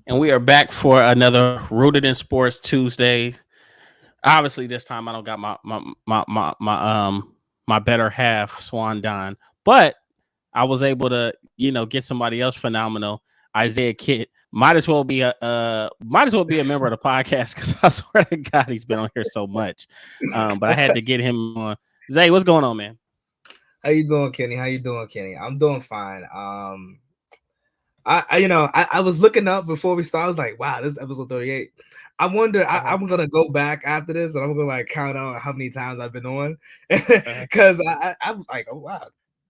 And we are back for another Rooted in Sports Tuesday. Obviously, this time I don't got my better half Swan Don, but I was able to get somebody else phenomenal, Isaiah Kitt. Might as well be a member of the podcast because I swear to God he's been on here so much. But I had to get him on. Zay, what's going on, man? How you doing, Kenny? How you doing, Kenny? I'm doing fine. I was looking up before we started. I was like, wow, this is episode 38. I wonder. Uh-huh. I'm gonna go back after this, and I'm gonna like count out how many times I've been on, Uh-huh. because I'm like, oh wow,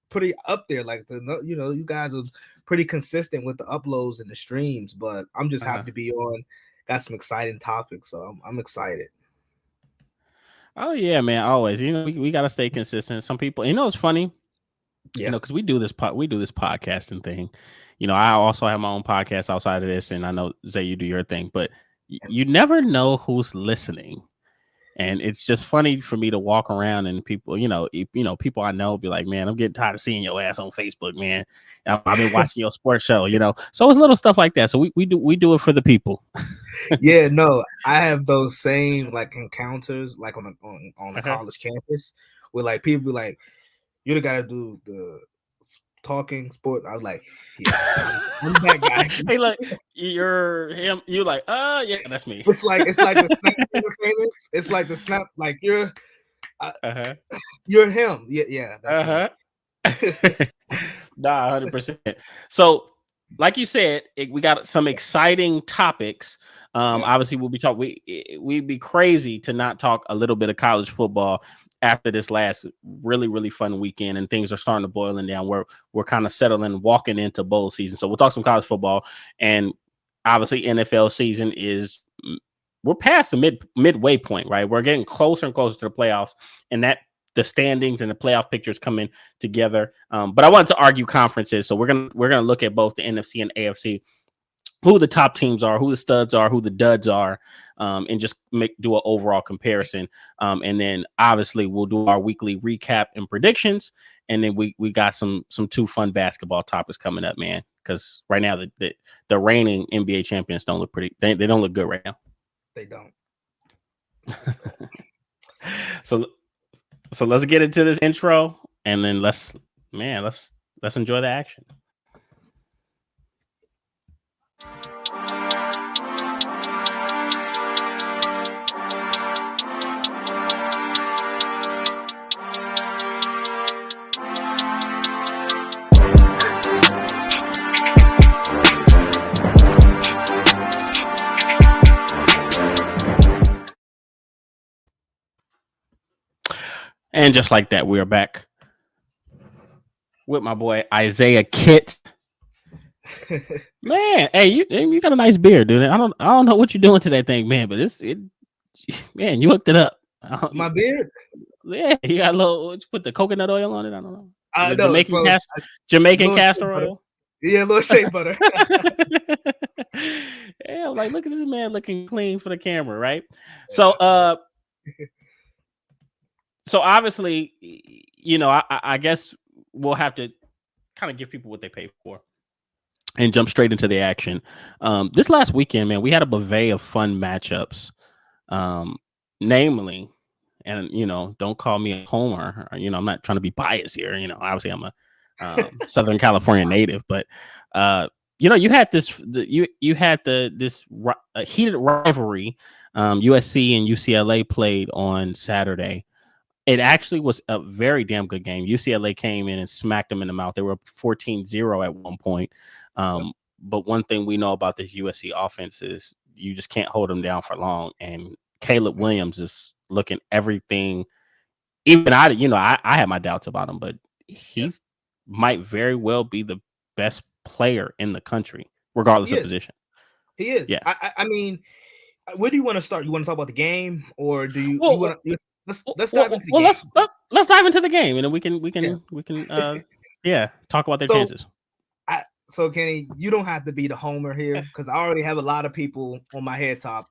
pretty up there. Like you guys are pretty consistent with the uploads and the streams. But I'm just Uh-huh. happy to be on. Got some exciting topics, so I'm excited. Oh yeah, man. Always. We gotta stay consistent. Some people, it's funny. Yeah. Because we do this podcasting thing. I also have my own podcast outside of this, and I know Zay, you do your thing, but you never know who's listening. And it's just funny for me to walk around and people, people I know be like, man, I'm getting tired of seeing your ass on Facebook, man. I've been watching your sports show. So it's little stuff like that. So we do it for the people. Yeah, no, I have those same like encounters like on a Uh-huh. college campus where like people be like, you gotta do the talking sports. I was like, yeah, I'm that guy. Hey, look, you're him. You like, yeah, that's me. It's like the snap super famous. It's like the snap like uh, Uh-huh. you're him. Yeah, that's me. Uh-huh. Nah, 100%. So, like you said, we got some exciting topics. Yeah, Obviously, we'll be talking. We'd be crazy to not talk a little bit of college football after this last really really fun weekend, and things are starting to boiling down. We're kind of settling, walking into bowl season. So we'll talk some college football, and obviously NFL season is. We're past the midway point, right? We're getting closer and closer to the playoffs, and that the standings and the playoff pictures coming together. But I wanted to argue conferences, so we're gonna look at both the NFC and AFC, who the top teams are, who the studs are, who the duds are, and just do an overall comparison. And then obviously we'll do our weekly recap and predictions, and then we got some two fun basketball topics coming up, man. Because right now the reigning NBA champions don't look pretty. They don't look good right now. they don't. So so let's get into this intro, and then let's enjoy the action. And just like that, we are back with my boy Isaiah Kitt. Man, hey, you got a nice beard, dude. I don't know what you're doing to that thing, man, but man, you hooked it up. My beard. Yeah, you got a little. What, you put the coconut oil on it. I don't know. I The know. So Jamaican little shea castor butter. oil. Yeah, little shea butter. Yeah, I'm like, look at this man looking clean for the camera, right? So, Yeah, I know. so obviously, I guess we'll have to kind of give people what they pay for and jump straight into the action. This last weekend, man, we had a buffet of fun matchups. Um, namely, and don't call me a homer. I'm not trying to be biased here. Obviously, I'm a Southern California native, but you had you had this heated rivalry. USC and UCLA played on Saturday. It actually was a very damn good game. UCLA came in and smacked them in the mouth. They were up 14-0 at one point. Yep, But one thing we know about this USC offense is you just can't hold them down for long. And Caleb Williams is looking everything. Even I had my doubts about him, but yep. he might very well be the best player in the country, regardless He of is. position. He is. Yeah. I mean, where do you want to start? You want to talk about the game, or do you Well, want to let's dive well, into the well game? let's dive into the game, and then we can Yeah. yeah, talk about their So chances. so Kenny, you don't have to be the homer here because I already have a lot of people on my head top.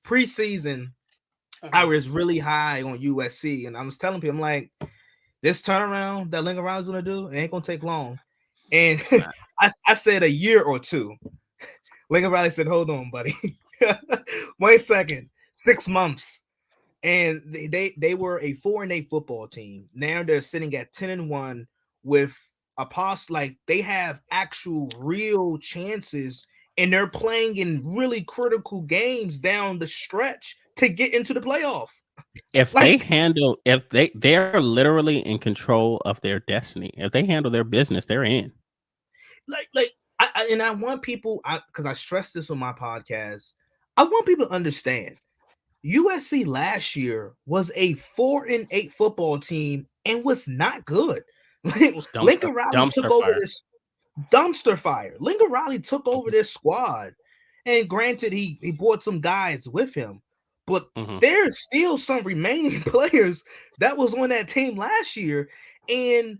Preseason, I was really high on USC, and I was telling people, I'm like, this turnaround that Lincoln is gonna do, it ain't gonna take long. And It's not. I said a year or two. Lincoln Riley said, "Hold on, buddy. Wait a second. 6 months." And they were a 4-8 football team. Now they're sitting at 10-1 with a like they have actual real chances, and they're playing in really critical games down the stretch to get into the playoff. If they're literally in control of their destiny. If they handle their business, they're in. I want people, because I stress this on my podcast, I want people to understand USC last year was a 4-8 football team and was not good. Lincoln Riley took over this dumpster fire. Lincoln Riley took over this squad, and granted, he brought some guys with him, but there's still some remaining players that was on that team last year, and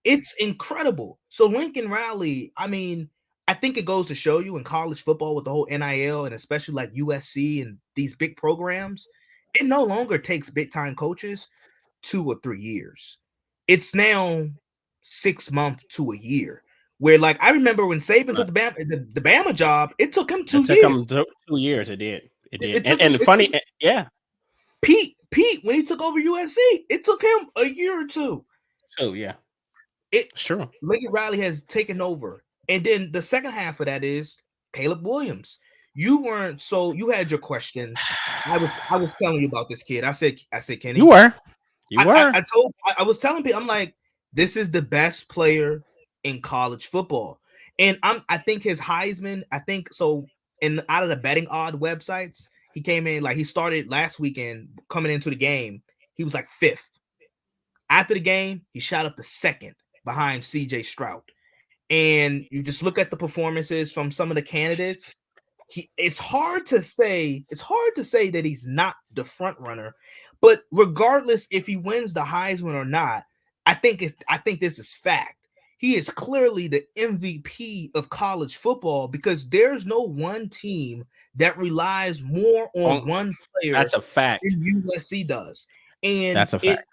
it's incredible. So Lincoln Riley, I mean, I think it goes to show you in college football with the whole NIL and especially like USC and these big programs, it no longer takes big time coaches 2 or 3 years. It's now 6 months to a year. Where like I remember when Saban took the Bama job, it took him 2 years. It took him 2 years. It did. And funny, yeah. Pete, when he took over USC, it took him a year or two. Oh yeah, sure. Lincoln Riley has taken over. And then the second half of that is Caleb Williams. You had your questions. I was telling you about this kid. I said, Kenny. You were. I was telling people, I'm like, this is the best player in college football. And I think his Heisman, out of the betting odd websites, he came in, like he started last weekend coming into the game. He was like 5th. After the game, he shot up to 2nd behind CJ Stroud. And you just look at the performances from some of the candidates. It's hard to say that he's not the front runner, but regardless if he wins the Heisman or not, I think this is fact. He is clearly the MVP of college football because there's no one team that relies more on one player. That's a fact. Than USC does, and that's a fact.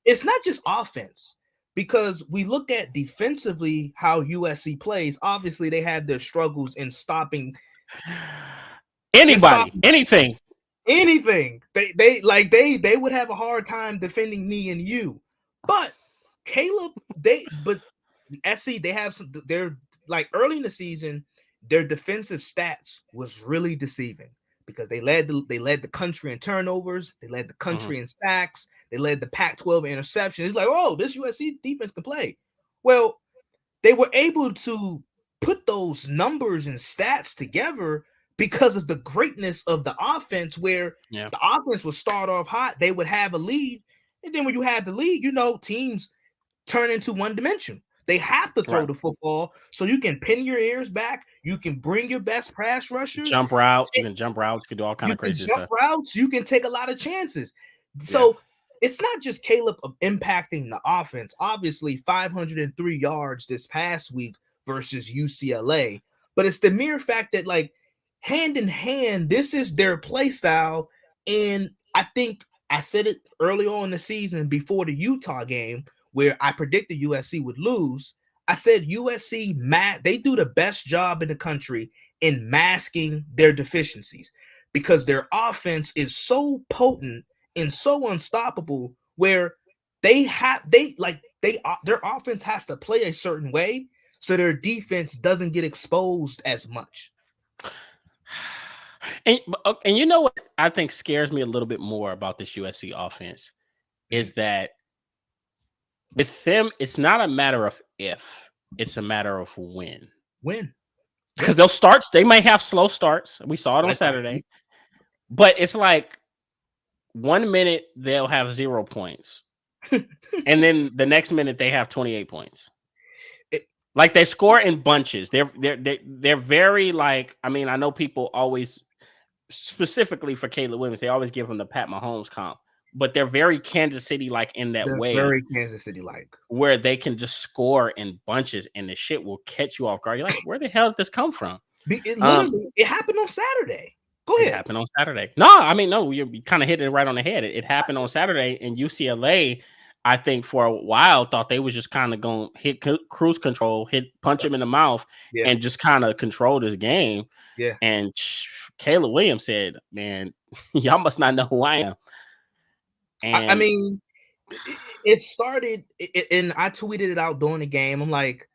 It's not just offense. Because we look at defensively how USC plays. Obviously, they have their struggles in stopping anything. They would have a hard time defending me and you. But Caleb, SC, they have some. They're like early in the season, their defensive stats was really deceiving because they led the country in turnovers, they led the country in sacks. They led the Pac-12 in interceptions. It's like, oh, this USC defense can play. Well, they were able to put those numbers and stats together because of the greatness of the offense, where the offense would start off hot. They would have a lead. And then when you have the lead, teams turn into one dimension. They have to throw the football so you can pin your ears back. You can bring your best pass rushers. Jump routes. You can jump routes. You can do all kind of crazy stuff. Jump routes. You can take a lot of chances. So it's not just Caleb impacting the offense. Obviously, 503 yards this past week versus UCLA. But it's the mere fact that, like, hand in hand, this is their play style. And I think I said it early on in the season before the Utah game where I predicted USC would lose. I said USC, they do the best job in the country in masking their deficiencies because their offense is so potent and so unstoppable where their offense has to play a certain way so their defense doesn't get exposed as much. And you know what I think scares me a little bit more about this USC offense is that with them, it's not a matter of if, it's a matter of when. When? Because they may have slow starts. We saw it on Saturday. But it's like 1 minute they'll have 0 points. And then the next minute they have 28 points. Like they score in bunches. They're very like, I mean, I know people always, specifically for Caleb Williams, they always give him the Pat Mahomes comp, but they're very Kansas City like in that way. Very Kansas City like, where they can just score in bunches and the shit will catch you off guard. You're like, where the hell did this come from? It happened on Saturday. Go ahead. It happened on Saturday. No, I mean, no, you kind of hit it right on the head. It happened on Saturday in UCLA. I think for a while thought they was just kind of going to hit cruise control, punch him in the mouth, and just kind of control this game. Yeah. And Caleb Williams said, "Man, y'all must not know who I am." And I mean, it started, and I tweeted it out during the game. I'm like,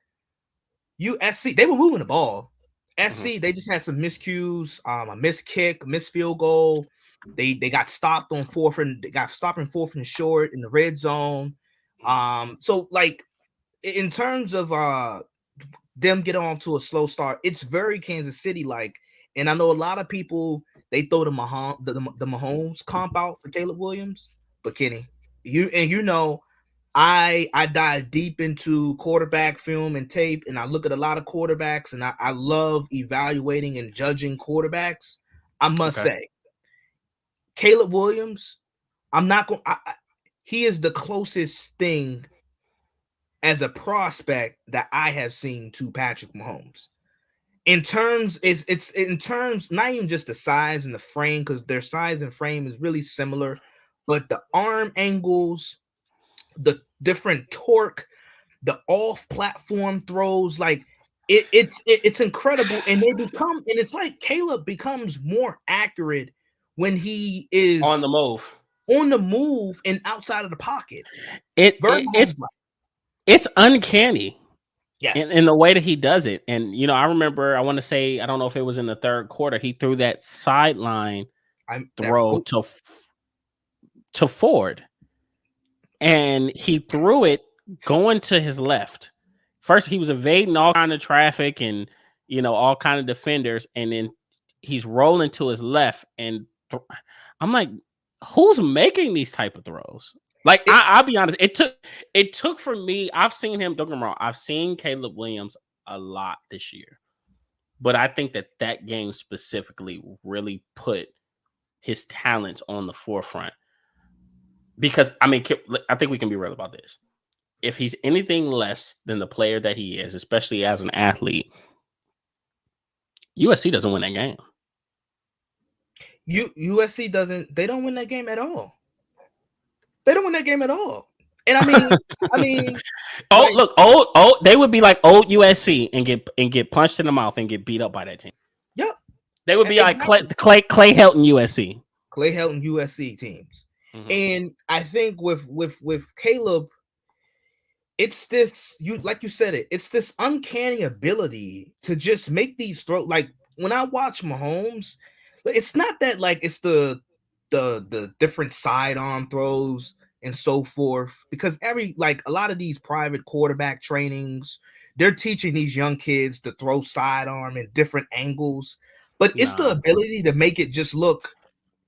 USC, they were moving the ball. SC, they just had some miscues, a missed kick, missed field goal. They got stopped on fourth and short in the red zone. So like in terms of them getting off to a slow start, it's very Kansas City like. And I know a lot of people they throw the Mahomes comp out for Caleb Williams, but Kenny, you know, I dive deep into quarterback film and tape, and I look at a lot of quarterbacks, and I love evaluating and judging quarterbacks. I must say, Caleb Williams, I'm not going. He is the closest thing as a prospect that I have seen to Patrick Mahomes. In terms, it's in terms not even just the size and the frame, because their size and frame is really similar, but the arm angles, the different torque, the off-platform throws, like it's incredible, and it's like Caleb becomes more accurate when he is on the move and outside of the pocket. It's uncanny. Yes. In the way that he does it. And, you know, I remember, I want to say, I don't know if it was in the third quarter, he threw that sideline throw to Ford. And he threw it going to his left. First, he was evading all kind of traffic and, you know, all kind of defenders. And then he's rolling to his left. And I'm like, who's making these type of throws? Like, I'll be honest, it took for me. I've seen him, don't get me wrong, I've seen Caleb Williams a lot this year, but I think that game specifically really put his talents on the forefront. Because, I mean, I think we can be real about this. If he's anything less than the player that he is, especially as an athlete, USC doesn't win that game. USC they don't win that game at all. They don't win that game at all. And I mean, they would be like old USC and get punched in the mouth and get beat up by that team. Yep. They would be exactly. Like Clay Helton USC. Clay Helton USC teams. Mm-hmm. And I think with Caleb, it's this, like you said it's this uncanny ability to just make these throws. Like when I watch Mahomes, it's not that like it's the different sidearm throws and so forth, because a lot of these private quarterback trainings, they're teaching these young kids to throw sidearm in different angles, but it's the ability to make it just look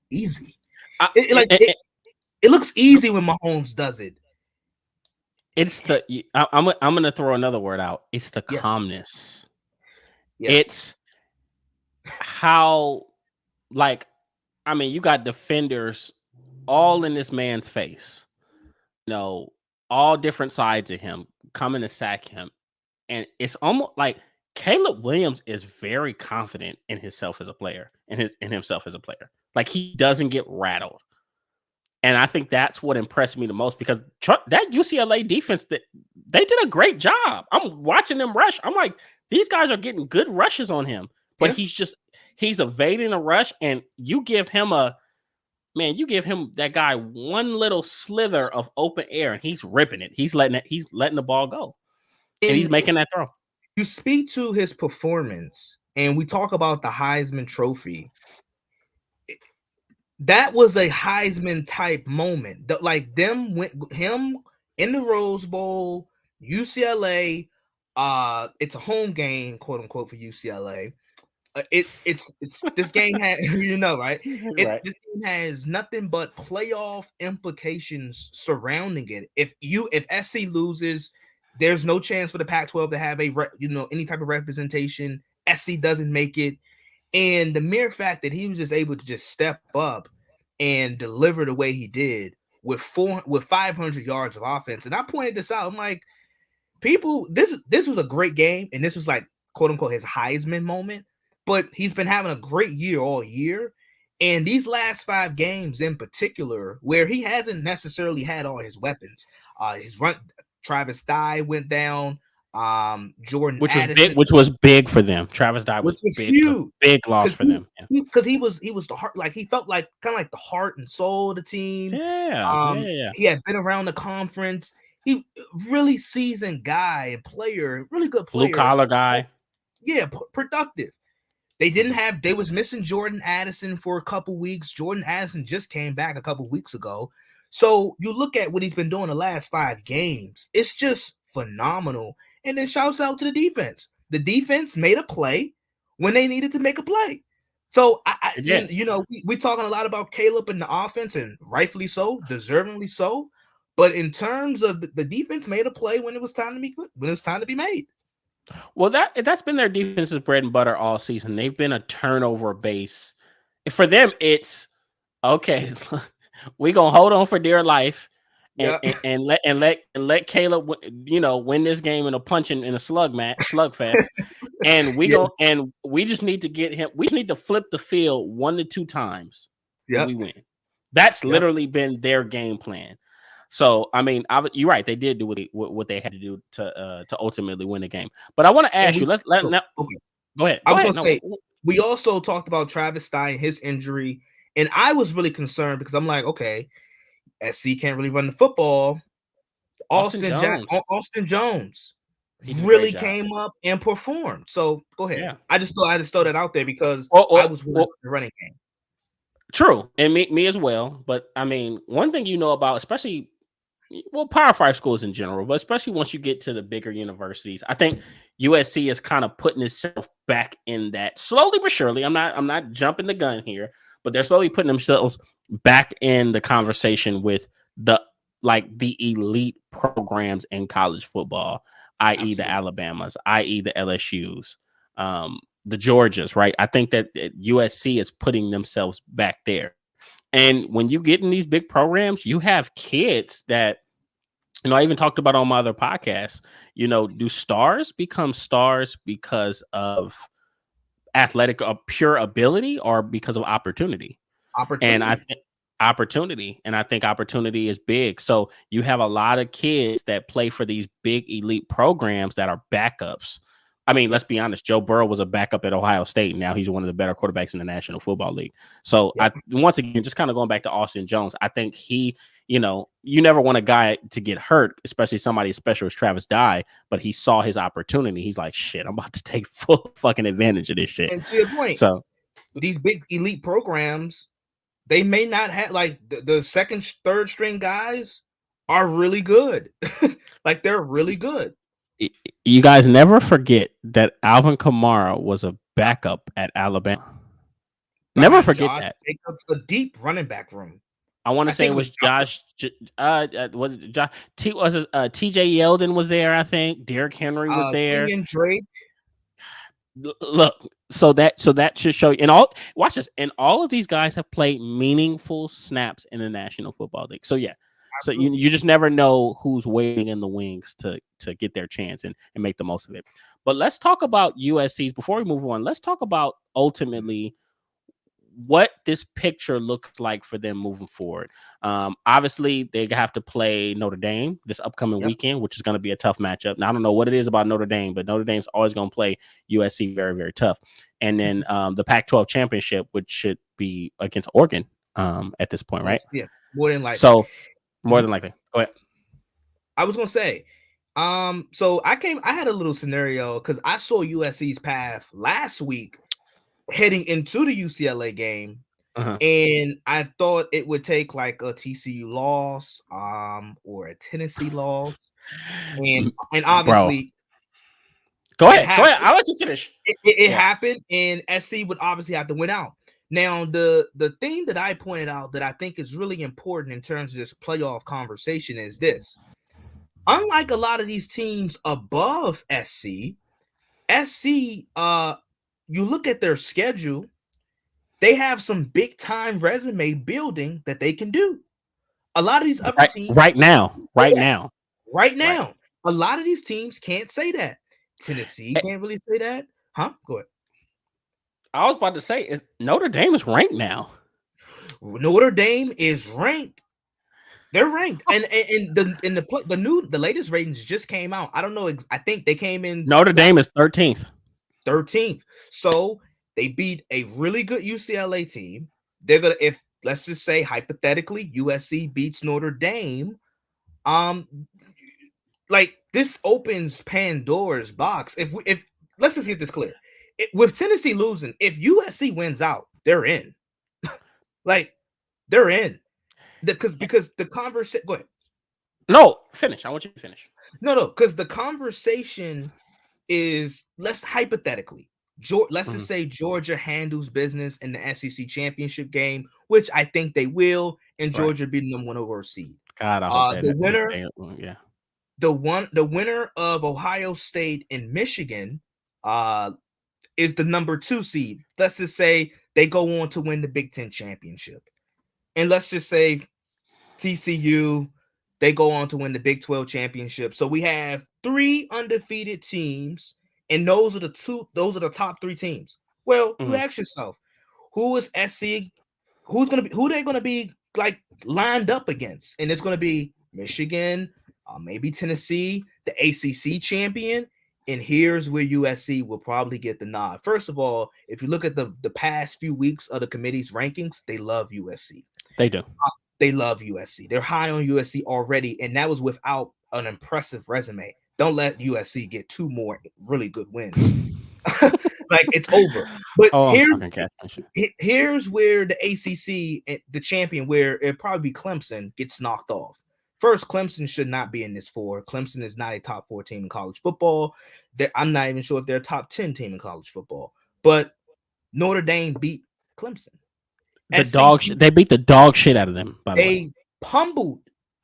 easy. It looks easy when Mahomes does it. It's I'm gonna throw another word out. It's the calmness. Yeah. It's how, like, I mean, you got defenders all in this man's face, you know, all different sides of him coming to sack him. And it's almost like Caleb Williams is very confident in himself as a player, in himself as a player. Like, he doesn't get rattled. And I think that's what impressed me the most, because that UCLA defense, that they did a great job. I'm watching them rush. I'm like, these guys are getting good rushes on him, but he's evading a rush, and you give him that guy one little slither of open air, and he's ripping it. He's letting the ball go, and he's making that throw. You speak to his performance, and we talk about the Heisman Trophy. That was a Heisman type moment. Like him in the Rose Bowl, UCLA. It's a home game, quote unquote, for UCLA. It's this game has, you know, right? This game has nothing but playoff implications surrounding it. If SC loses, there's no chance for the Pac-12 to have any type of representation. SC doesn't make it, and the mere fact that he was just able to just step up and deliver the way he did with 500 yards of offense. And I pointed this out. I'm like, people, this was a great game, and this was like, quote unquote, his Heisman moment. But he's been having a great year all year. And these last 5 games in particular, where he hasn't necessarily had all his weapons, his run, Travis Dye went down, Jordan Addison, which was big for them. Travis Dye was which was big, huge, big loss for them. because he was the heart, like he felt like kind of like the heart and soul of the team. Yeah. He had been around the conference. He really seasoned guy and player, really good player, blue collar guy. Yeah, productive. They was missing Jordan Addison for a couple weeks. Jordan Addison just came back a couple weeks ago. So you look at what he's been doing the last 5 games. It's just phenomenal. And then shouts out to the defense. The defense made a play when they needed to make a play. So we talking a lot about Caleb and the offense, and rightfully so, deservingly so. But in terms of the defense made a play when it was time to be made. Well, that's been their defense's bread and butter all season. They've been a turnover base. For them, it's okay. We gonna hold on for dear life, and let Caleb, win this game in a punching in a slugfest, and we just need to get him. We just need to flip the field 1 to 2 times. Yeah, we win. That's literally been their game plan. So, I mean, you're right. They did do what they had to do to ultimately win the game. But I want to ask you. Go ahead. I was going to say, we also talked about Travis Dye and his injury, and I was really concerned because I'm like, okay, SC can't really run the football. Austin Jones really came up and performed. So go ahead. Yeah. I just throw that out there because I was worried about the running game. True, and me as well. But I mean, one thing about, especially. Well, Power 5 schools in general, but especially once you get to the bigger universities, I think USC is kind of putting itself back in that slowly but surely. I'm not jumping the gun here, but they're slowly putting themselves back in the conversation with the elite programs in college football, i.e. the Alabamas, i.e. the LSUs, the Georgias, right? I think that USC is putting themselves back there. And when you get in these big programs, you have kids that, I even talked about on my other podcast, do stars become stars because of athletic or pure ability or because of opportunity? And I think opportunity is big. So you have a lot of kids that play for these big elite programs that are backups. I mean, let's be honest. Joe Burrow was a backup at Ohio State. Now he's one of the better quarterbacks in the National Football League. So once again, just kind of going back to Austin Jones, I think he, you never want a guy to get hurt, especially somebody as special as Travis Dye, but he saw his opportunity. He's like, shit, I'm about to take full fucking advantage of this shit. And to your point, so these big elite programs, they may not have the second, third string guys are really good. They're really good. You guys never forget that Alvin Kamara was a backup at Alabama. Never forget that. Jacobs, a deep running back room. I want to say it was Josh. Was it Josh? T.J. Yeldon was there. I think Derrick Henry was there. Kenyon Drake. Look, so that should show you. Watch this. And all of these guys have played meaningful snaps in the National Football League. So yeah. So you just never know who's waiting in the wings to get their chance and make the most of it. But let's talk about USC's before we move on. Let's talk about ultimately what this picture looks like for them moving forward. Obviously, they have to play Notre Dame this upcoming weekend, which is going to be a tough matchup. Now, I don't know what it is about Notre Dame, but Notre Dame's always going to play USC very, very tough. And then the Pac-12 championship, which should be against Oregon at this point, right? Yeah, more than likely. So, more than likely. Go ahead. I was going to say, so I had a little scenario because I saw USC's path last week heading into the UCLA game, and I thought it would take like a TCU loss, or a Tennessee loss, and obviously, go ahead. I'll let you finish. It happened, and SC would obviously have to win out. Now, the thing that I pointed out that I think is really important in terms of this playoff conversation is this: unlike a lot of these teams above SC, you look at their schedule, they have some big time resume building that they can do. A lot of these other teams right now, a lot of these teams can't say that. Tennessee can't really say that. Go ahead. I was about to say, Notre Dame is ranked now. Notre Dame is ranked. They're ranked, and the latest ratings just came out. I don't know. I think they came in Notre Dame is 13th. 13th. So they beat a really good UCLA team. They're gonna, if let's just say hypothetically USC beats Notre Dame, like this opens Pandora's box. If let's just get this clear, with Tennessee losing, if USC wins out, they're in. Like they're in, because the conversation. Go ahead. No, finish. I want you to finish. No, because the conversation is, let's hypothetically, let's just say Georgia handles business in the SEC championship game, which I think they will, and Georgia beating them one over seed. God, I hope the winner, yeah, the winner of Ohio State and Michigan, is the number 2 seed. Let's just say they go on to win the Big Ten championship, and let's just say TCU, they go on to win the Big 12 championship. So we have 3 undefeated teams, and those are the top 3 teams. Well, you ask yourself, who is SC? Who they gonna be like lined up against? And it's gonna be Michigan, maybe Tennessee, the ACC champion. And here's where USC will probably get the nod. First of all, if you look at the past few weeks of the committee's rankings, they love USC. They do. They love USC. They're high on USC already, and that was without an impressive resume. Don't let USC get 2 more really good wins. Like it's over. But here's where the ACC, the champion, where it probably be Clemson, gets knocked off. First, Clemson should not be in this 4. Clemson is not a top 4 team in college football. I'm not even sure if they're a top 10 team in college football. But Notre Dame beat Clemson. They beat the dog shit out of them. By the way,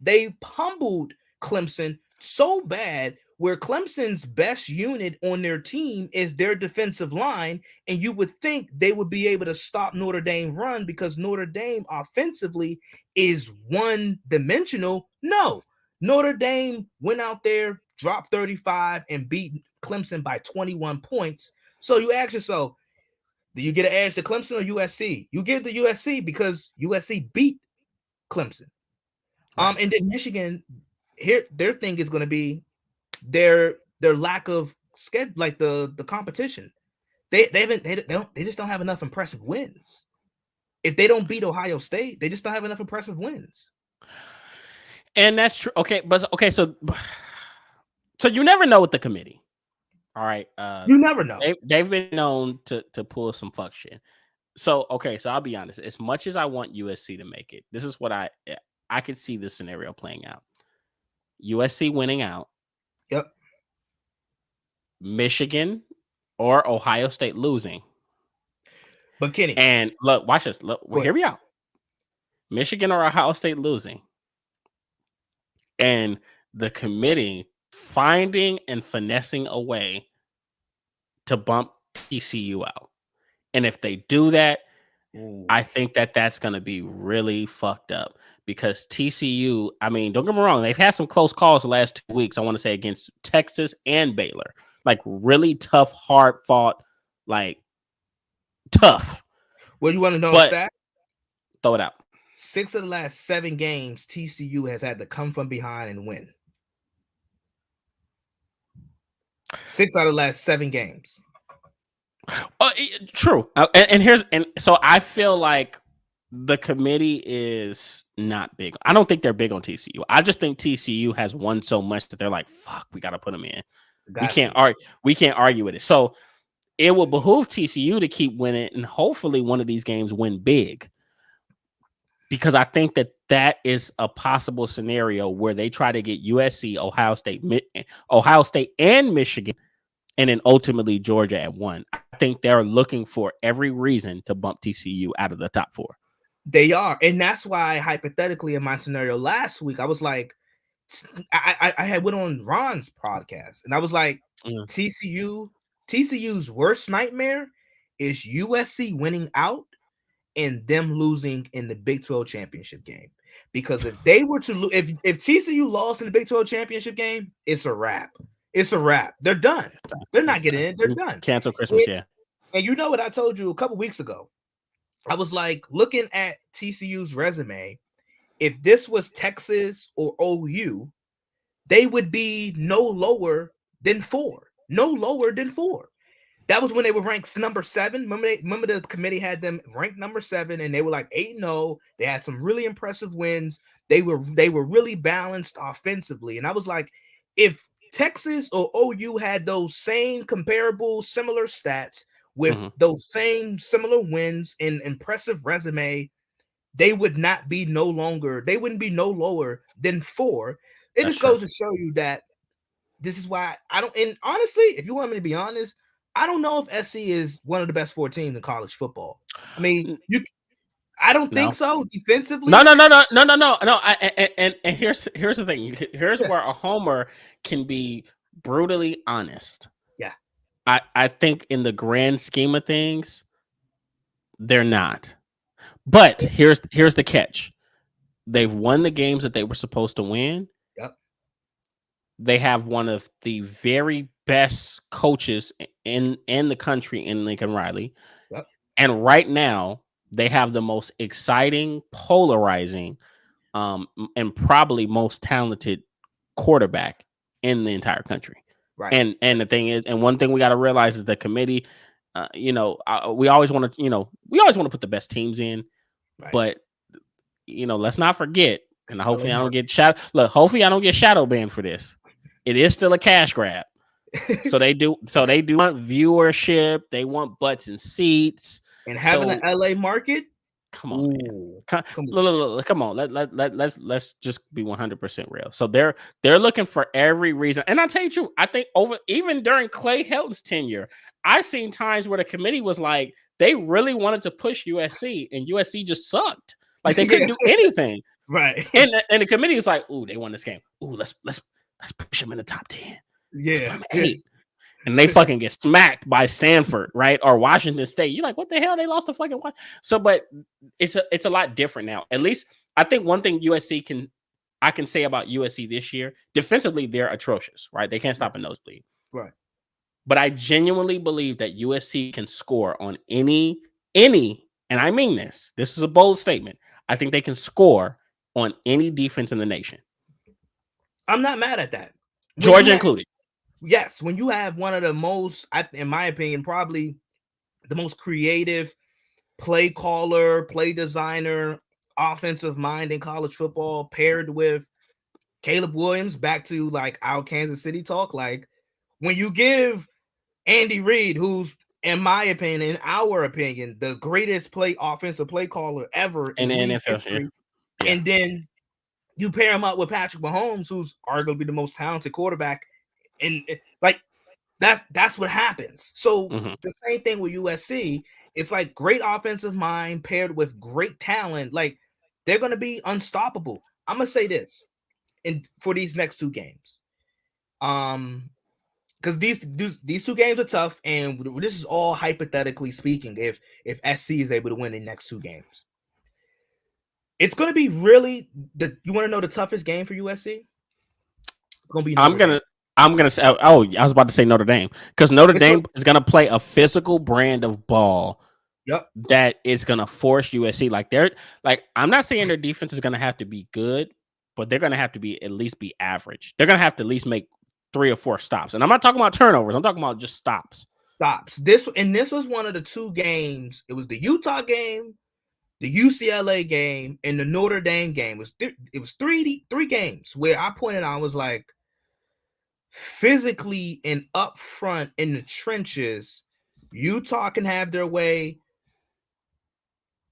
they pummeled Clemson so bad, where Clemson's best unit on their team is their defensive line, and you would think they would be able to stop Notre Dame run because Notre Dame offensively is one-dimensional. No, Notre Dame went out there, dropped 35, and beat Clemson by 21 points. So you ask yourself, do you get an edge to Clemson or USC? You get the USC because USC beat Clemson. And then Michigan, here their thing is going to be their lack of schedule, like the competition. They just don't have enough impressive wins. If they don't beat Ohio State, they just don't have enough impressive wins. And that's true. Okay, so you never know with the committee. All right. You never know. They've been known to pull some fuck shit. So I'll be honest. As much as I want USC to make it, this is what I could see this scenario playing out. USC winning out. Yep. Michigan or Ohio State losing. But Kenny. And look, watch this. Look, hear me out. Michigan or Ohio State losing. And the committee finding and finessing a way to bump TCU out. And if they do that, I think that's going to be really fucked up, because TCU, I mean, don't get me wrong, they've had some close calls the last 2 weeks, I want to say, against Texas and Baylor. Like really tough, hard fought, like tough. Well, you want to know a stat? Throw it out. 6 of the last 7 games, TCU has had to come from behind and win. 6 out of the last 7 games. True. And so I feel like the committee is not big. I don't think they're big on TCU. I just think TCU has won so much that they're like, fuck, we got to put them in. We can't argue with it. So it will behoove TCU to keep winning, and hopefully one of these games win big, because I think that is a possible scenario where they try to get USC, Ohio State and Michigan, and then ultimately Georgia at 1. I think they're looking for every reason to bump TCU out of the top 4. They are. And that's why, hypothetically, in my scenario last week, I was like, I had went on Ron's podcast, and I was like, TCU's worst nightmare is USC winning out and them losing in the Big 12 championship game. Because if they were to if TCU lost in the Big 12 championship game, it's a wrap. It's a wrap. They're done. They're not getting in. They're done. Cancel Christmas, yeah. And you know what I told you a couple weeks ago? I was like looking at TCU's resume. If this was Texas or OU, they would be no lower than 4. No lower than 4. That was when they were ranked number 7. Remember the committee had them ranked number 7, and they were like 8-0. They had some really impressive wins. They were really balanced offensively. And I was like, if Texas or OU had those same comparable, similar stats with those same similar wins and impressive resume, they would not be no longer, they wouldn't be no lower than 4. It That's just true. goes to show you that this is why I don't, and honestly, if you want me to be honest, I don't know if SC is one of the best 4 teams in college football. I mean, I don't think so defensively. No. And here's the thing. Here's where a homer can be brutally honest. Yeah. I think in the grand scheme of things, they're not. But here's the catch. They've won the games that they were supposed to win. Yep. They have one of the very best coaches in the country in Lincoln Riley. Yep. And right now, they have the most exciting, polarizing, and probably most talented quarterback in the entire country. Right. And the thing is, and one thing we got to realize is the committee, we always want to put the best teams in, right. But let's not forget, and hopefully I don't get hopefully I don't get shadow banned for this. It is still a cash grab. So they do want viewership, they want butts and seats. And having an LA market, come on, man. Come on. Let's just be 100% real. So they're looking for every reason. And I'll tell you true, I think even during Clay Helton's tenure, I've seen times where the committee was like, they really wanted to push USC, and USC just sucked. Like they couldn't do anything. Right. And the committee is like, ooh, they won this game. Ooh, let's push them in the top 10. Yeah. 8. And they fucking get smacked by Stanford, right? Or Washington State. You're like, what the hell? They lost to fucking what? So, but it's a lot different now. At least I think one thing I can say about USC this year, defensively, they're atrocious, right? They can't stop a nosebleed. Right. But I genuinely believe that USC can score on any, and I mean this. This is a bold statement. I think they can score on any defense in the nation. I'm not mad at that. Georgia included. Yes, when you have one of the most, in my opinion, probably the most creative play caller, play designer, offensive mind in college football, paired with Caleb Williams, back to like our Kansas City talk, like when you give Andy Reid, who's in my opinion, in our opinion, the greatest offensive play caller ever in NFL history, and then you pair him up with Patrick Mahomes, who's arguably the most talented quarterback, and like that's what happens. So the same thing with USC. It's like great offensive mind paired with great talent. Like they're going to be unstoppable. I'm going to say this for these next 2 games. Because these 2 games are tough, and this is all hypothetically speaking. If SC is able to win the next 2 games, it's going to be really you want to know the toughest game for USC? It's going to be I'm gonna say. Oh, I was about to say Notre Dame, because Notre Dame is gonna play a physical brand of ball. Yep. That is gonna force USC. I'm not saying their defense is gonna have to be good, but they're gonna have to at least be average. They're gonna have to at least make 3 or 4 stops, and I'm not talking about turnovers. I'm talking about just stops. This was one of the 2 games. It was the Utah game, the UCLA game, and the Notre Dame game. It was three games where I pointed out, I was like, physically and up front in the trenches, Utah can have their way,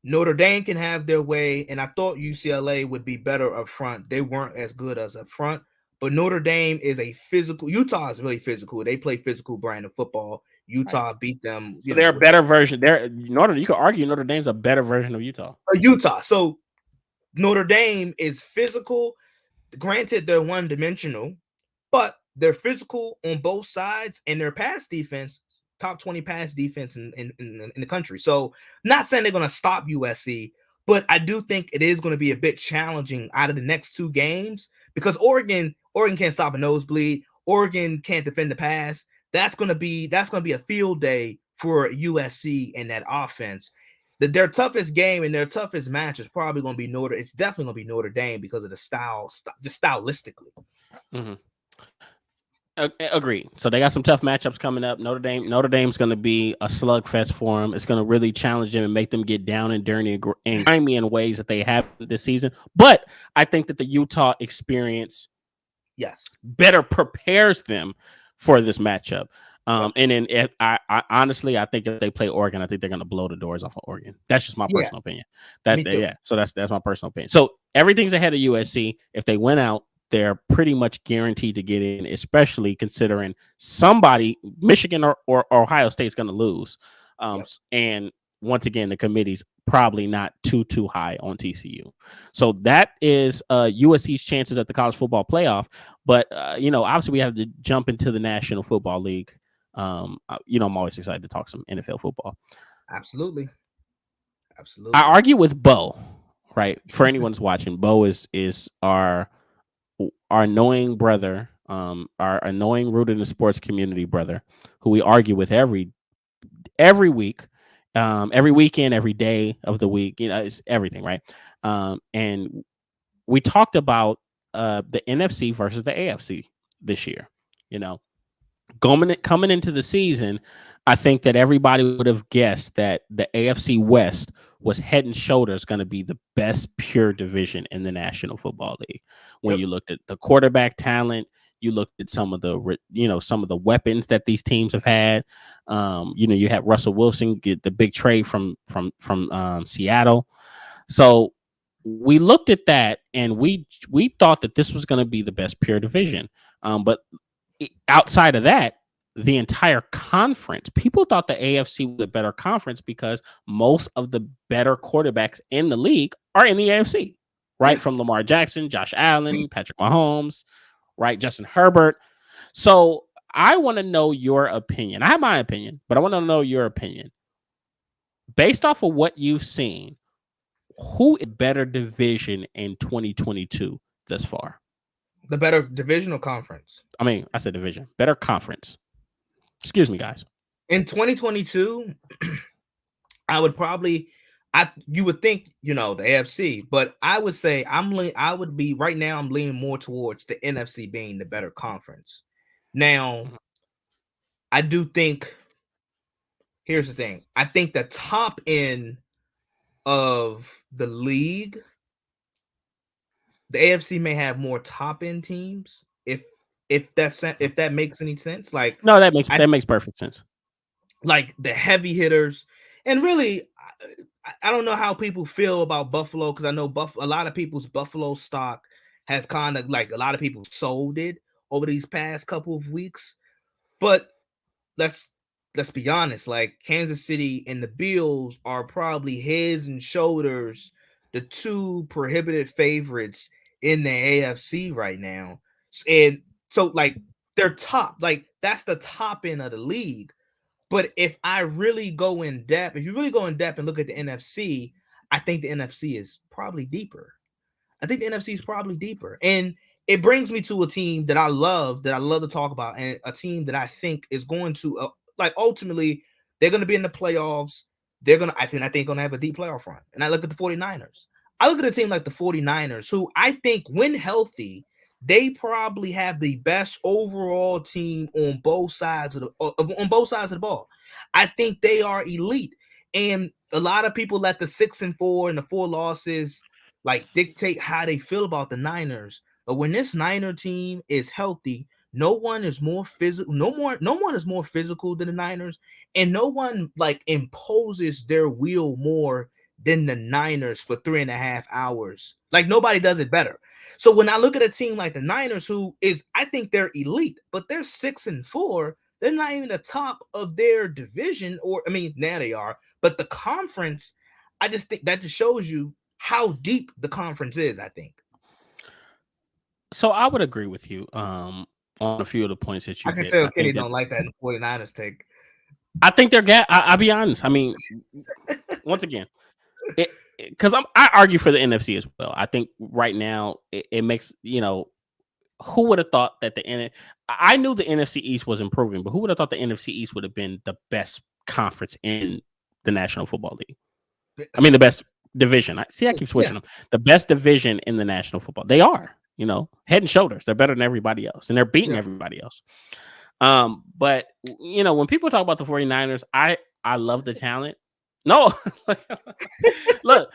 Notre Dame can have their way, and I thought UCLA would be better up front. They weren't as good as up front, but Notre Dame is a physical. Utah is really physical. They play physical brand of football. Utah beat them. So they're a better version. You could argue Notre Dame's a better version of Utah. So Notre Dame is physical. Granted, they're one-dimensional, but they're physical on both sides, and their pass defense, top 20 pass defense in the country. So not saying they're going to stop USC, but I do think it is going to be a bit challenging out of the next 2 games, because Oregon can't stop a nosebleed. Oregon can't defend the pass. That's going to be a field day for USC in that offense. their toughest game and their toughest match is probably going to be Notre. It's definitely going to be Notre Dame because of the style, just stylistically. Mm-hmm. Agreed. So they got some tough matchups coming up. Notre Dame's going to be a slugfest for them. It's going to really challenge them and make them get down and dirty and grimy in ways that they have this season. But I think that the Utah experience, better prepares them for this matchup. And then I honestly, I think if they play Oregon, I think they're going to blow the doors off of Oregon. That's just my personal opinion. So that's my personal opinion. So everything's ahead of USC. If they win out, they're pretty much guaranteed to get in, especially considering somebody, Michigan or Ohio State's going to lose. And once again, the committee's probably not too high on TCU. So that is USC's chances at the college football playoff. But, obviously we have to jump into the National Football League. I'm always excited to talk some NFL football. Absolutely. I argue with Bo, right? For anyone's watching, Bo is our knowing brother, our annoying rooted in the sports community brother, who we argue with every week, every weekend, every day of the week. It's everything, right? And we talked about the NFC versus the AFC this year. Coming into the season, I think that everybody would have guessed that the AFC West was head and shoulders going to be the best pure division in the National Football League. When you looked at the quarterback talent, you looked at some of the weapons that these teams have had. You had Russell Wilson get the big trade from Seattle. So we looked at that and we thought that this was going to be the best pure division. But outside of that, the entire conference, people thought the AFC was a better conference because most of the better quarterbacks in the league are in the AFC, right? From Lamar Jackson, Josh Allen, Patrick Mahomes, right? Justin Herbert. So I want to know your opinion. I have my opinion, but I want to know your opinion. Based off of what you've seen, who is better division in 2022 thus far? The better divisional conference. I mean, I said division. Better conference. Excuse me, guys. In 2022, I would probably, you would think, the AFC, but I would say I'm leaning more towards the NFC being the better conference. Now, I do think, here's the thing. I think the top end of the league, the AFC may have more top end teams. If that makes any sense, like no, that makes perfect sense. Like the heavy hitters, and really, I don't know how people feel about Buffalo because I know a lot of people's Buffalo stock has kind of like a lot of people sold it over these past couple of weeks. But let's be honest, like Kansas City and the Bills are probably heads and shoulders the two prohibitive favorites in the AFC right now, and so like they're top, like that's the top end of the league. But if I really go in depth, if you really go in depth and look at the NFC, I think the NFC is probably deeper. And it brings me to a team that I love to talk about, and a team that I think is going to ultimately they're going to be in the playoffs. I think they're going to have a deep playoff run. And I look at the 49ers. I look at a team like the 49ers, who I think when healthy, they probably have the best overall team on both sides of the ball. I think they are elite, and a lot of people let the 6-4 and the 4 losses like dictate how they feel about the Niners. But when this Niner team is healthy, no one is more physical. No one is more physical than the Niners, and no one like imposes their will more than the Niners for 3.5 hours. Like nobody does it better. So when I look at a team like the Niners, I think they're elite, but they're 6-4. They're not even the top of their division, now they are, but the conference, I just think that just shows you how deep the conference is, I think. So I would agree with you on a few of the points that you hit. I can tell Kenny don't like that in the 49ers take. I think they're I'll be honest. I mean, once again, because I argue for the NFC as well. I think right now it makes, who would have thought that I knew the NFC East was improving, but who would have thought the NFC East would have been the best conference in the National Football League? I mean, the best division. I keep switching them. The best division in the National Football. They are, head and shoulders. They're better than everybody else, and they're beating everybody else. But when people talk about the 49ers, I love the talent. No, look.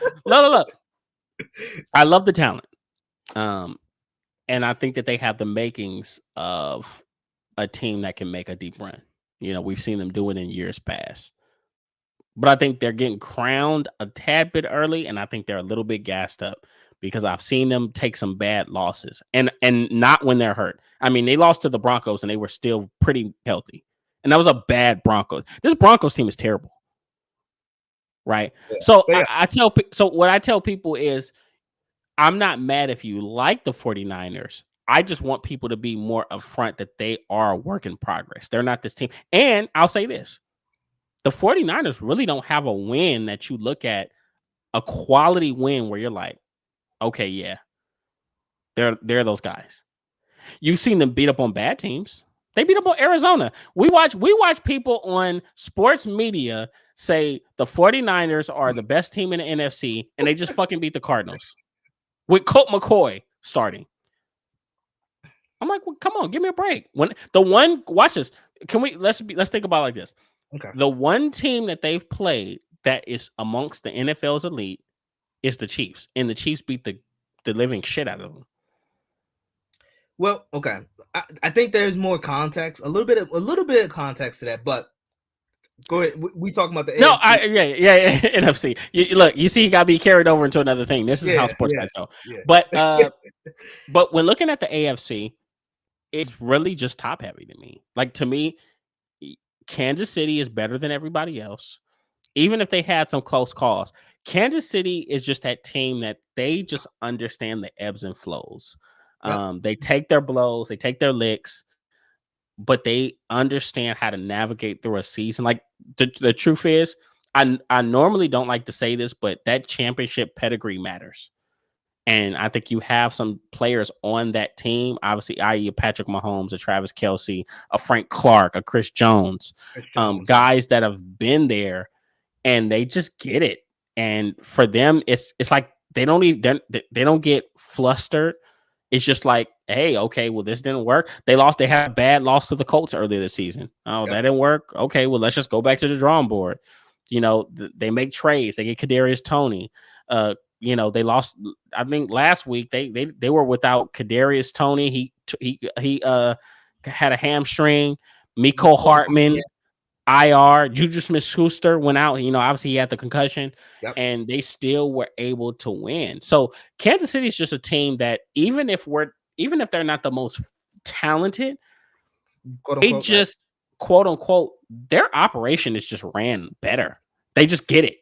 I love the talent. And I think that they have the makings of a team that can make a deep run. We've seen them do it in years past. But I think they're getting crowned a tad bit early, and I think they're a little bit gassed up because I've seen them take some bad losses, and not when they're hurt. I mean, they lost to the Broncos, and they were still pretty healthy, and that was a bad Broncos. This Broncos team is terrible, right? Yeah. So what I tell people is, I'm not mad if you like the 49ers. I just want people to be more upfront that they are a work in progress. They're not this team. And I'll say this. The 49ers really don't have a win that you look at, a quality win where you're like, okay, yeah, they're those guys. You've seen them beat up on bad teams. They beat up on Arizona. We watch people on sports media say the 49ers are the best team in the NFC, and they just fucking beat the Cardinals with Colt McCoy starting. I'm like, well, come on, give me a break. Watch this. Let's think about it like this. Okay. The one team that they've played that is amongst the NFL's elite is the Chiefs, and the Chiefs beat the living shit out of them. Well, okay, I think there's more context, a little bit of context to that, but go ahead. We talking about the AFC. Yeah, NFC. You see, he got to be carried over into another thing. This is how sports guys go. Yeah. But when looking at the AFC, it's really just top heavy to me. Like, to me, Kansas City is better than everybody else. Even if they had some close calls, Kansas City is just that team that they just understand the ebbs and flows. Yep. They take their blows, they take their licks, but they understand how to navigate through a season. Like, the truth is, I normally don't like to say this, but that championship pedigree matters. And I think you have some players on that team, obviously, i.e. Patrick Mahomes, a Travis Kelce, a Frank Clark, a Chris Jones, guys that have been there, and they just get it. And for them, it's like they don't get flustered. It's just like, hey, okay, well, this didn't work. They had a bad loss to the Colts earlier this season. Oh, that didn't work. Okay, well, let's just go back to the drawing board. They make trades. They get Kadarius Toney. They lost. I think last week they were without Kadarius Toney. He had a hamstring. Mecole Hardman, IR. Juju Smith-Schuster went out. Obviously he had the concussion, and they still were able to win. So Kansas City is just a team that even if they're not the most talented, they just quote unquote their operation is just ran better. They just get it.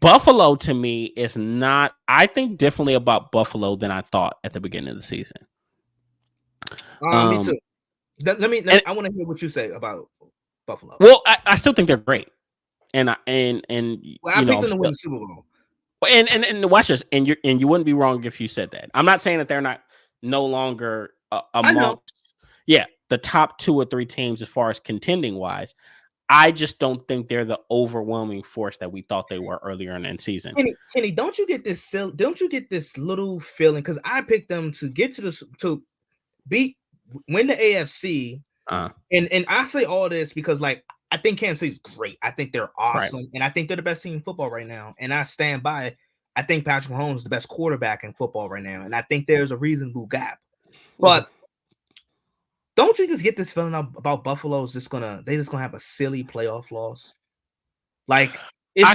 Buffalo, to me, is not. I think differently about Buffalo than I thought at the beginning of the season. Me too. I want to hear what you say about Buffalo. Well, I still think they're great, and I picked them to win the Super Bowl. And watch this, and you wouldn't be wrong if you said that. I'm not saying that they're not no longer amongst the top 2 or 3 teams as far as contending wise. I just don't think they're the overwhelming force that we thought they were earlier in the season. Kenny, don't you get this little feeling? Because I picked them to get to win the AFC, and I say all this because, like, I think Kansas City's great. I think they're awesome, and I think they're the best team in football right now. And I stand by it. I think Patrick Mahomes is the best quarterback in football right now, and I think there's a reasonable gap. But don't you just get this feeling about Buffalo's just gonna have a silly playoff loss? Like, I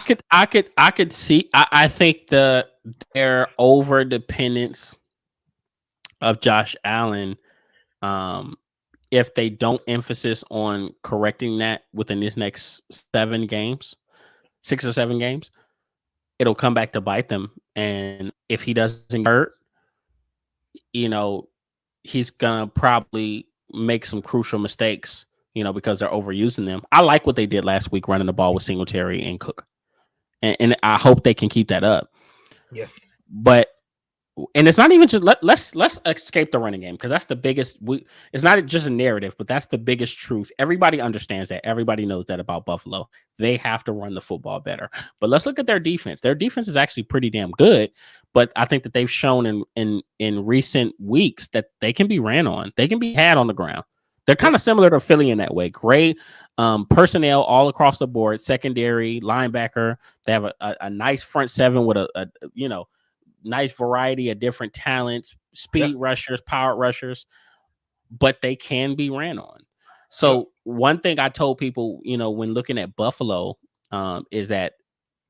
could see. I think their over dependence of Josh Allen, if they don't emphasis on correcting that within this next 6 or 7 games, it'll come back to bite them. And if he doesn't hurt, he's gonna probably make some crucial mistakes, because they're overusing them. I like what they did last week running the ball with Singletary and Cook. And I hope they can keep that up. Yeah. But and it's not even just let's escape the running game because that's the biggest. It's not just a narrative, but that's the biggest truth. Everybody understands that. Everybody knows that about Buffalo. They have to run the football better. But let's look at their defense. Their defense is actually pretty damn good. But I think that they've shown in recent weeks that they can be ran on. They can be had on the ground. They're kind of similar to Philly in that way. Great personnel all across the board. Secondary, linebacker. They have a nice front seven with a nice variety of different talents, speed rushers, power rushers, but they can be ran on. So one thing I told people, when looking at Buffalo, is that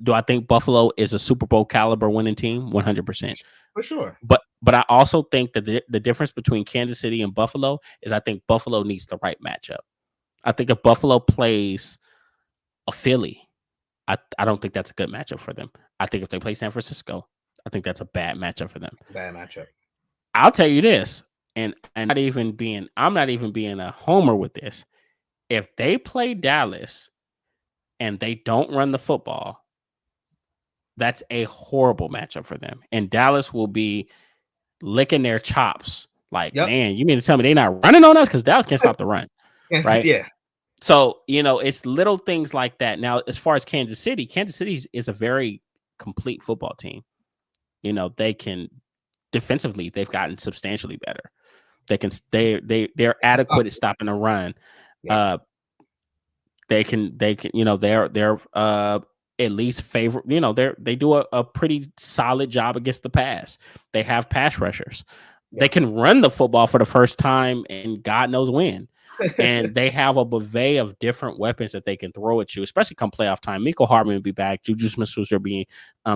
do I think Buffalo is a Super Bowl caliber winning team? 100%. For sure. But I also think that the difference between Kansas City and Buffalo is I think Buffalo needs the right matchup. I think if Buffalo plays a Philly, I don't think that's a good matchup for them. I think if they play San Francisco, I think that's a bad matchup for them. Bad matchup. I'll tell you this, and I'm not even being a homer with this. If they play Dallas and they don't run the football, that's a horrible matchup for them. And Dallas will be licking their chops like, man, you mean to tell me they're not running on us? Because Dallas can't stop the run. Right? Yeah. So, it's little things like that. Now, as far as Kansas City is a very complete football team. They can defensively, they've gotten substantially better. They're adequate at stopping the run. Yes. They can, they're at least favorite, they do a pretty solid job against the pass. They have pass rushers. Yeah. They can run the football for the first time and God knows when. And they have a buffet of different weapons that they can throw at you, especially come playoff time. Mecole Hardman will be back. Juju Smith-Schuster being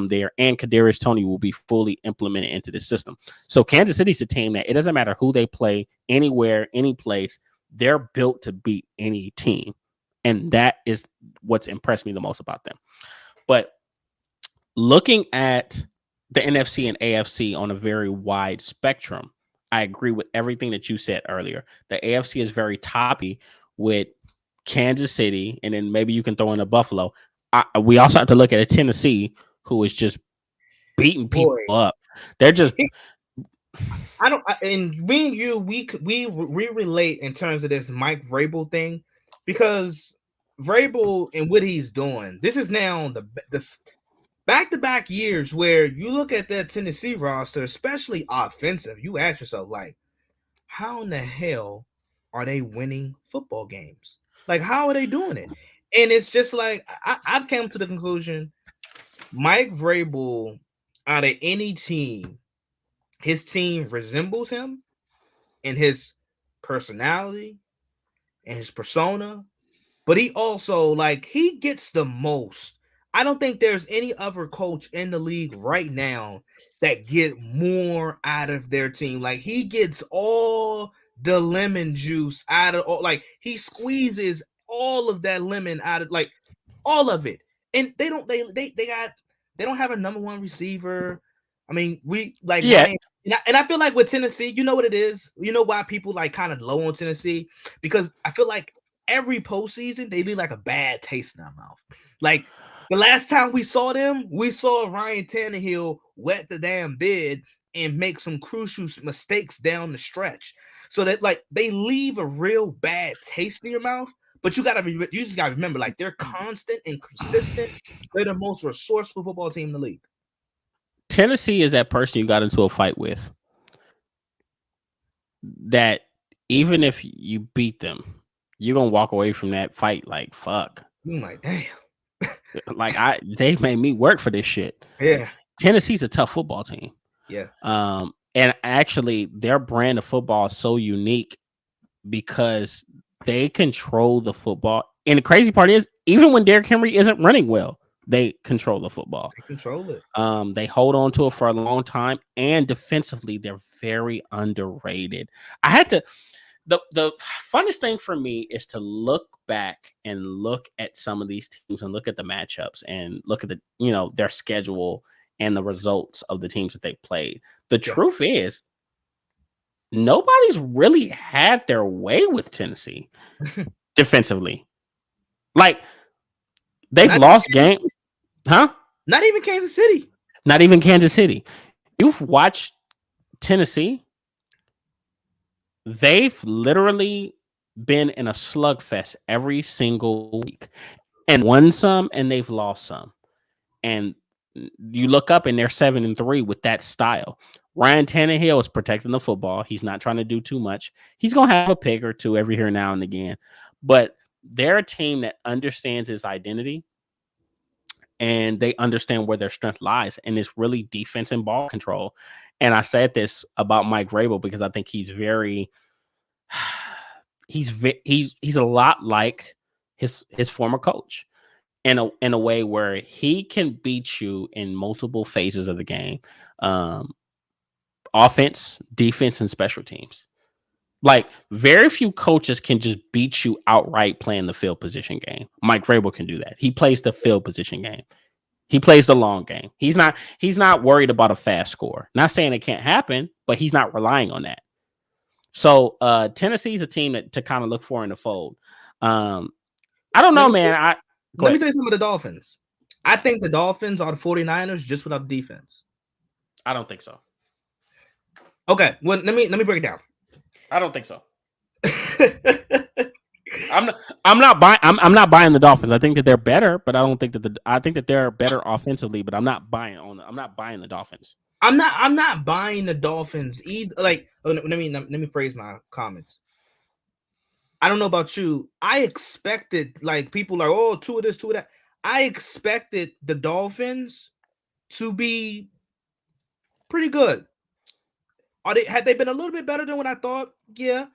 there, and Kadarius Toney will be fully implemented into the system. So Kansas City's a team that it doesn't matter who they play, anywhere, any place, they're built to beat any team, and that is what's impressed me the most about them. But looking at the NFC and AFC on a very wide spectrum, I agree with everything that you said earlier. The AFC is very toppy with Kansas City, and then maybe you can throw in a Buffalo. We also have to look at a Tennessee who is just beating people up. They're just. And me and you, we relate in terms of this Mike Vrabel thing, because Vrabel and what he's doing. This is now the back-to-back years where you look at that Tennessee roster, especially offensive, you ask yourself, like, how in the hell are they winning football games? Like, how are they doing it? And it's just like, I've come to the conclusion, Mike Vrabel, out of any team, his team resembles him in his personality and his persona, but he also, like, he gets the most. I don't think there's any other coach in the league right now that get more out of their team. Like, he gets all the lemon juice out of all, like, he squeezes all of that lemon out of, like, all of it. And they don't have a number one receiver. I mean, and I feel like with Tennessee, you know what it is? You know why people like kind of low on Tennessee? Because I feel like every postseason they leave like a bad taste in their mouth. Like, the last time we saw them, we saw Ryan Tannehill wet the damn bed and make some crucial mistakes down the stretch. So that, like, they leave a real bad taste in your mouth. But you just gotta remember, like, they're constant and consistent. They're the most resourceful football team in the league. Tennessee is that person you got into a fight with, that even if you beat them, you're gonna walk away from that fight like, fuck. You're like, damn. Like, they made me work for this shit. Yeah. Tennessee's a tough football team. Yeah. And actually their brand of football is so unique because they control the football. And the crazy part is, even when Derrick Henry isn't running well, they control the football. They control it. They hold on to it for a long time, and defensively, they're very underrated. The funnest thing for me is to look back and look at some of these teams and look at the matchups and look at their schedule and the results of the teams that they played. The truth is, nobody's really had their way with Tennessee defensively. Like, they've lost games. Huh? Not even Kansas City. Not even Kansas City. You've watched Tennessee, they've literally been in a slugfest every single week and won some and they've lost some. And you look up and they're 7-3 with that style. Ryan Tannehill is protecting the football. He's not trying to do too much. He's going to have a pick or two every here now and again. But they're a team that understands his identity and they understand where their strength lies. And it's really defense and ball control. And I said this about Mike Vrabel because I think he's very he's a lot like his former coach in a way where he can beat you in multiple phases of the game, offense, defense, and special teams. Like very few coaches can just beat you outright playing the field position game. Mike Vrabel can do that. He plays the field position game. He plays the long game. He's not worried about a fast score. Not saying it can't happen, but he's not relying on that. So Tennessee is a team to kind of look for in the fold. I don't know, man. Let me tell you some of the Dolphins. I think the Dolphins are the 49ers just without the defense. I don't think so. Okay, well, let me break it down. I don't think so. I'm not buying the Dolphins. I think that they're better, but I don't think that I think that they're better offensively, but I'm not buying the Dolphins. I'm not buying the Dolphins either. Like, let me phrase my comments. I don't know about you. I expected, like, people are, oh, two of this, two of that. I expected the Dolphins to be pretty good. Had they been a little bit better than what I thought? Yeah.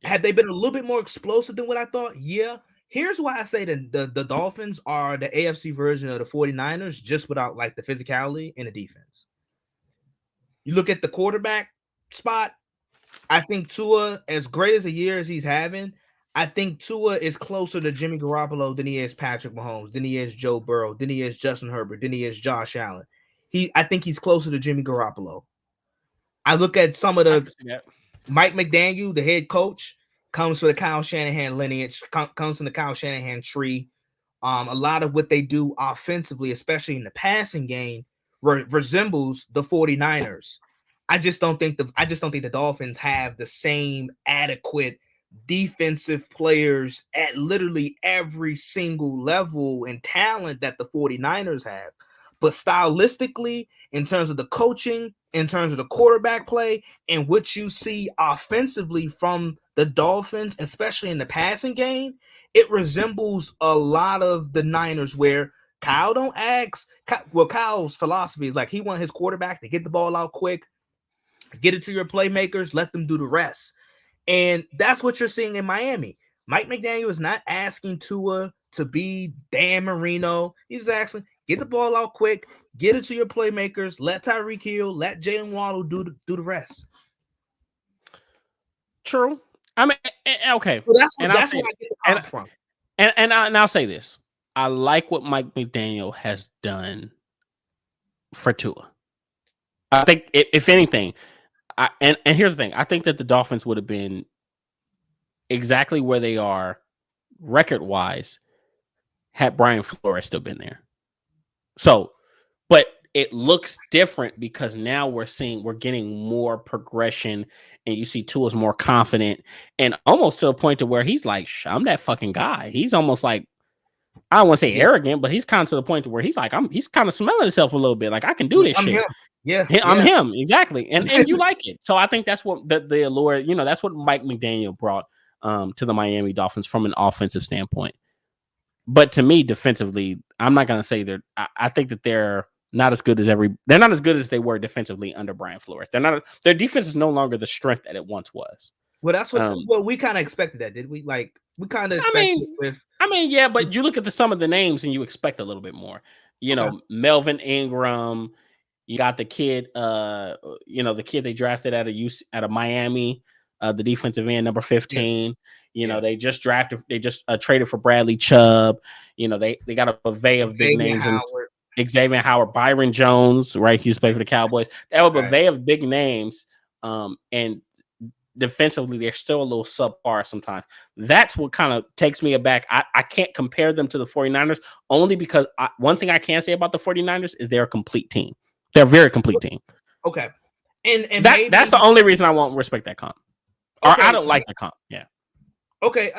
Had they been a little bit more explosive than what I thought? Yeah. Here's why I say that the Dolphins are the AFC version of the 49ers, just without like the physicality and the defense. You look at the quarterback spot. I think Tua, as great as a year as he's having, I think Tua is closer to Jimmy Garoppolo than he is Patrick Mahomes, than he is Joe Burrow, than he is Justin Herbert, than he is Josh Allen. I think he's closer to Jimmy Garoppolo. I look at some of the Mike McDaniel, the head coach, comes from the Kyle Shanahan lineage, comes from the Kyle Shanahan tree. A lot of what they do offensively, especially in the passing game, resembles the 49ers. I just don't think the Dolphins have the same adequate defensive players at literally every single level and talent that the 49ers have. But stylistically, in terms of the coaching, in terms of the quarterback play, and what you see offensively from the Dolphins, especially in the passing game, it resembles a lot of the Niners where Kyle don't ask. Well, Kyle's philosophy is like he wants his quarterback to get the ball out quick, get it to your playmakers, let them do the rest. And that's what you're seeing in Miami. Mike McDaniel is not asking Tua to be Dan Marino. He's asking, get the ball out quick, get it to your playmakers, let Tyreek Hill, let Jalen Waddle do the rest. True. I mean, okay. So that's where I get the comp from. And I'll say this. I like what Mike McDaniel has done for Tua. I think, if anything, and here's the thing. I think that the Dolphins would have been exactly where they are record-wise had Brian Flores still been there. So, but it looks different because now we're getting more progression, and you see Tua's more confident, and almost to the point to where he's like, I'm that fucking guy. He's almost like, I don't want to say arrogant, but he's kind of to the point to where he's like, he's kind of smelling himself a little bit. Like, I can do this shit. Him. Yeah, I'm him. Exactly. And you like it. So I think that's what the allure, that's what Mike McDaniel brought to the Miami Dolphins from an offensive standpoint. But to me, defensively, I'm not going to say I think that they're not as good as they're not as good as they were defensively under Brian Flores. Their defense is no longer the strength that it once was. Well, that's what we kind of expected that, did we? Like, we kind of expected yeah, but you look at some of the names and you expect a little bit more. Melvin Ingram, you got the kid, the kid they drafted out of Miami, the defensive end, number 15. They just traded for Bradley Chubb. They got a buffet of big names. Xavier Howard, Byron Jones, right? He used to play for the Cowboys. They have a buffet of big names. And defensively, they're still a little subpar sometimes. That's what kind of takes me aback. I can't compare them to the 49ers only because one thing I can say about the 49ers is they're a complete team. They're a very complete team. Okay. And that's the only reason I won't respect that comp. Or I don't like the comp. Yeah. Okay,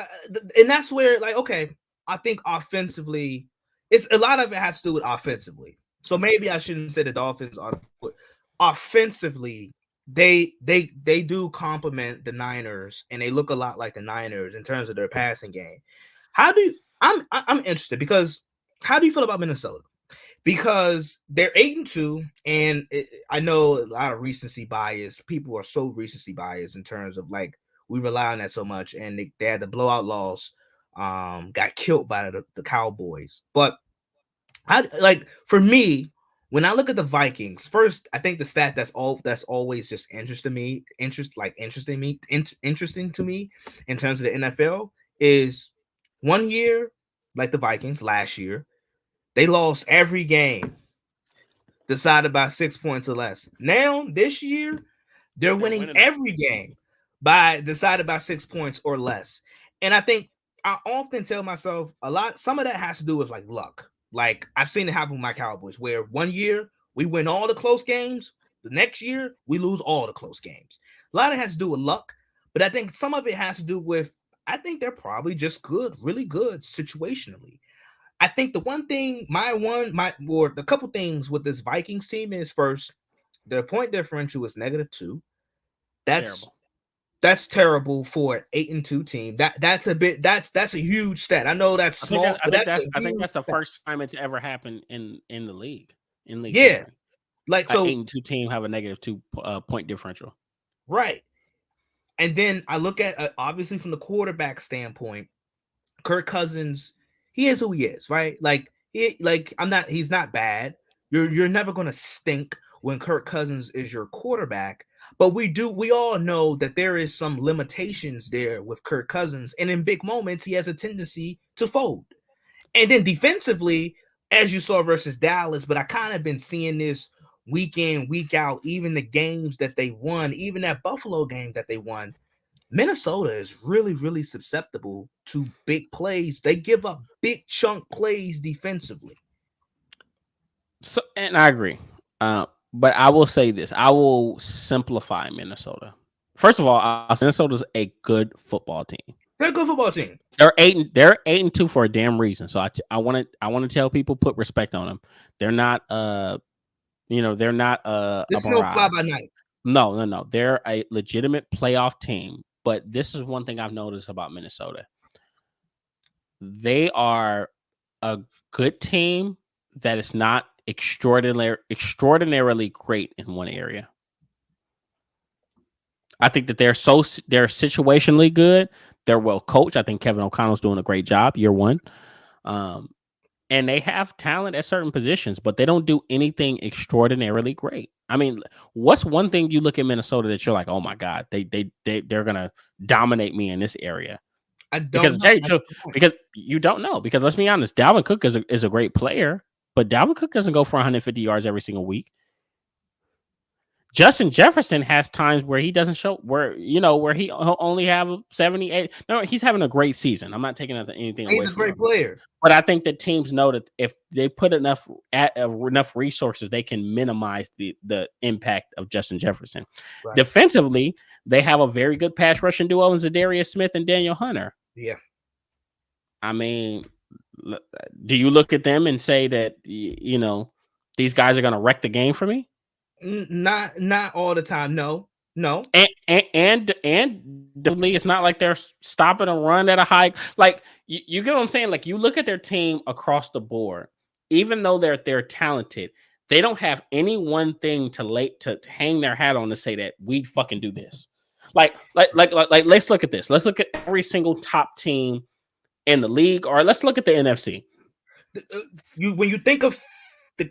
and that's where, like, okay, I think offensively, it's a lot of it has to do with offensively. So maybe I shouldn't say the Dolphins are offensively. They do complement the Niners, and they look a lot like the Niners in terms of their passing game. I'm interested because how do you feel about Minnesota? Because they're 8-2, and I know a lot of recency bias. People are so recency bias in terms of like we rely on that so much, and they had the blowout loss, got killed by the Cowboys. But for me, when I look at the Vikings, first I think the stat that's always just interesting to me in terms of the NFL is 1 year, like the Vikings last year. They lost every game decided by 6 points or less. Now, this year, they're winning every game decided by 6 points or less. And I think I often tell myself some of that has to do with like luck. Like I've seen it happen with my Cowboys, where 1 year we win all the close games, the next year we lose all the close games. A lot of it has to do with luck, but I think some of it has to do with I think they're probably just good, really good situationally. I think the one thing, the couple things with this Vikings team is first, their point differential is -2. That's terrible for an 8-2 team. That's a huge stat. I know that's small. I think that's the first time it's ever happened in the league. Yeah, history. like so, 8-2 team have a -2 point differential. Right, and then I look at obviously from the quarterback standpoint, Kirk Cousins. He is who he is, right? He's not bad. You're never gonna stink when Kirk Cousins is your quarterback, but we all know that there is some limitations there with Kirk Cousins, and in big moments he has a tendency to fold. And then defensively, as you saw versus Dallas, but I kind of been seeing this week in, week out, even the games that they won, even that Buffalo game that they won. Minnesota is really, really susceptible to big plays. They give up big chunk plays defensively. So, and I agree. But I will say this. I will simplify Minnesota. First of all, Minnesota's a good football team. They're a good football team. They're 8-2 for a damn reason. So I want to tell people, put respect on them. They're not they're not It's no fly by night. No. They're a legitimate playoff team. But this is one thing I've noticed about Minnesota. They are a good team that is not extraordinarily great in one area. I think that they're situationally good. They're well coached. I think Kevin O'Connell's doing a great job year one. And they have talent at certain positions, but they don't do anything extraordinarily great. I mean, what's one thing you look at Minnesota that you're like, oh my God, they're gonna dominate me in this area? Because you don't know. Because let's be honest, Dalvin Cook is a great player, but Dalvin Cook doesn't go for 150 yards every single week. Justin Jefferson has times where he doesn't show, where he'll only have 78. No, he's having a great season. I'm not taking anything away from him. He's a great player. But I think that teams know that if they put enough resources, they can minimize the impact of Justin Jefferson. Right. Defensively, they have a very good pass rushing duo in Zadarius Smith and Daniel Hunter. Yeah. I mean, do you look at them and say that, these guys are going to wreck the game for me? Not all the time. No. And it's not like they're stopping a run at a high. Like you get what I'm saying? Like you look at their team across the board, even though they're talented, they don't have any one thing to hang their hat on to say that we fucking do this. Like let's look at this. Let's look at every single top team in the league, or let's look at the NFC. When you think of the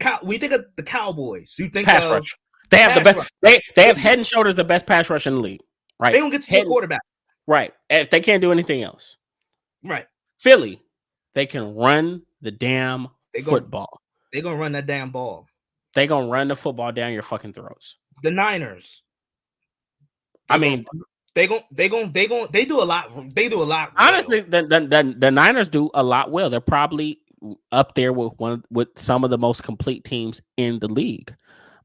Cowboys, you think pass of rush. They have the best. They have head and shoulders the best pass rush in the league. Right. They don't get to the quarterback. Right. If they can't do anything else. Right. Philly, they can run the damn football. They're gonna run that damn ball. They're gonna run the football down your fucking throats. The Niners. They do a lot. They do a lot. Honestly, the Niners do a lot well. They're probably up there with some of the most complete teams in the league.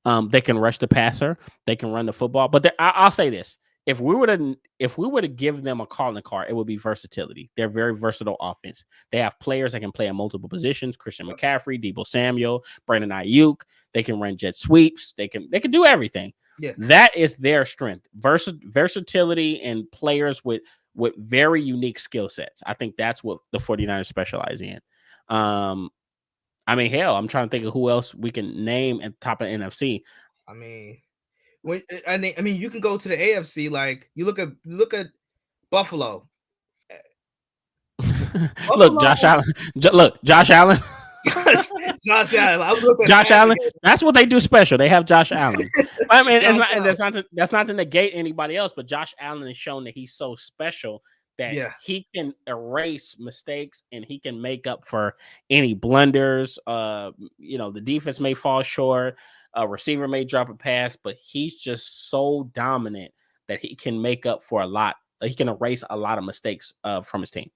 They can rush the passer. They can run the football. But I'll say this: if we were to give them a calling card, it would be versatility. They're very versatile offense. They have players that can play in multiple positions: Christian McCaffrey, Deebo Samuel, Brandon Ayuk. They can run jet sweeps. They can do everything. Yeah. That is their strength: versatility and players with very unique skill sets. I think that's what the 49ers specialize in. I mean, hell, I'm trying to think of who else we can name at the top of NFC. I mean, you can go to the AFC. Like you look at Buffalo. Look, Josh Allen. Josh Allen. Josh Allen. I was gonna say Josh Allen. That's what they do special. They have Josh Allen. I mean, that's not to negate anybody else, but Josh Allen has shown that he's so special that he can erase mistakes and he can make up for any blunders. The defense may fall short, a receiver may drop a pass, but he's just so dominant that he can make up for a lot. He can erase a lot of mistakes from his team.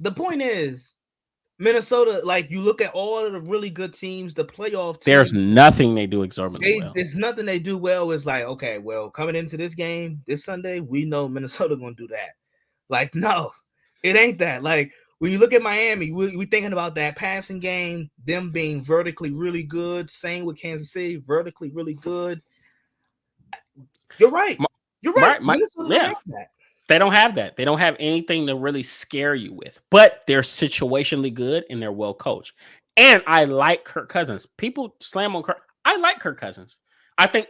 The point is, Minnesota, like you look at all of the really good teams, the playoff teams, there's nothing they do exorbitantly well. There's nothing they do well. It's like, okay, well, coming into this game this Sunday, we know Minnesota gonna do that. Like, no, it ain't that. Like, when you look at Miami, we thinking about that passing game, them being vertically really good. Same with Kansas City, vertically really good. You're right. You're right. Minnesota don't have that. They don't have that. They don't have anything to really scare you with. But they're situationally good and they're well coached. And I like Kirk Cousins. People slam on Kirk. I like Kirk Cousins. I think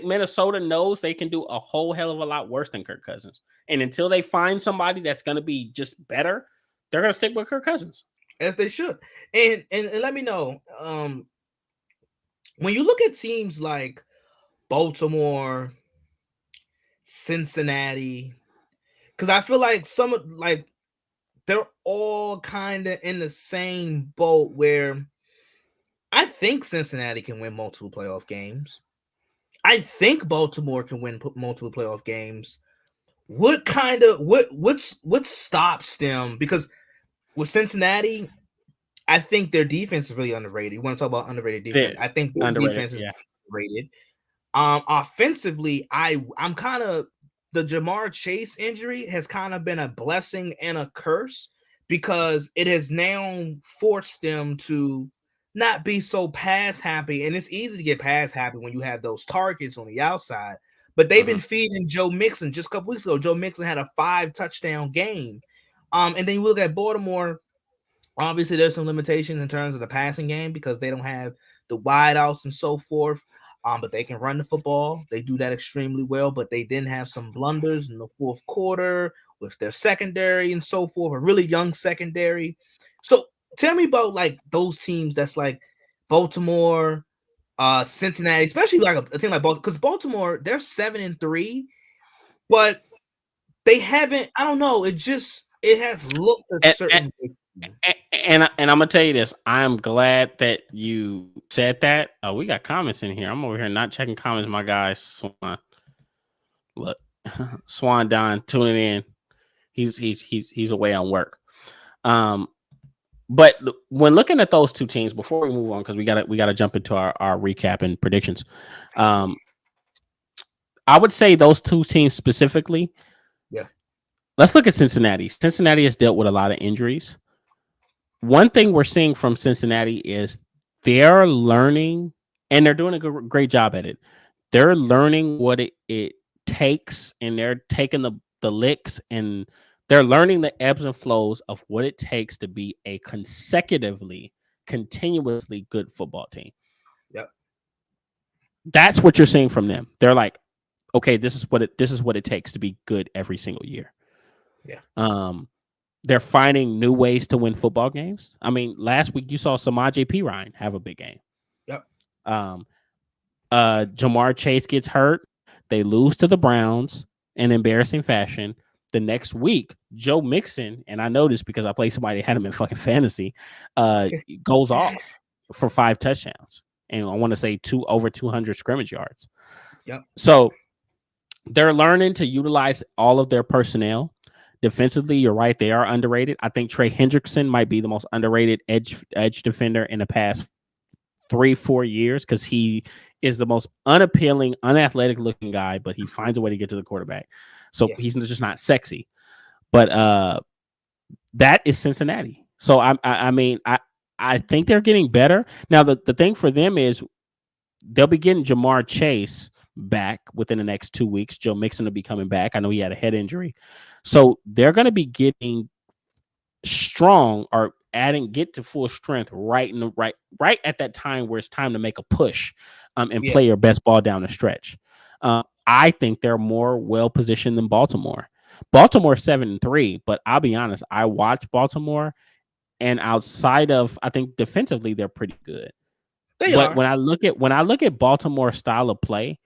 Minnesota knows they can do a whole hell of a lot worse than Kirk Cousins. And until they find somebody that's going to be just better, they're going to stick with Kirk Cousins. As they should. And let me know, when you look at teams like Baltimore, Cincinnati, because I feel like they're all kind of in the same boat where I think Cincinnati can win multiple playoff games. I think Baltimore can win multiple playoff games. What stops them? Because with Cincinnati, I think their defense is really underrated. You want to talk about underrated defense? I think their defense is underrated. Offensively, I'm kind of, the Jamar Chase injury has kind of been a blessing and a curse because it has now forced them to not be so pass happy. And it's easy to get pass happy when you have those targets on the outside. But they've been feeding Joe Mixon. Just a couple weeks ago, Joe Mixon had a 5-touchdown game. And then you look at Baltimore. Obviously, there's some limitations in terms of the passing game because they don't have the wideouts and so forth. But they can run the football. They do that extremely well. But they didn't have some blunders in the fourth quarter with their secondary and so forth, a really young secondary. So tell me about like those teams that's like Baltimore, Cincinnati, especially like a team like Baltimore, because Baltimore, they're 7-3, but they haven't, I don't know, it has looked a certain way. And I'm gonna tell you this. I'm glad that you said that. Oh, we got comments in here. I'm over here not checking comments. My guy Swan, look, Swan Don tuning in. He's away on work. But when looking at those two teams, before we move on, because we gotta jump into our recap and predictions. I would say those two teams specifically. Yeah. Let's look at Cincinnati. Cincinnati has dealt with a lot of injuries. One thing we're seeing from Cincinnati is they're learning, and they're doing a great job at it. They're learning what it takes, and they're taking the licks, and they're learning the ebbs and flows of what it takes to be a continuously good football team. Yep. That's what you're seeing from them. They're like, okay, this is what it takes to be good every single year. Yeah. They're finding new ways to win football games. I mean, last week you saw Samaje Perine have a big game. Yep. Jamar Chase gets hurt. They lose to the Browns in embarrassing fashion. The next week, Joe Mixon, and I know this because I played somebody that had him in fucking fantasy, goes off for 5 touchdowns. And I want to say over 200 scrimmage yards. Yep. So they're learning to utilize all of their personnel. Defensively, you're right. They are underrated. I think Trey Hendrickson might be the most underrated edge defender in the past 3-4 years because he is the most unappealing, unathletic looking guy, but he finds a way to get to the quarterback. So he's just not sexy. But that is Cincinnati. So I mean, I think they're getting better. Now the thing for them is they'll be getting Jamar Chase back within the next 2 weeks. Joe Mixon will be coming back. I know he had a head injury. So they're going to be getting strong or get to full strength right at that time where it's time to make a push and play your best ball down the stretch. I think they're more well positioned than Baltimore. Baltimore 7-3, but I'll be honest, I watch Baltimore, and outside of, I think defensively they're pretty good. But when I look at Baltimore's style of play,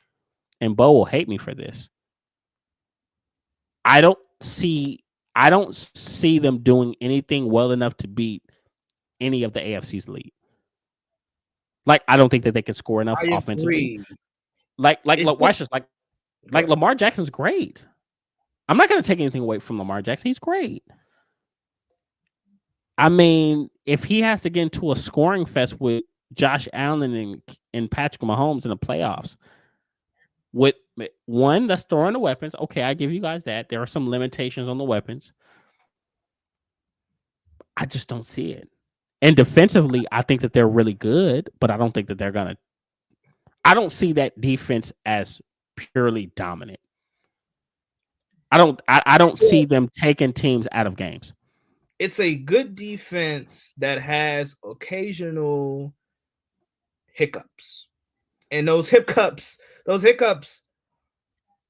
and Bo will hate me for this, I don't see them doing anything well enough to beat any of the AFC's lead. Like, I don't think that they can score enough offensively. Watch this. Like Lamar Jackson's great. I'm not going to take anything away from Lamar Jackson. He's great. I mean, if he has to get into a scoring fest with Josh Allen and Patrick Mahomes in the playoffs, with one that's throwing the weapons, okay, I give you guys that. There are some limitations on the weapons. I just don't see it. And defensively, I think that they're really good, but I don't think that they're gonna. I don't see that defense as purely dominant. I don't see them taking teams out of games. It's a good defense that has occasional hiccups, and those hiccups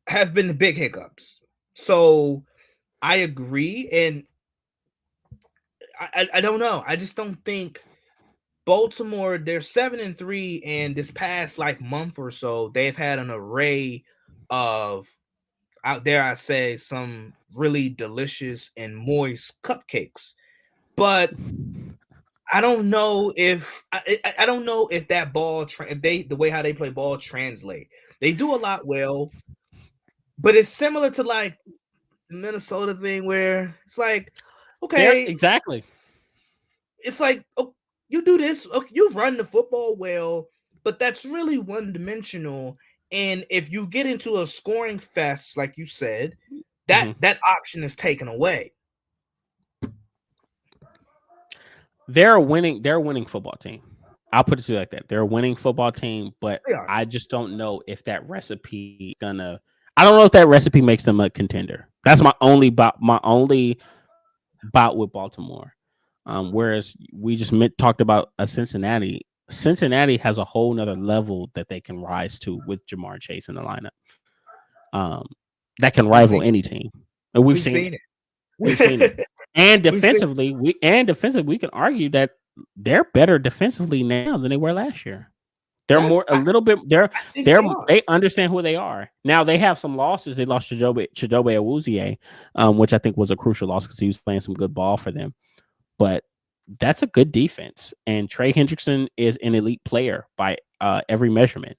have been the big hiccups. So I agree, and I don't know. I just don't think Baltimore, they're 7-3, and this past month or so, they've had an array of, out there, I say, some really delicious and moist cupcakes. But I don't know if I don't know if that ball the way how they play ball translate. They do a lot well, but it's similar to the Minnesota thing where it's okay, exactly. It's you do this, you run the football well, but that's really one-dimensional. And if you get into a scoring fest, like you said, that option is taken away. They're a winning football team. I'll put it to you like that. They're a winning football team, but I just don't know if that recipe I don't know if that recipe makes them a contender. That's my only bout with Baltimore. Whereas we just talked about a Cincinnati. Cincinnati has a whole nother level that they can rise to with Jamar Chase in the lineup. That can rival any team. And we've seen it. We've seen it. And defensively, we can argue that they're better defensively now than they were last year. They're they understand who they are. Now they have some losses. They lost Chidobe Awuzie, which I think was a crucial loss because he was playing some good ball for them. But that's a good defense. And Trey Hendrickson is an elite player by every measurement.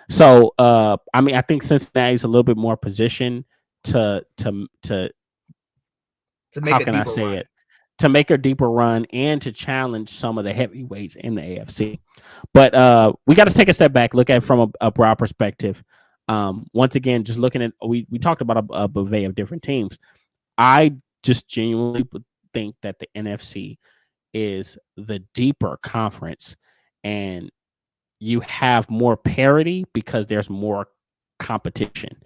So I mean, I think Cincinnati's a little bit more positioned to make, how can I say it? To make a deeper run and to challenge some of the heavyweights in the AFC. But we got to take a step back, look at it from a broad perspective. Once again, just looking at, we talked about a buffet of different teams. I just genuinely think that the NFC is the deeper conference, and you have more parity because there's more competition.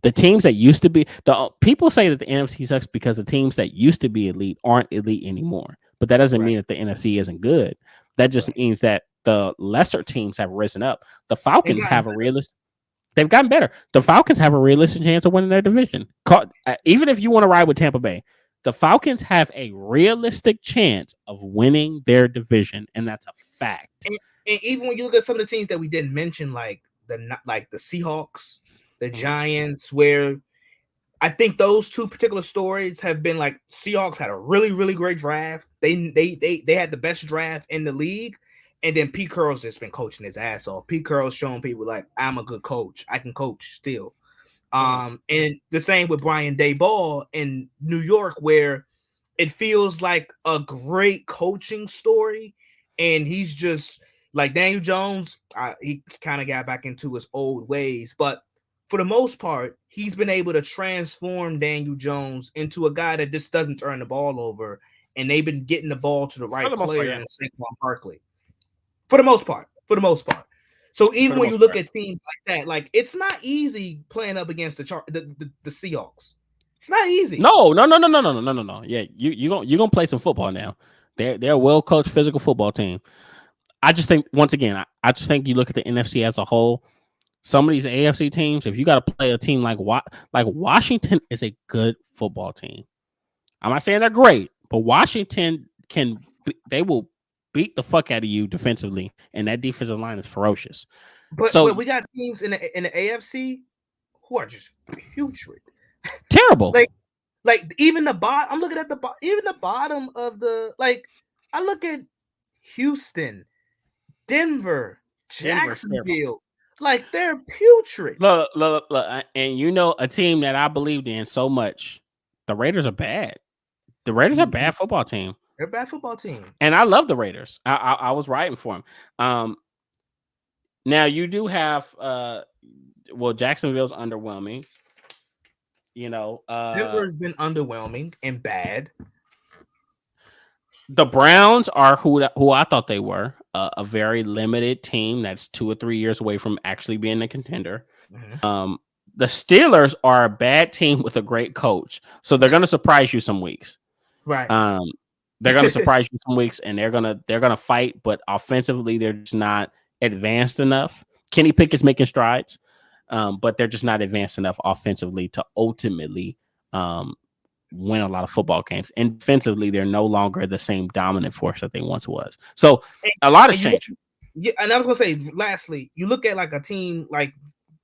The teams that used to be, people say that the NFC sucks because the teams that used to be elite aren't elite anymore. But that doesn't mean that the NFC isn't good. That just means that the lesser teams have risen up. The Falcons they've gotten better. The Falcons have a realistic chance of winning their division. Even if you want to ride with Tampa Bay, the Falcons have a realistic chance of winning their division, and that's a fact. And even when you look at some of the teams that we didn't mention, like the Seahawks, the Giants, where I think those two particular stories have been Seahawks had a really, really great draft. They had the best draft in the league. And then Pete Carroll's just been coaching his ass off. Pete Carroll's showing people I'm a good coach. I can coach still. And the same with Brian Daboll in New York, where it feels like a great coaching story. And he's just Like Daniel Jones, he kind of got back into his old ways, but for the most part, he's been able to transform Daniel Jones into a guy that just doesn't turn the ball over, and they've been getting the ball to the right player in Saquon Barkley. For the most part. So even when you look at teams like that, like it's not easy playing up against the Seahawks. It's not easy. No. Yeah, you gonna play some football now. They're a well coached physical football team. I just think once again, I just think you look at the NFC as a whole. Some of these AFC teams, if you got to play a team like Washington is a good football team. I'm not saying they're great, but Washington they will beat the fuck out of you defensively, and that defensive line is ferocious. But we got teams in the AFC who are just putrid, terrible. Like even the bottom. I'm looking at even the bottom of the I look at Houston, Denver, Jacksonville. Like they're putrid. Look, and a team that I believed in so much. The Raiders are bad. The Raiders are a bad football team. They're a bad football team, and I love the Raiders. I was writing for them. Now you do have Jacksonville's underwhelming. Denver's been underwhelming and bad. The Browns are who I thought they were, a very limited team that's 2 or 3 years away from actually being a contender. Mm-hmm. The Steelers are a bad team with a great coach, so they're going to surprise you some weeks. Right. They're going to surprise you some weeks, and they're gonna fight, but offensively they're just not advanced enough. Kenny Pickett's making strides, but they're just not advanced enough offensively to ultimately win a lot of football games. And defensively, they're no longer the same dominant force that they once was. So a lot has changed. Yeah, and I was gonna say, lastly, you look at like a team, like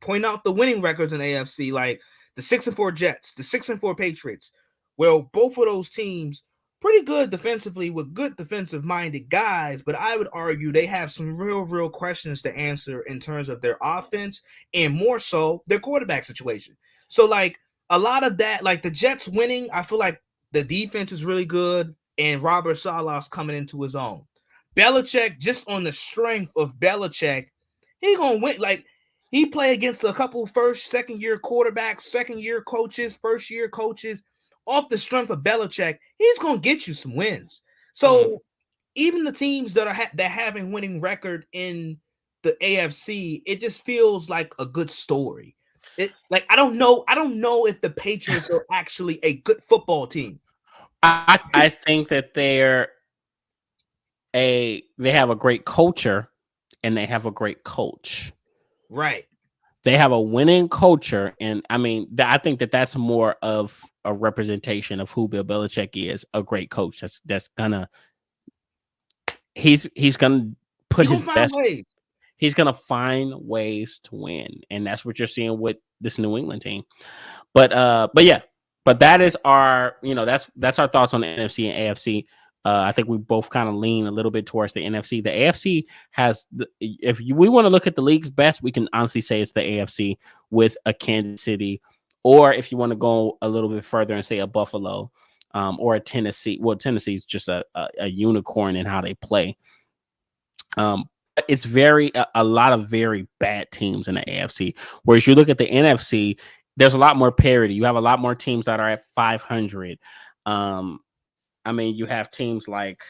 point out the winning records in AFC, like the 6-4 Jets, the 6-4 Patriots. Well, both of those teams pretty good defensively with good defensive-minded guys, but I would argue they have some real questions to answer in terms of their offense and more so their quarterback situation. So like a lot of that, like the Jets winning, I feel like the defense is really good and Robert Saleh's coming into his own. Belichick, just on the strength of Belichick, he gonna win. Like he play against a couple first, second-year quarterbacks, second-year coaches, first-year coaches. Off the strength of Belichick, he's gonna get you some wins. So even the teams that are having winning record in the AFC, it just feels like a good story. I don't know if the Patriots are actually a good football team. I think that they have a great culture and they have a great coach. Right. They have a winning culture, and I mean, I think that's more of a representation of who Bill Belichick is, a great coach. That's gonna he's gonna put his best. He's gonna find ways to win, and that's what you're seeing with this New England team. But that is our that's our thoughts on the NFC and AFC. I think we both kind of lean a little bit towards the NFC. The AFC has, we want to look at the league's best, we can honestly say it's the AFC with a Kansas City, or if you want to go a little bit further and say a Buffalo, or a Tennessee. Well, Tennessee's just a unicorn in how they play. It's a lot of very bad teams in the AFC. Whereas you look at the NFC, there's a lot more parity. You have a lot more teams that are at 500. I mean, you have teams like,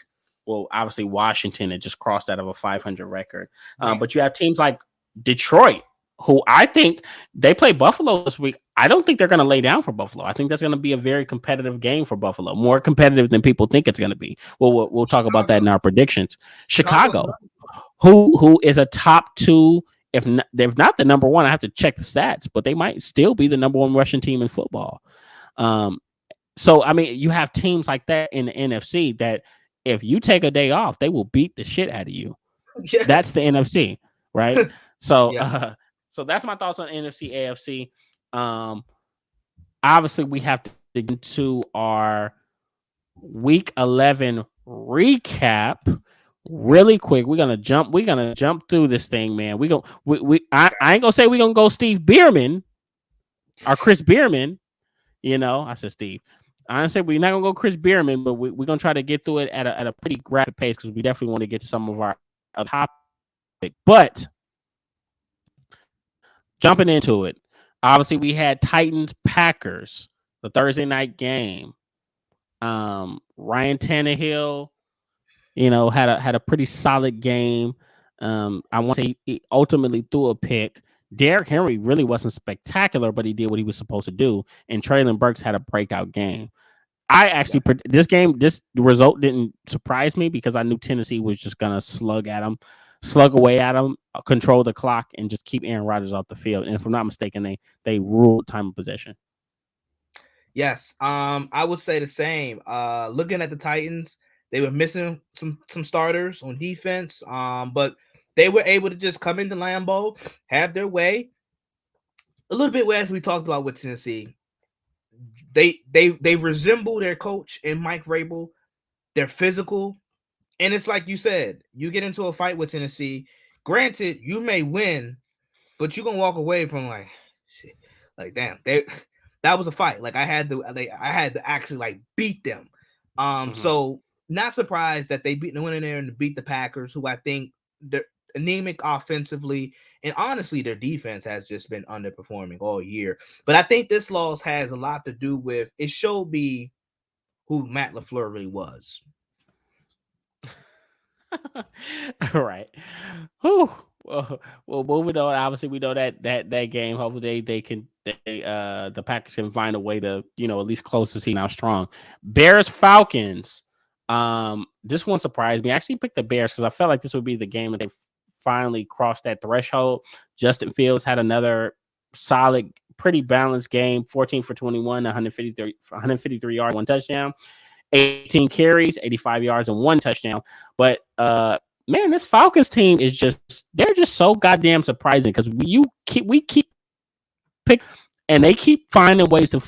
obviously Washington that just crossed out of a 500 record. But you have teams like Detroit, who I think they play Buffalo this week. I don't think they're going to lay down for Buffalo. I think that's going to be a very competitive game for Buffalo, more competitive than people think it's going to be. We'll talk about that in our predictions. Chicago, who is a top 2, if not the number 1. I have to check the stats, but they might still be the number 1 rushing team in football. So, I mean, you have teams like that in the NFC that if you take a day off, they will beat the shit out of you. Yes. That's the NFC, right? So, yeah. So that's my thoughts on NFC, AFC. Obviously, we have to dig into our Week 11 recap really quick. We're gonna jump through this thing, man. I ain't gonna say we're gonna go Steve Bierman or Chris Bierman. I said Steve. I say we're not gonna go Chris Bierman, but we're gonna try to get through it at a pretty rapid pace because we definitely want to get to some of our topics But jumping into it, obviously we had Titans Packers, the Thursday night game. Ryan Tannehill, had a pretty solid game. I want to say he ultimately threw a pick. Derrick Henry really wasn't spectacular, but he did what he was supposed to do. And Traylon Burks had a breakout game. I actually this result didn't surprise me because I knew Tennessee was just gonna slug away at him, control the clock, and just keep Aaron Rodgers off the field. And if I'm not mistaken, they ruled time of possession. Yes, I would say the same. Looking at the Titans, they were missing some starters on defense, but they were able to just come into Lambeau, have their way. A little bit as we talked about with Tennessee, they resemble their coach in Mike Vrabel. They're physical, and it's like you said, you get into a fight with Tennessee. Granted, you may win, but you're gonna walk away from like, shit, like damn, that was a fight. Like I had to actually like beat them. So not surprised that they went in there and beat the Packers, who I think they're anemic offensively, and honestly, their defense has just been underperforming all year. But I think this loss has a lot to do with it. Showed me who Matt LaFleur really was. All right. Whew. Well, moving on. Obviously, we know that game. Hopefully, the Packers can find a way to at least close the season out strong. Bears Falcons. This one surprised me. I actually picked the Bears because I felt like this would be the game that they finally crossed that threshold. Justin Fields had another solid, pretty balanced game. 14 for 21, 153 yards, 1 touchdown. 18 carries, 85 yards, and 1 touchdown. But man, this Falcons team is they're just so goddamn surprising because we keep pick and they keep finding ways to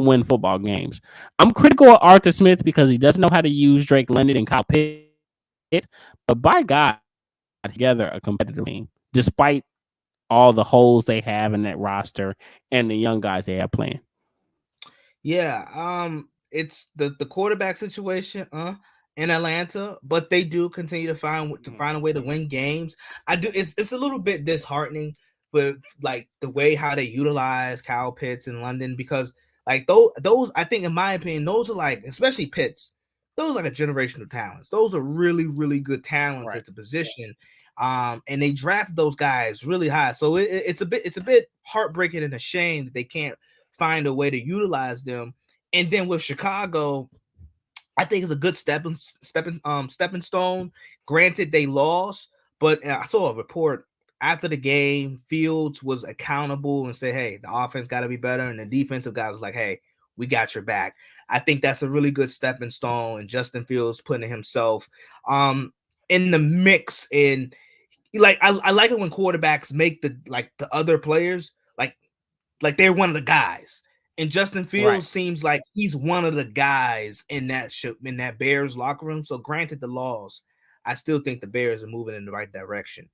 win football games. I'm critical of Arthur Smith because he doesn't know how to use Drake London and Kyle Pitt, but by God, together a competitive team despite all the holes they have in that roster and the young guys they have playing. Yeah, it's the quarterback situation in Atlanta, but they do continue to find a way to win games. I do. It's a little bit disheartening, but like the way how they utilize Kyle Pitts in London, because like those I think in my opinion those are like, especially Pitts, those are like a generational talents. Those are really really good talents at the position. And they draft those guys really high, so it's a bit heartbreaking and a shame that they can't find a way to utilize them. And then with Chicago, I think it's a good stepping stone. Granted, they lost, but I saw a report after the game. Fields was accountable and said, "Hey, the offense got to be better," and the defensive guy was like, "Hey, we got your back." I think that's a really good stepping stone, and Justin Fields putting himself in the mix. And like I like it when quarterbacks make the other players like they're one of the guys. And Justin Fields seems like he's one of the guys in that Bears locker room. So granted the loss, I still think the Bears are moving in the right direction.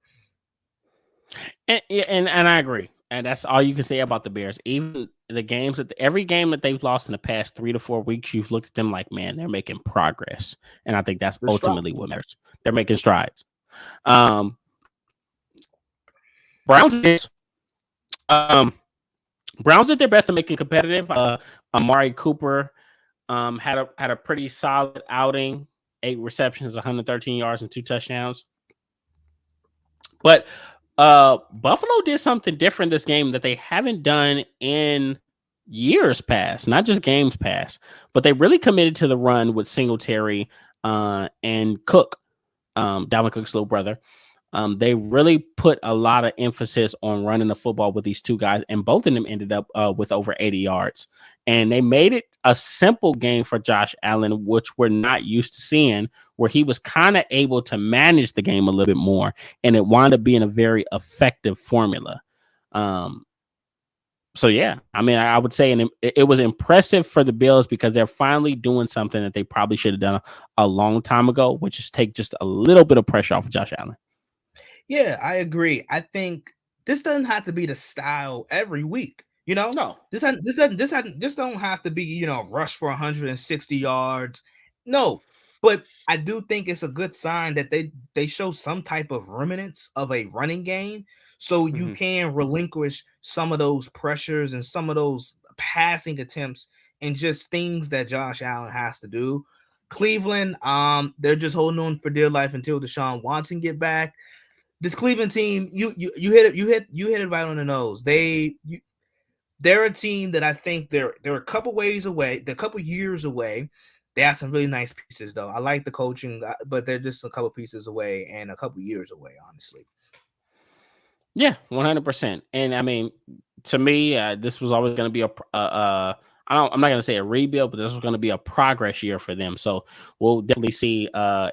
And I agree. And that's all you can say about the Bears. Even the games every game that they've lost in the past 3 to 4 weeks, you've looked at them like, man, they're making progress. And I think that's ultimately what matters. They're making strides. Browns did their best to make it competitive. Amari Cooper had a pretty solid outing, 8 receptions, 113 yards, and 2 touchdowns. But Buffalo did something different this game that they haven't done in years past, not just games past, but they really committed to the run with Singletary and Cook, Dalvin Cook's little brother. They really put a lot of emphasis on running the football with these two guys, and both of them ended up with over 80 yards. And they made it a simple game for Josh Allen, which we're not used to seeing, where he was kind of able to manage the game a little bit more, and it wound up being a very effective formula. So, yeah, I mean, I would say it was impressive for the Bills because they're finally doing something that they probably should have done a long time ago, which is take just a little bit of pressure off of Josh Allen. Yeah, I agree. I think this doesn't have to be the style every week. No, this don't have to be rush for 160 yards. No, But I do think it's a good sign that they show some type of remnants of a running game, so you Mhm. can relinquish some of those pressures and some of those passing attempts and just things that Josh Allen has to do. Cleveland, they're just holding on for dear life until Deshaun Watson get back. This Cleveland team, you hit it right on the nose. They're a team that I think they're a couple ways away. They're a couple years away. They have some really nice pieces, though. I like the coaching, but they're just a couple pieces away and a couple years away, honestly. Yeah, 100%. And I mean, to me, this was always going to be I'm not going to say a rebuild, but this was going to be a progress year for them. So we'll definitely see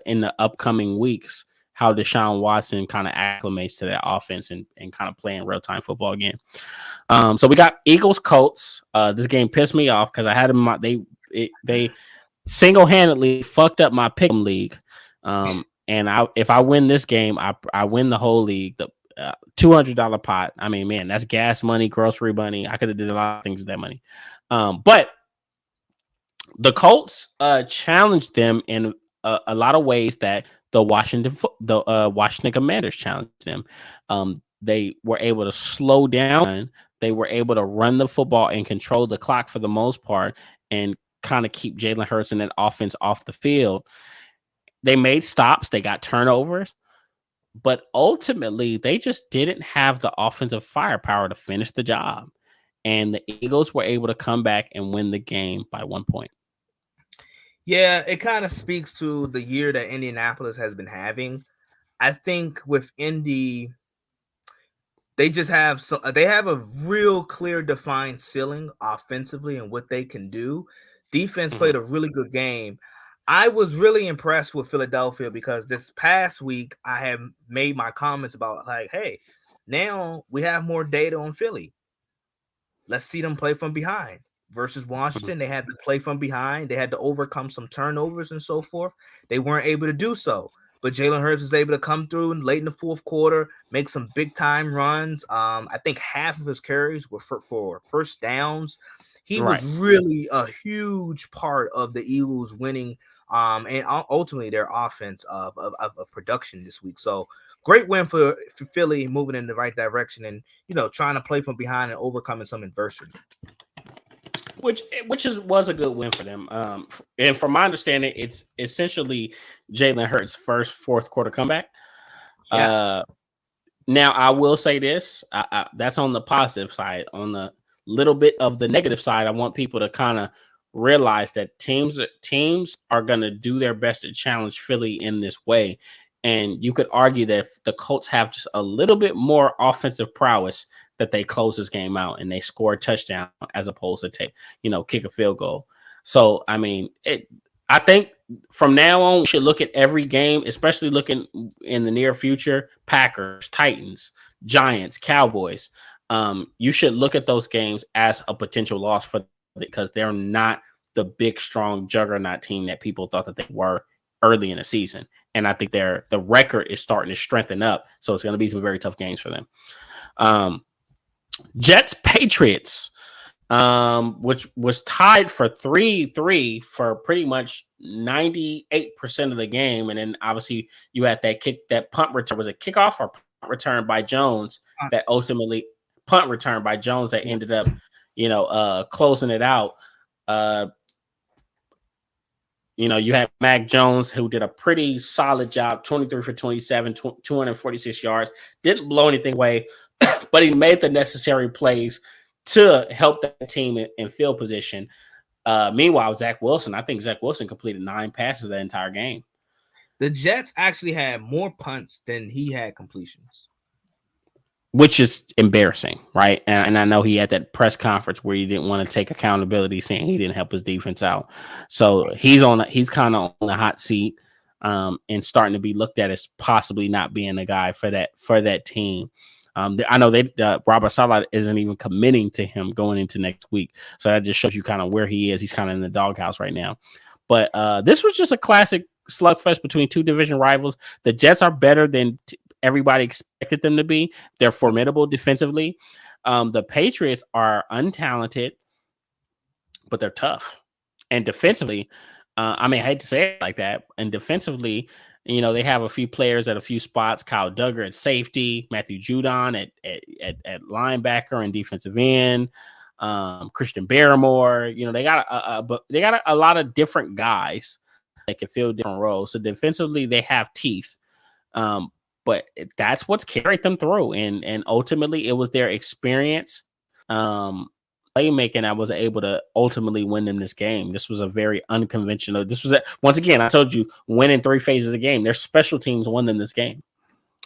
in the upcoming weeks how Deshaun Watson kind of acclimates to that offense and kind of playing real time football again. So we got Eagles Colts. This game pissed me off because I had them. They single handedly fucked up my pick'em league. And if I win this game, I win the whole league. The $200 pot. I mean, man, that's gas money, grocery money. I could have did a lot of things with that money. But the Colts challenged them in a lot of ways that the Washington Commanders challenged them. They were able to slow down. They were able to run the football and control the clock for the most part and kind of keep Jalen Hurts and that offense off the field. They made stops. They got turnovers. But ultimately, they just didn't have the offensive firepower to finish the job. And the Eagles were able to come back and win the game by 1 point. Yeah, it kind of speaks to the year that Indianapolis has been having. I think with Indy, they have a real clear defined ceiling offensively and what they can do. Defense played a really good game. I was really impressed with Philadelphia because this past week I have made my comments about like, hey, now we have more data on Philly. Let's see them play from behind versus Washington. They had to play from behind. They had to overcome some turnovers and so forth. They weren't able to do so. But Jalen Hurts was able to come through and late in the fourth quarter, make some big time runs. I think half of his carries were for first downs. He was really a huge part of the Eagles winning and ultimately their offense of production this week. So great win for Philly, moving in the right direction and trying to play from behind and overcoming some adversity. Which was a good win for them. And from my understanding, it's essentially Jalen Hurts' first fourth quarter comeback. Yeah. Now I will say this: that's on the positive side. On the little bit of the negative side, I want people to kind of realize that teams are going to do their best to challenge Philly in this way. And you could argue that if the Colts have just a little bit more offensive prowess, that they close this game out and they score a touchdown as opposed to kick a field goal. So, I mean, I think from now on, we should look at every game, especially looking in the near future, Packers, Titans, Giants, Cowboys. You should look at those games as a potential loss for because they're not the big, strong juggernaut team that people thought that they were early in the season. And I think the record is starting to strengthen up. So it's going to be some very tough games for them. Jets Patriots, which was tied for 3-3 for pretty much 98% of the game. And then obviously you had that punt return. Was it kickoff or punt return by Jones that ultimately punt return by Jones that ended up, closing it out. You had Mac Jones, who did a pretty solid job, 23 for 27, 246 yards, didn't blow anything away, but he made the necessary plays to help that team in field position. Meanwhile, Zach Wilson completed 9 passes that entire game. The Jets actually had more punts than he had completions, which is embarrassing, right? And I know he had that press conference where he didn't want to take accountability, saying he didn't help his defense out. So he's kind of on the hot seat and starting to be looked at as possibly not being the guy for that team. I know Robert Saleh isn't even committing to him going into next week. So that just shows you kind of where he is. He's kind of in the doghouse right now. But this was just a classic slugfest between two division rivals. The Jets are better than everybody expected them to be. They're formidable defensively. The Patriots are untalented, but they're tough. And defensively, I mean, I hate to say it like that. And defensively, they have a few players at a few spots. Kyle Duggar at safety, Matthew Judon at linebacker and defensive end, Christian Barrymore. They got a lot of different guys that can fill different roles. So defensively, they have teeth. But that's what's carried them through, and ultimately, it was their experience. Playmaking, I was able to ultimately win them this game. This was a very unconventional. Once again, I told you, winning 3 phases of the game. Their special teams won them this game.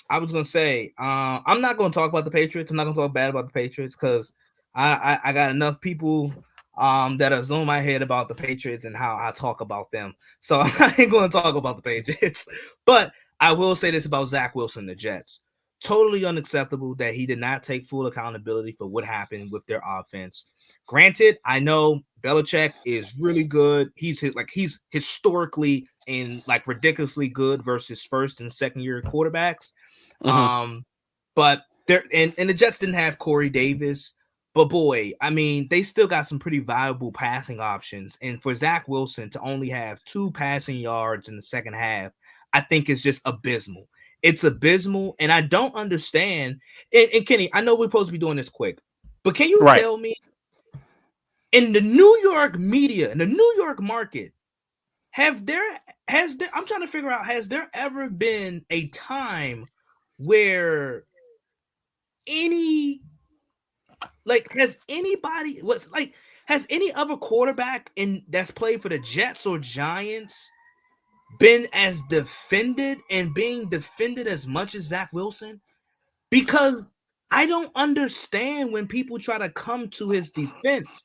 I was gonna say, I'm not gonna talk about the Patriots. I'm not gonna talk bad about the Patriots because I got enough people that are zooming my head about the Patriots and how I talk about them. So I ain't gonna talk about the Patriots. But I will say this about Zach Wilson, the Jets. Totally unacceptable that he did not take full accountability for what happened with their offense. Granted, I know Belichick is really good. He's historically and like ridiculously good versus first and second year quarterbacks. Mm-hmm. But there and the Jets didn't have Corey Davis. But boy, I mean, they still got some pretty valuable passing options. And for Zach Wilson to only have 2 passing yards in the second half, I think is just abysmal. It's abysmal. And I don't understand. And Kenny, I know we're supposed to be doing this quick, but can you tell me, in the New York media, in the New York market, I'm trying to figure out, has there ever been a time where has any other quarterback that's played for the Jets or Giants been as defended and being defended as much as Zach Wilson? Because I don't understand when people try to come to his defense.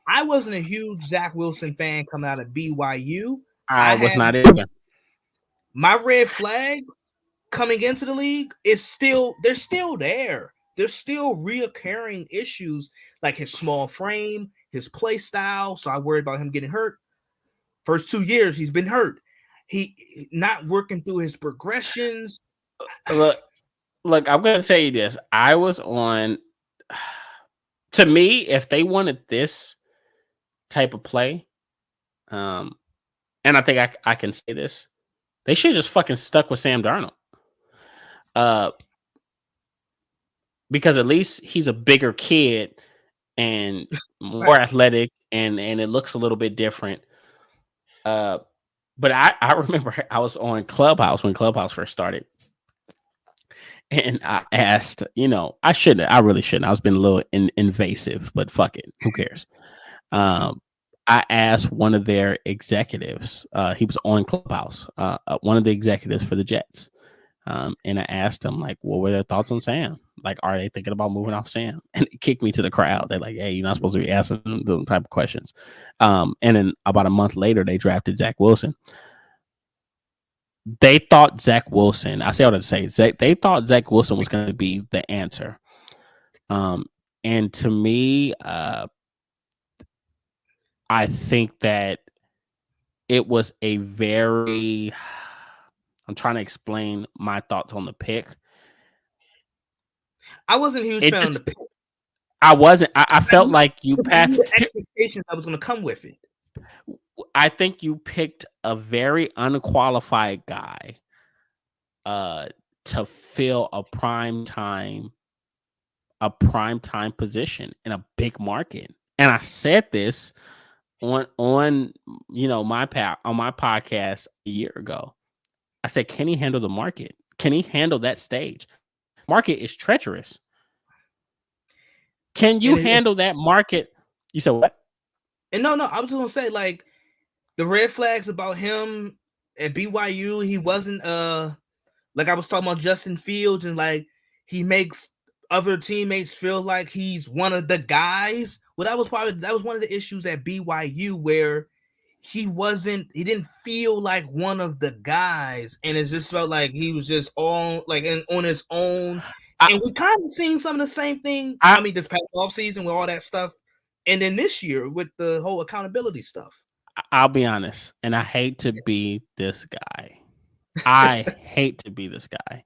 I wasn't a huge Zach Wilson fan coming out of BYU. I was not either. My red flag coming into the league they're still there. There's still reoccurring issues like his small frame, his play style. So I worried about him getting hurt. First 2 years, he's been hurt. He not working through his progressions. Look, I'm going to tell you this. I was on. To me, if they wanted this type of play, and I think I can say this, they should have just fucking stuck with Sam Darnold. Because at least he's a bigger kid and more athletic, and it looks a little bit different. But I remember I was on Clubhouse when Clubhouse first started, and I asked, I really shouldn't. I was being a little invasive, but fuck it, who cares? I asked one of their executives. He was on Clubhouse. One of the executives for the Jets. And I asked them, like, what were their thoughts on Sam? Like, are they thinking about moving off Sam? And it kicked me to the crowd. They're like, hey, you're not supposed to be asking those type of questions. And then about a month later, they drafted Zach Wilson. They thought Zach Wilson, I say what I say, they thought Zach Wilson was going to be the answer. And to me, I think that it was a very... I'm trying to explain my thoughts on the pick. I wasn't a huge fan of the pick. I wasn't. I felt like you passed the expectations that was going to come with it. I think you picked a very unqualified guy to fill a prime time position in a big market. And I said this on my podcast a year ago. I said, can he handle the market? Can he handle that stage? Market is treacherous. Can you handle that market? You said what? And no, I was just gonna say, like, the red flags about him at BYU, he wasn't like I was talking about Justin Fields, and like he makes other teammates feel like he's one of the guys. Well, that was one of the issues at BYU where he didn't feel like one of the guys, and it just felt like he was just on his own. And we kind of seen some of the same thing. I mean, this past offseason with all that stuff, and then this year with the whole accountability stuff. I'll be honest, and I hate to be this guy. I hate to be this guy.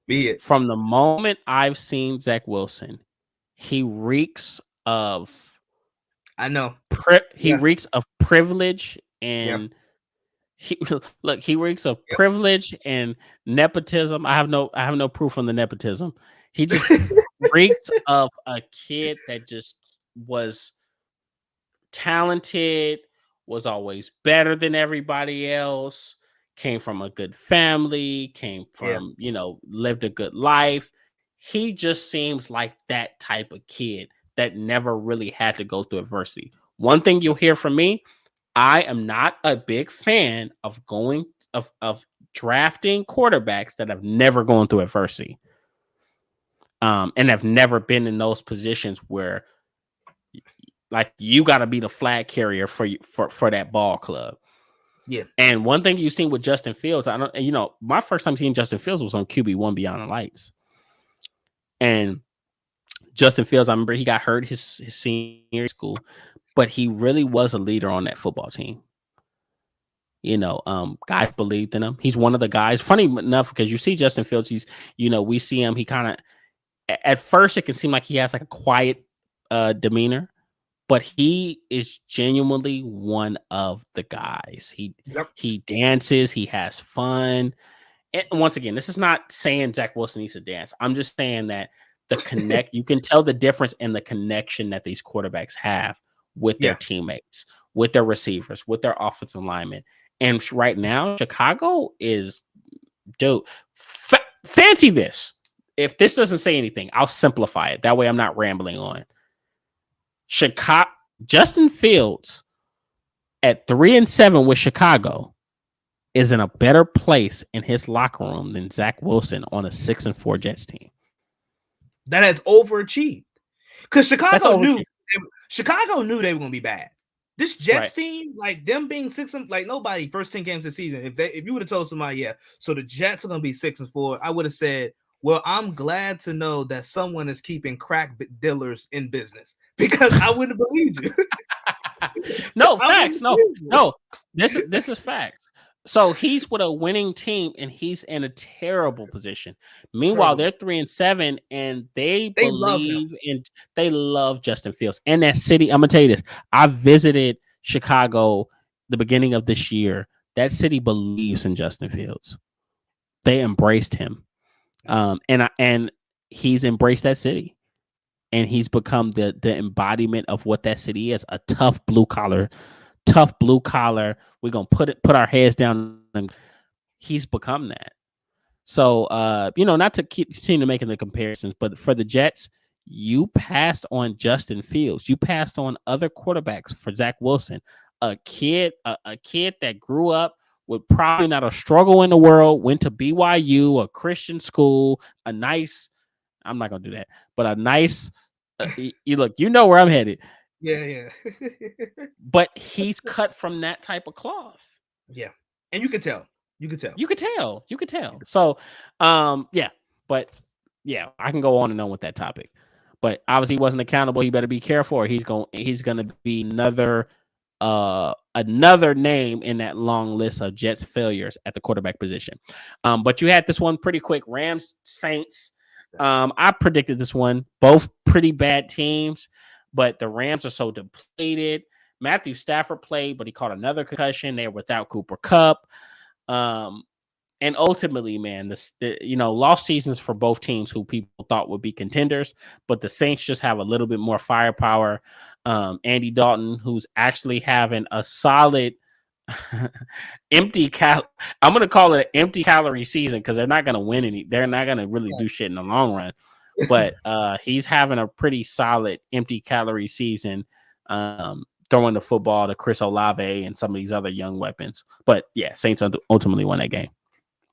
Be it. From the moment I've seen Zach Wilson, he reeks of... I know. He reeks of privilege and He look, he reeks of privilege and nepotism. I have no proof on the nepotism. He just reeks of a kid that just was talented, was always better than everybody else, came from a good family, came Yeah. from, lived a good life. He just seems like that type of kid that never really had to go through adversity. One thing you'll hear from me, I am not a big fan of drafting quarterbacks that have never gone through adversity. And have never been in those positions where like you got to be the flag carrier for that ball club. Yeah. And one thing you've seen with Justin Fields, my first time seeing Justin Fields was on QB1 Beyond the Lights. And Justin Fields, I remember he got hurt his senior school, but he really was a leader on that football team. Guys believed in him. He's one of the guys. Funny enough, because you see Justin Fields, we see him. He kind of, at first, it can seem like he has like a quiet demeanor, but he is genuinely one of the guys. He dances. He has fun. And once again, this is not saying Zach Wilson needs to dance. I'm just saying that you can tell the difference in the connection that these quarterbacks have with their teammates, with their receivers, with their offensive linemen. And right now, Chicago is dope. Fancy this. If this doesn't say anything, I'll simplify it. That way I'm not rambling on. Chicago, Justin Fields at 3-7 with Chicago is in a better place in his locker room than Zach Wilson on a 6-4 Jets team. That has overachieved. Because Chicago knew they were going to be bad. This Jets team, like them being 6 and like nobody first 10 games of the season. If you would have told somebody, so the Jets are going to be 6-4, I would have said, well, I'm glad to know that someone is keeping crack dealers in business because I wouldn't have believed you. No facts. No. This is facts. So he's with a winning team and he's in a terrible position. Meanwhile, they're 3-7 and they believe they love Justin Fields. And that city, I'm gonna tell you this. I visited Chicago the beginning of this year. That city believes in Justin Fields. They embraced him. And he's embraced that city. And he's become the embodiment of what that city is, a tough blue collar. We're gonna put our heads down, and he's become that. So not to continue making the comparisons, but for the Jets, you passed on Justin Fields, you passed on other quarterbacks for Zach Wilson, a kid that grew up with probably not a struggle in the world, went to BYU, a Christian school, I'm not gonna do that, but a nice you know where I'm headed. Yeah. But he's cut from that type of cloth. Yeah. And you could tell. So, but I can go on and on with that topic. But obviously he wasn't accountable. He better be careful or he's going to be another name in that long list of Jets failures at the quarterback position. But you had this one pretty quick. Rams, Saints. I predicted this one. Both pretty bad teams. But the Rams are so depleted. Matthew Stafford played, but he caught another concussion. They're without Cooper Kupp. And ultimately, man, lost seasons for both teams who people thought would be contenders. But the Saints just have a little bit more firepower. Andy Dalton, who's actually having a solid I'm going to call it an empty calorie season because they're not going to win any. They're not going to really do shit in the long run. But he's having a pretty solid empty calorie season, throwing the football to Chris Olave and some of these other young weapons. But Saints ultimately won that game.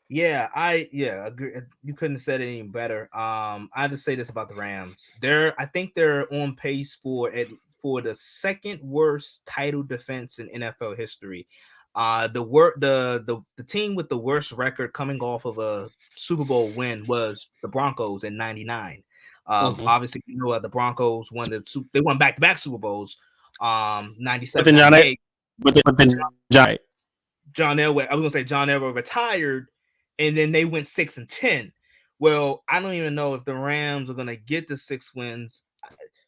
Yeah, I agree. You couldn't have said it any better. I just say this about the Rams. I think they're on pace for the second worst title defense in NFL history. The team with the worst record coming off of a Super Bowl win was the Broncos in '99. Obviously, the Broncos they won back-to-back Super Bowls. 97. But then John Elway. I was gonna say John Elway retired, and then they went 6-10. Well, I don't even know if the Rams are gonna get the 6 wins.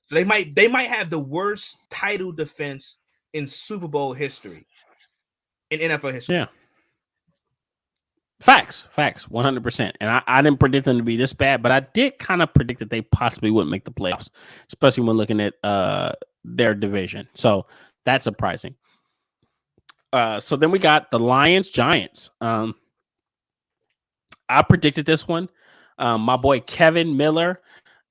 So they might have the worst title defense in Super Bowl history. In NFL history. Yeah. Facts, 100%. And I didn't predict them to be this bad, but I did kind of predict that they possibly wouldn't make the playoffs, especially when looking at their division. So that's surprising. So then we got the Lions Giants. I predicted this one. My boy Kevin Miller,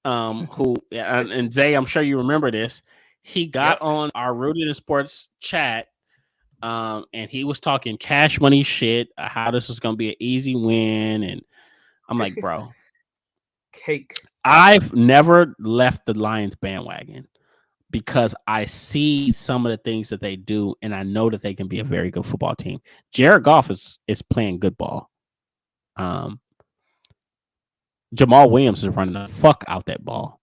who and Zay, I'm sure you remember this. He got on our Rooted in Sports chat, and he was talking cash money shit, how this was gonna be an easy win, and I'm like, bro, cake. I've never left the Lions bandwagon because I see some of the things that they do, and I know that they can be a very good football team. Jared Goff is playing good ball. Jamal Williams is running the fuck out that ball.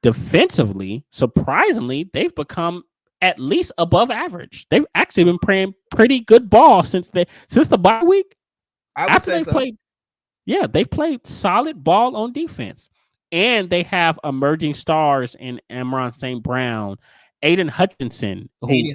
Defensively, surprisingly, they've become at least above average. They've actually been playing pretty good ball since the bye week. After they played, they've played solid ball on defense, and they have emerging stars in Amon St. Brown, Aiden Hutchinson, who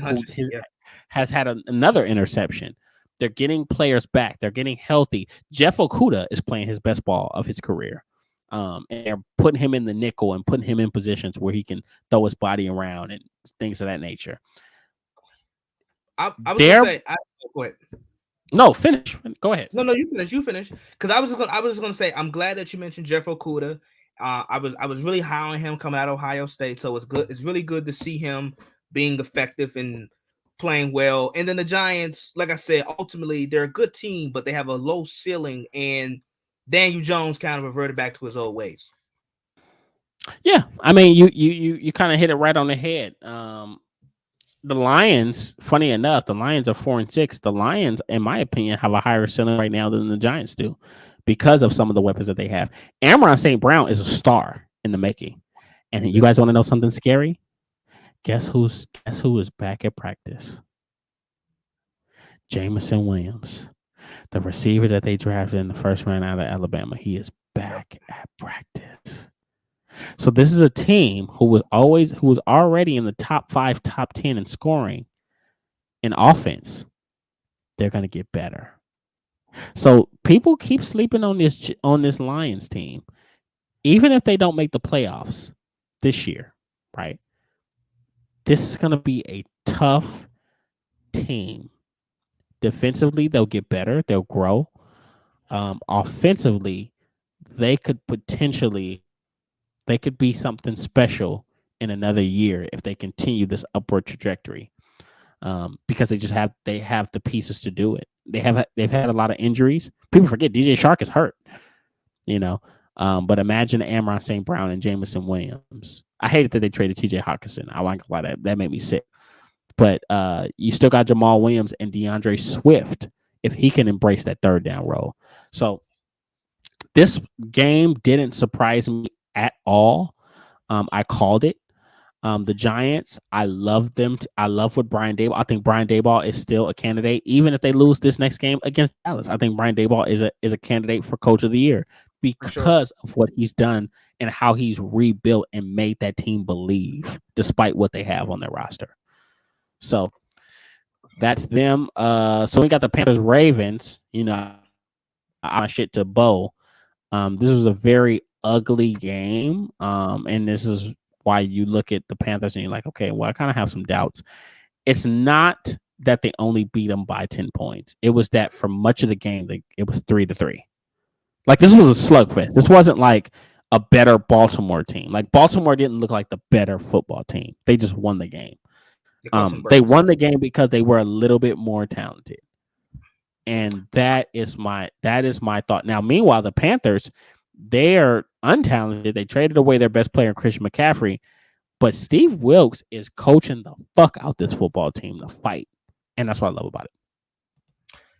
has had another interception. They're getting players back. They're getting healthy. Jeff Okudah is playing his best ball of his career. And they're putting him in the nickel and putting him in positions where he can throw his body around and things of that nature. I was gonna say, go ahead. No, finish. Go ahead. No, you finish. You finish. Because I was just gonna say, I'm glad that you mentioned Jeff Okudah. I was really high on him coming out of Ohio State, so it's good. It's really good to see him being effective and playing well. And then the Giants, like I said, ultimately they're a good team, but they have a low ceiling, and Daniel Jones kind of reverted back to his old ways. Yeah, I mean, you kind of hit it right on the head. The Lions, funny enough, the Lions are 4-6. The Lions, in my opinion, have a higher ceiling right now than the Giants do because of some of the weapons that they have. Amon St. Brown is a star in the making. And you guys want to know something scary? Guess who is back at practice? Jameson Williams, the receiver that they drafted in the first round out of Alabama. He is back at practice. So this is a team who was already in the top 5, top 10 in scoring in offense. They're going to get better. So people keep sleeping on this Lions team, even if they don't make the playoffs this year, right? This is going to be a tough team. Defensively, they'll get better. They'll grow. Offensively, they could be something special in another year if they continue this upward trajectory. Because they have the pieces to do it. They've had a lot of injuries. People forget DJ Shark is hurt, but imagine Amon St. Brown and Jameson Williams. I hated that they traded TJ Hawkinson. I like a lot of that made me sick. But you still got Jamal Williams and DeAndre Swift if he can embrace that third down role. So this game didn't surprise me at all. I called it. The Giants, I love them. I love what Brian Daboll. I think Brian Daboll is still a candidate, even if they lose this next game against Dallas. I think Brian Daboll is a candidate for Coach of the Year because of what he's done and how he's rebuilt and made that team believe, despite what they have on their roster. So that's them. So we got the Panthers Ravens. I shit to Bo. This was a very ugly game, and this is why you look at the Panthers and you're like, okay, well, I kind of have some doubts. It's not that they only beat them by 10 points. It was that for much of the game, it was 3-3. Like, this was a slugfest. This wasn't like a better Baltimore team. Like, Baltimore didn't look like the better football team. They just won the game. They won the game because they were a little bit more talented. And that is my thought. Now, meanwhile, the Panthers, they're untalented. They traded away their best player, Christian McCaffrey, but Steve Wilkes is coaching the fuck out this football team to fight, and that's what I love about it.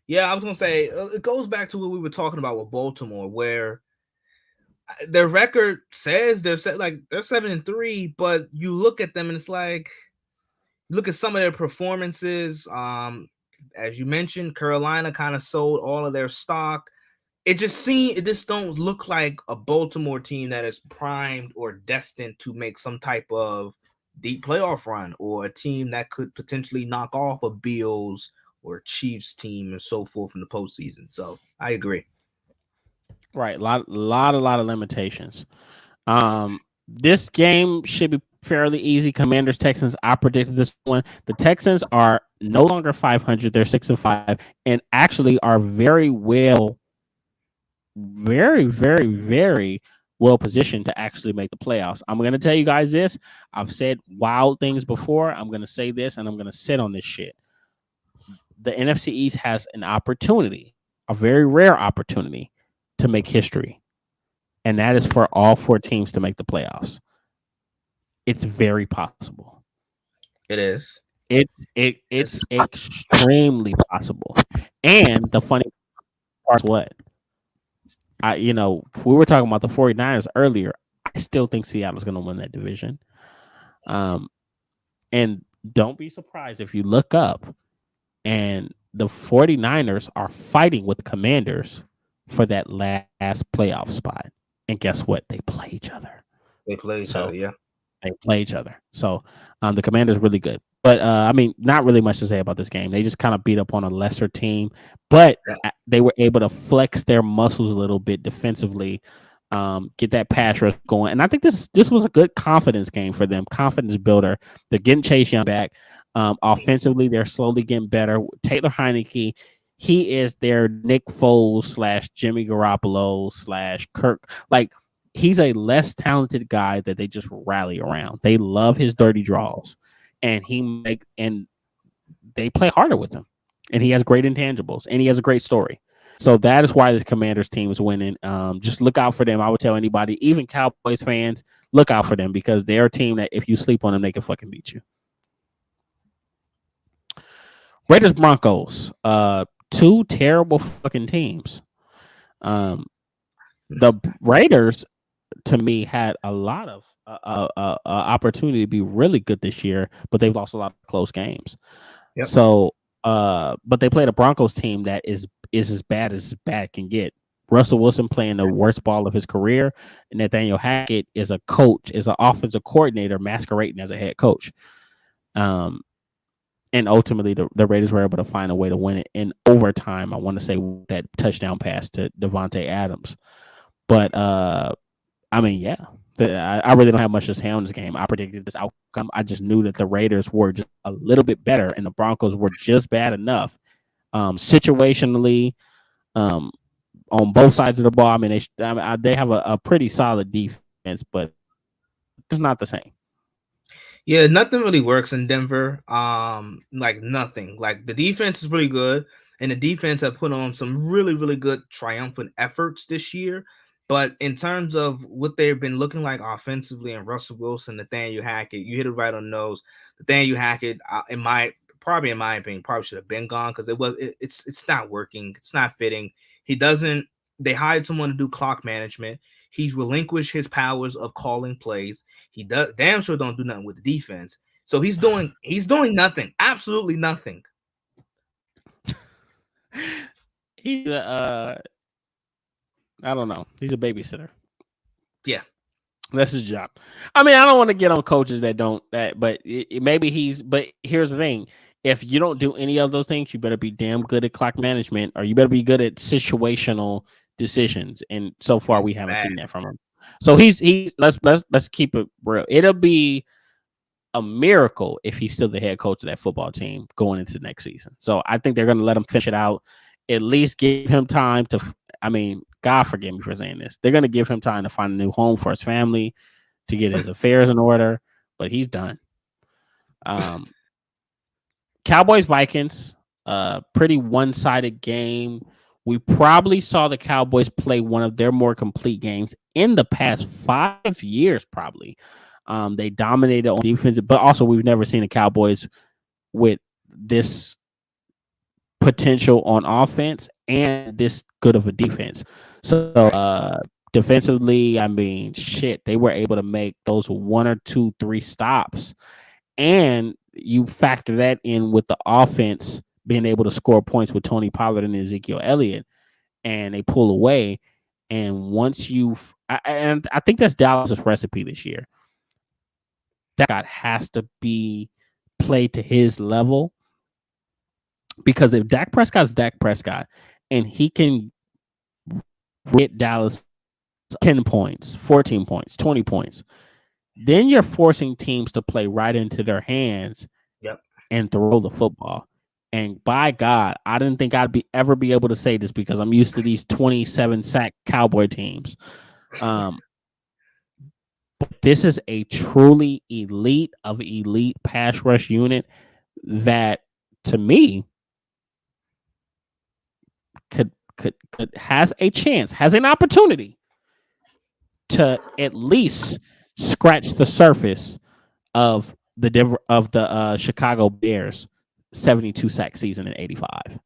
Yeah, I was gonna say it goes back to what we were talking about with Baltimore, where their record says they're 7-3, but you look at them and it's like, look at some of their performances. As you mentioned, Carolina kind of sold all of their stock. It just don't look like a Baltimore team that is primed or destined to make some type of deep playoff run, or a team that could potentially knock off a Bills or Chiefs team and so forth in the postseason. So I agree. Right, lot of limitations. This game should be fairly easy. Commanders Texans. I predicted this one. The Texans are no longer 500. They're 6-5, and actually are very very well positioned to actually make the playoffs. I'm going to tell you guys this. I've said wild things before. I'm going to say this, and I'm going to sit on this shit. The NFC East has an opportunity, a very rare opportunity, to make history, and that is for all 4 teams to make the playoffs. It's very possible. It is. It's extremely possible. And the funny part is what? We were talking about the 49ers earlier. I still think Seattle's going to win that division. And don't be surprised if you look up and the 49ers are fighting with the Commanders for that last playoff spot. And guess what? They play each other. They play each other, yeah. They play each other. So the Commanders really good. But, not really much to say about this game. They just kind of beat up on a lesser team. But they were able to flex their muscles a little bit defensively, get that pass rush going. And I think this was a good confidence game for them, confidence builder. They're getting Chase Young back. Offensively, they're slowly getting better. Taylor Heineke, he is their Nick Foles / Jimmy Garoppolo / Kirk. Like, he's a less talented guy that they just rally around. They love his dirty draws, and they play harder with him. And he has great intangibles, and he has a great story. So that is why this Commanders team is winning. Just look out for them. I would tell anybody, even Cowboys fans, look out for them because they're a team that if you sleep on them, they can fucking beat you. Raiders Broncos, 2 terrible fucking teams. The Raiders, to me, had a lot of opportunity to be really good this year, but they've lost a lot of close games. Yep. So, but they played a Broncos team that is as bad can get. Russell Wilson playing the worst ball of his career, and Nathaniel Hackett is an offensive coordinator masquerading as a head coach. And ultimately, the Raiders were able to find a way to win it in overtime. I want to say that touchdown pass to Devontae Adams. But, I really don't have much to say on this game. I predicted this outcome. I just knew that the Raiders were just a little bit better, and the Broncos were just bad enough. Situationally, on both sides of the ball, they have a pretty solid defense, but it's not the same. Yeah, nothing really works in Denver. Like nothing. Like the defense is really good, and the defense have put on some really, really good triumphant efforts this year. But in terms of what they've been looking like offensively, and Russell Wilson, Nathaniel Hackett, you hit it right on the nose. Nathaniel Hackett, in my opinion, probably should have been gone because it's not working. It's not fitting. They hired someone to do clock management. He's relinquished his powers of calling plays. He does damn sure don't do nothing with the defense. So he's doing nothing, absolutely nothing. He's I don't know. He's a babysitter. Yeah, that's his job. I don't want to get on coaches that don't that, but But here's the thing: if you don't do any of those things, you better be damn good at clock management, or you better be good at situational decisions. And so far, we haven't seen that from him. So let's keep it real. It'll be a miracle if he's still the head coach of that football team going into the next season. So I think they're going to let him finish it out. At least give him time to. God forgive me for saying this. They're going to give him time to find a new home for his family, to get his affairs in order. But he's done. Cowboys Vikings, pretty one-sided game. We probably saw the Cowboys play one of their more complete games in the past 5 years, probably. They dominated on defense, but also we've never seen the Cowboys with this potential on offense and this good of a defense. So defensively, they were able to make those 1 or 2, 3 stops. And you factor that in with the offense being able to score points with Tony Pollard and Ezekiel Elliott, and they pull away. And once I think that's Dallas's recipe this year. That guy has to be played to his level. Because if Dak Prescott's Dak Prescott and he can get Dallas 10 points, 14 points, 20 points, then you're forcing teams to play right into their hands Yep. and throw the football. And by God, I didn't think I'd ever be able to say this because I'm used to these 27 sack Cowboy teams. But this is a truly elite pass rush unit that, to me, could has a chance, has an opportunity to at least scratch the surface of the Chicago Bears 72 sack season in 85.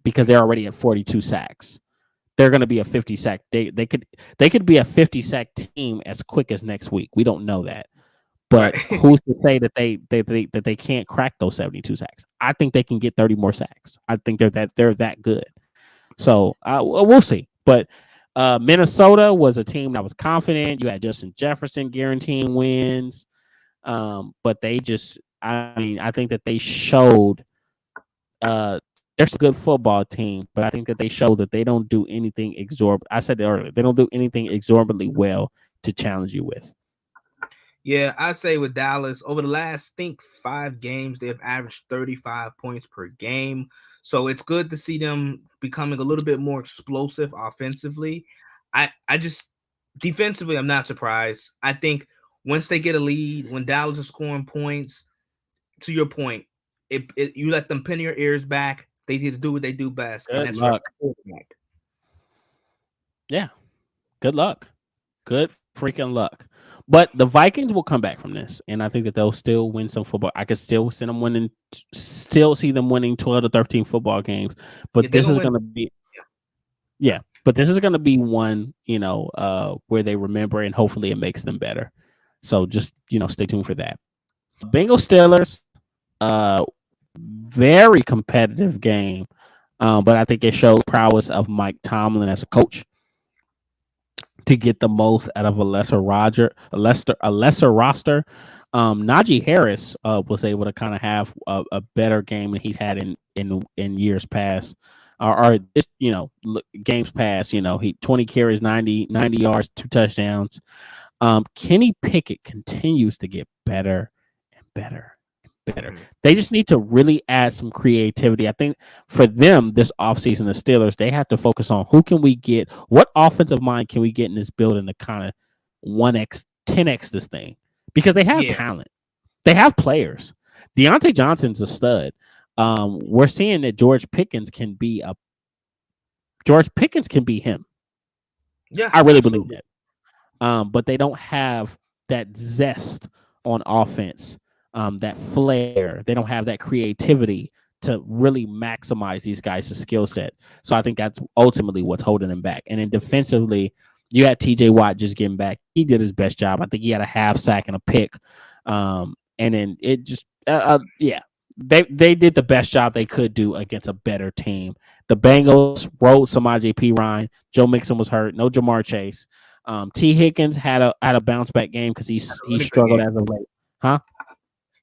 Because they're already at 42 sacks. They're going to be a 50 sack. They could be a 50 sack team as quick as next week. We don't know that. But Right. who's to say that they can't crack those 72 sacks? I think they can get 30 more sacks. I think they're that good. So we'll see. But Minnesota was a team that was confident. You had Justin Jefferson guaranteeing wins. But they just, I think that they showed they're a good football team, but I think that they showed that they don't do anything exorbitant. I said it earlier, they don't do anything exorbitantly well to challenge you with. Yeah, I say with Dallas, over the last, 5 games, they've averaged 35 points per game. So it's good to see them becoming a little bit more explosive offensively. I just defensively, I'm not surprised. I think once they get a lead, when Dallas is scoring points, to your point, you let them pin your ears back. They need to do what they do best, and Good that's luck. quarterback. Yeah, good luck. Good freaking luck. But the Vikings will come back from this, and I think that they'll still win some football. I could still see them winning 12 to 13 football games. But this is going to be, but this is going to be one, where they remember, and hopefully it makes them better. So just, stay tuned for that. Bengals Steelers, very competitive game, but I think it showed prowess of Mike Tomlin as a coach to get the most out of a lesser roster. Najee Harris was able to kind of have a better game than he's had in years past, or this, games past. He 20 carries, 90 yards, 2 touchdowns. Kenny Pickett continues to get better and better. They just need to really add some creativity. I think for them this offseason, the Steelers, they have to focus on who can we get, what offensive mind can we get in this building to kind of 1x, 10x this thing, because they have talent. They have players. Deontay Johnson's a stud. We're seeing that George Pickens can be him. Yeah, I really believe that. But they don't have that zest on offense. That flair, they don't have that creativity to really maximize these guys' skill set. So I think that's ultimately what's holding them back. And then defensively, you had TJ Watt just getting back. He did his best job. I think he had a half sack and a pick. And then it just, they did the best job they could do against a better team. The Bengals rode Samaje Perine. Joe Mixon was hurt. No Jamar Chase. T. Higgins had a bounce back game because he struggled as of late. Huh?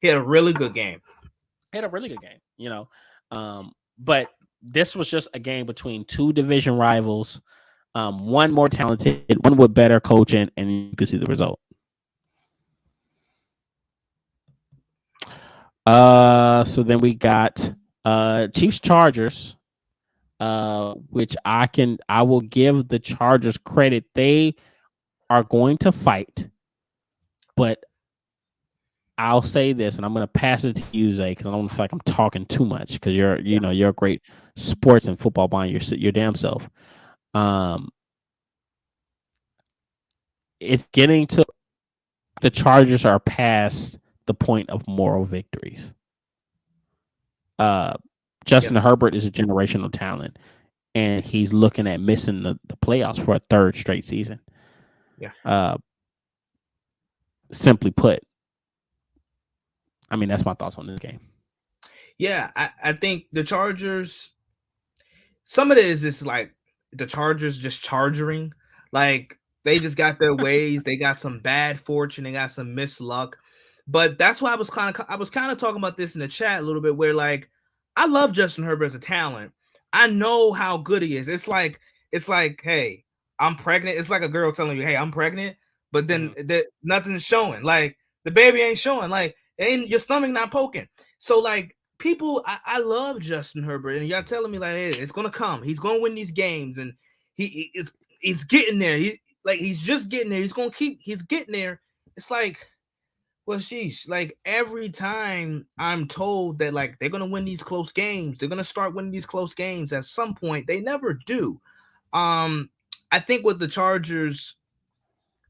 He had a really good game. But this was just a game between 2 division rivals, one more talented, one with better coaching, and you can see the result. So then we got Chiefs Chargers, which I will give the Chargers credit. They are going to fight, but I'll say this, and I'm going to pass it to you, Zay, because I don't feel like I'm talking too much, because you're a great sports and football mind your damn self. It's getting to the Chargers are past the point of moral victories. Justin Herbert is a generational talent, and he's looking at missing the playoffs for a 3rd straight season. Yeah. Simply put, I mean, that's my thoughts on this game. Yeah, I think the Chargers, some of it is just like the Chargers just charging. Like, they just got their ways. They got some bad fortune. They got some missed luck. But that's why I was kind of talking about this in the chat a little bit, where like I love Justin Herbert as a talent. I know how good he is. It's like, hey, I'm pregnant. It's like a girl telling you, hey, I'm pregnant, but then nothing's showing. Like the baby ain't showing. Like ain't your stomach not poking. So like people, I love Justin Herbert, and y'all telling me like, hey, it's gonna come. He's gonna win these games, and he's getting there. He's just getting there. He's getting there. It's like, well, sheesh, like every time I'm told that like they're gonna win these close games, they're gonna start winning these close games at some point, they never do. I think with the Chargers,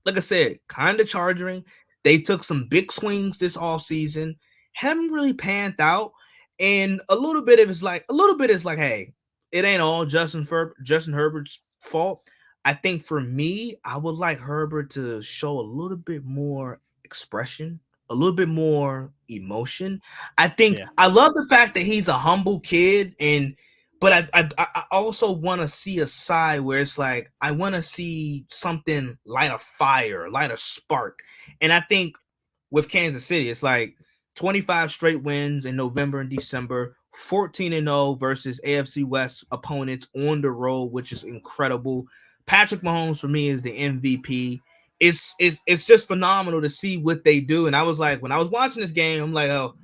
like I said, kind of charging. They took some big swings this offseason, haven't really panned out. And a little bit is like, hey, it ain't all Justin Herbert's fault. I think for me, I would like Herbert to show a little bit more expression, a little bit more emotion. I think I love the fact that he's a humble kid, but I also want to see a side where it's like I want to see something light a fire, light a spark. And I think with Kansas City, it's like 25 straight wins in November and December, 14-0 versus AFC West opponents on the road, which is incredible. Patrick Mahomes for me is the MVP. It's just phenomenal to see what they do. And I was like, when I was watching this game, I'm like, oh,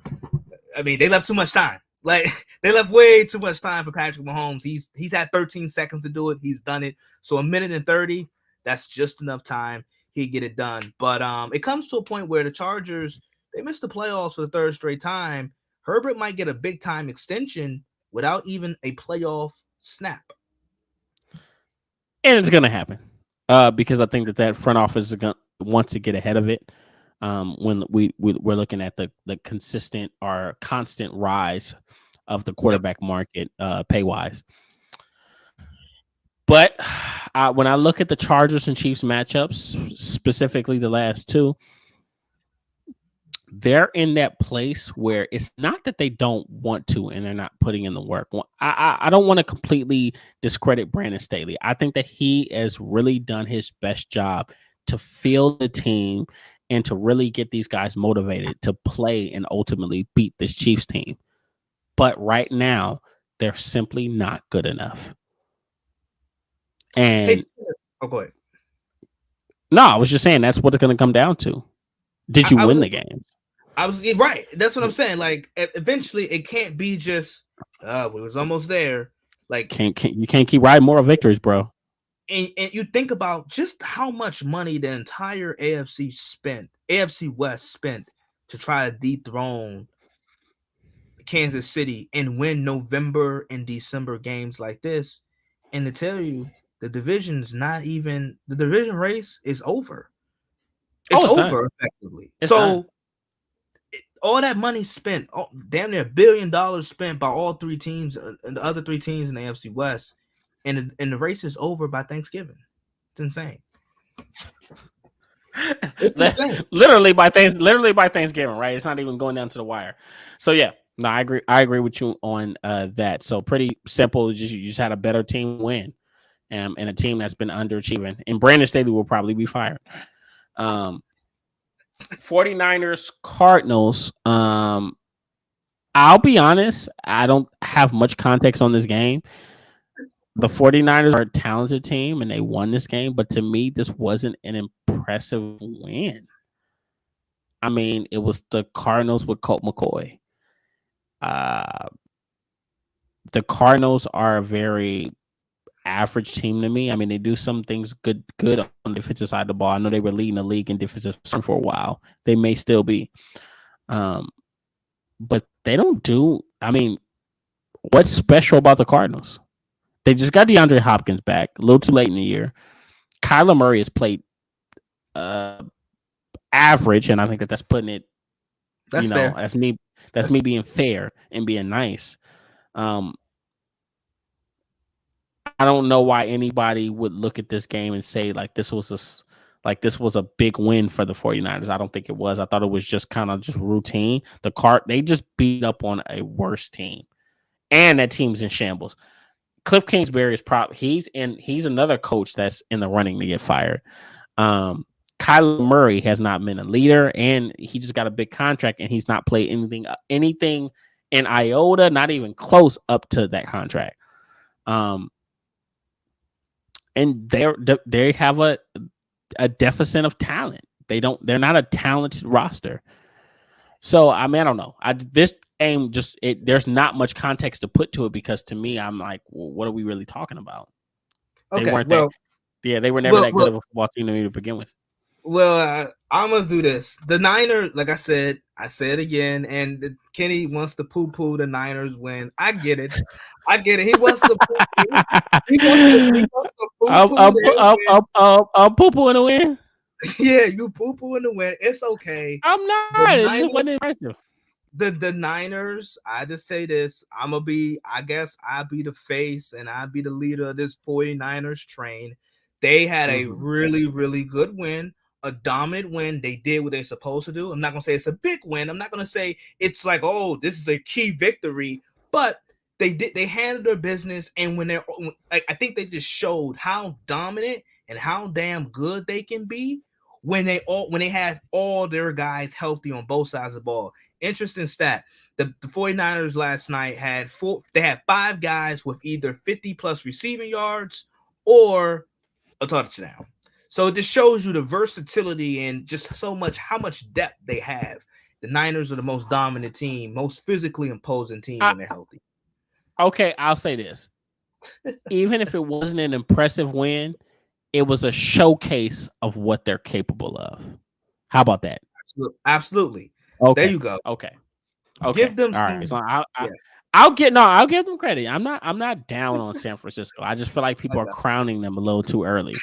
I mean, they left too much time. Like they left way too much time for Patrick Mahomes. He's had 13 seconds to do it. He's done it. So a minute and 30, that's just enough time. He'd get it done. But it comes to a point where the Chargers, they missed the playoffs for the third straight time. Herbert might get a big time extension without even a playoff snap. And it's going to happen because I think that front office is going to want to get ahead of it when we're looking at the consistent or constant rise of the quarterback market pay wise. But when I look at the Chargers and Chiefs matchups, specifically the last two, they're in that place where it's not that they don't want to and they're not putting in the work. I don't want to completely discredit Brandon Staley. I think that he has really done his best job to field the team and to really get these guys motivated to play and ultimately beat this Chiefs team. But right now, they're simply not good enough. And go ahead. No, I was just saying that's what it's going to come down to. Did you win the game? I was right. That's what I'm saying. Like eventually, it can't be just we was almost there. Like you can't keep riding moral victories, bro. And you think about just how much money the entire AFC West spent to try to dethrone Kansas City and win November and December games like this. And to tell you, the division race is over. It's over effectively. All that money spent, damn near $1 billion spent by all three teams and the other three teams in the AFC West, and the race is over by Thanksgiving. It's insane. It's insane. Literally by Thanksgiving, right? It's not even going down to the wire. So yeah, no, I agree with you on that. So pretty simple. You just had a better team win, and a team that's been underachieving. And Brandon Staley will probably be fired. 49ers Cardinals. I'll be honest, I don't have much context on this game. The 49ers are a talented team and they won this game, but to me, this wasn't an impressive win. I mean, it was the Cardinals with Colt McCoy. The Cardinals are a very average team to me. I mean, they do some things good on the defensive side of the ball. I know they were leading the league in defensive for a while. They may still be. But they don't do, I mean, what's special about the Cardinals? They just got DeAndre Hopkins back a little too late in the year. Kyler Murray has played average, and I think that's putting it, fair. That's me being fair and being nice. I don't know why anybody would look at this game and say this was a big win for the 49ers. I don't think it was. I thought it was just kind of just routine. They just beat up on a worse team, and that team's in shambles. Cliff Kingsbury is he's another coach that's in the running to get fired. Kyler Murray has not been a leader, and he just got a big contract, and he's not played anything an iota, not even close up to that contract. And they have a deficit of talent. They're not a talented roster. So I mean, I don't know. This game there's not much context to put to it because to me, I'm like, well, what are we really talking about? They Okay, weren't well, they were never that good of a football team to me to begin with. Well, I must do this. The Niners, like I said it again, and Kenny wants to poo-poo the Niners win. I get it. He wants to poo-poo. He wants to poo-poo. I'm poo-pooing the win. Yeah, you poo-pooing the win. It's okay. I'm not. It just wasn't impressive. The Niners, I just say this. I'll be the face and I'll be the leader of this 49ers train. They had a really, really good win, a dominant win. They did what they're supposed to do. I'm not going to say it's a big win. I'm not going to say it's like, oh, this is a key victory, but they handled their business. And I think they just showed how dominant and how damn good they can be when they have all their guys healthy on both sides of the ball. Interesting stat. The 49ers last night had 5 guys with either 50 plus receiving yards or a touchdown. So it just shows you the versatility and just how much depth they have. The Niners are the most dominant team, most physically imposing team when they're healthy. Okay, I'll say this. Even if it wasn't an impressive win, it was a showcase of what they're capable of. How about that? Absolutely. Okay. There you go. Okay. Give them all right. So I'll give them credit. I'm not down on San Francisco. I just feel like people are crowning them a little too early.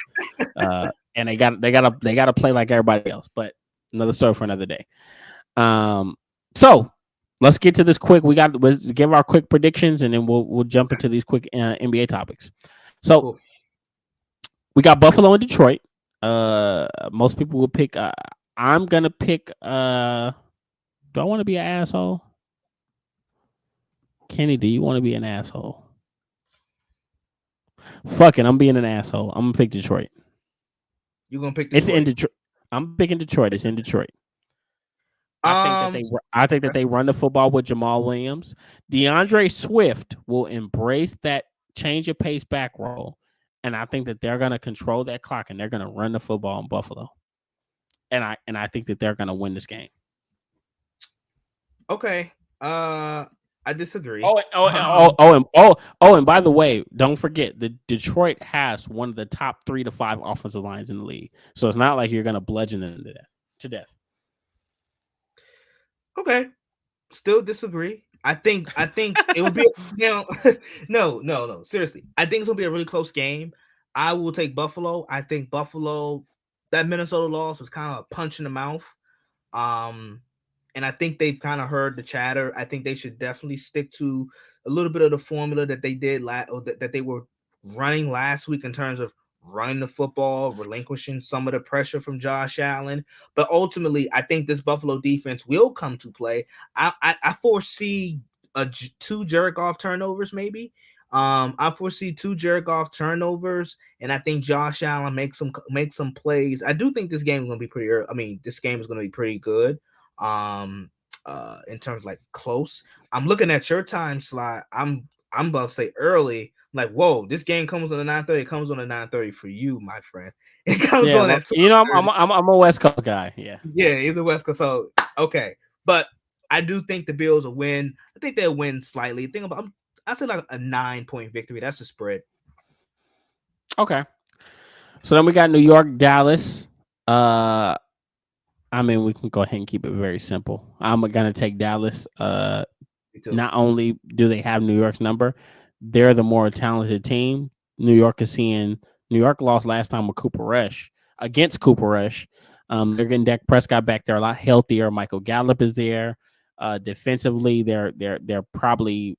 And they gotta play like everybody else. But another story for another day. So let's get to this quick. Let's give our quick predictions and then we'll jump into these quick NBA topics. So we got Buffalo and Detroit. Most people will pick. I'm gonna pick. Do I want to be an asshole? Kenny, do you want to be an asshole? Fuck it, I'm being an asshole. I'm gonna pick Detroit. You're gonna pick Detroit? It's in Detroit. I'm picking Detroit. It's in Detroit. I think that they run the football with Jamal Williams. DeAndre Swift will embrace that change of pace back roll, and I think that they're gonna control that clock and they're gonna run the football in Buffalo. And I think that they're gonna win this game. Okay. I disagree. And by the way, don't forget the Detroit has one of the top 3 to 5 offensive lines in the league. So it's not like you're gonna bludgeon them to death. Okay. Still disagree. I think it would be no. Seriously. I think it's gonna be a really close game. I will take Buffalo. I think Buffalo, that Minnesota loss was kind of a punch in the mouth. And I think they've kind of heard the chatter. I think they should definitely stick to a little bit of the formula that they did that they were running last week in terms of running the football, relinquishing some of the pressure from Josh Allen. But ultimately, I think this Buffalo defense will come to play. I foresee 2 jerk-off turnovers, maybe. I foresee 2 jerk-off turnovers, and I think Josh Allen makes some plays. I do think this game is going to be pretty. This game is going to be pretty good. In terms of like close. I'm looking at your time slot. I'm about to say early. I'm like, whoa, this game comes on the 9:30. It comes on the 9:30 for you, my friend. It comes on at 12:30. I'm a West Coast guy. Yeah, he's a West Coast. So okay, but I do think the Bills will win. I think they'll win slightly. I say like a 9-point victory. That's the spread. Okay. So then we got New York, Dallas. We can go ahead and keep it very simple. I'm going to take Dallas. Not only do they have New York's number, they're the more talented team. New York lost last time with against Cooper Rush. They're getting Dak Prescott back there a lot healthier. Michael Gallup is there. Defensively, they're probably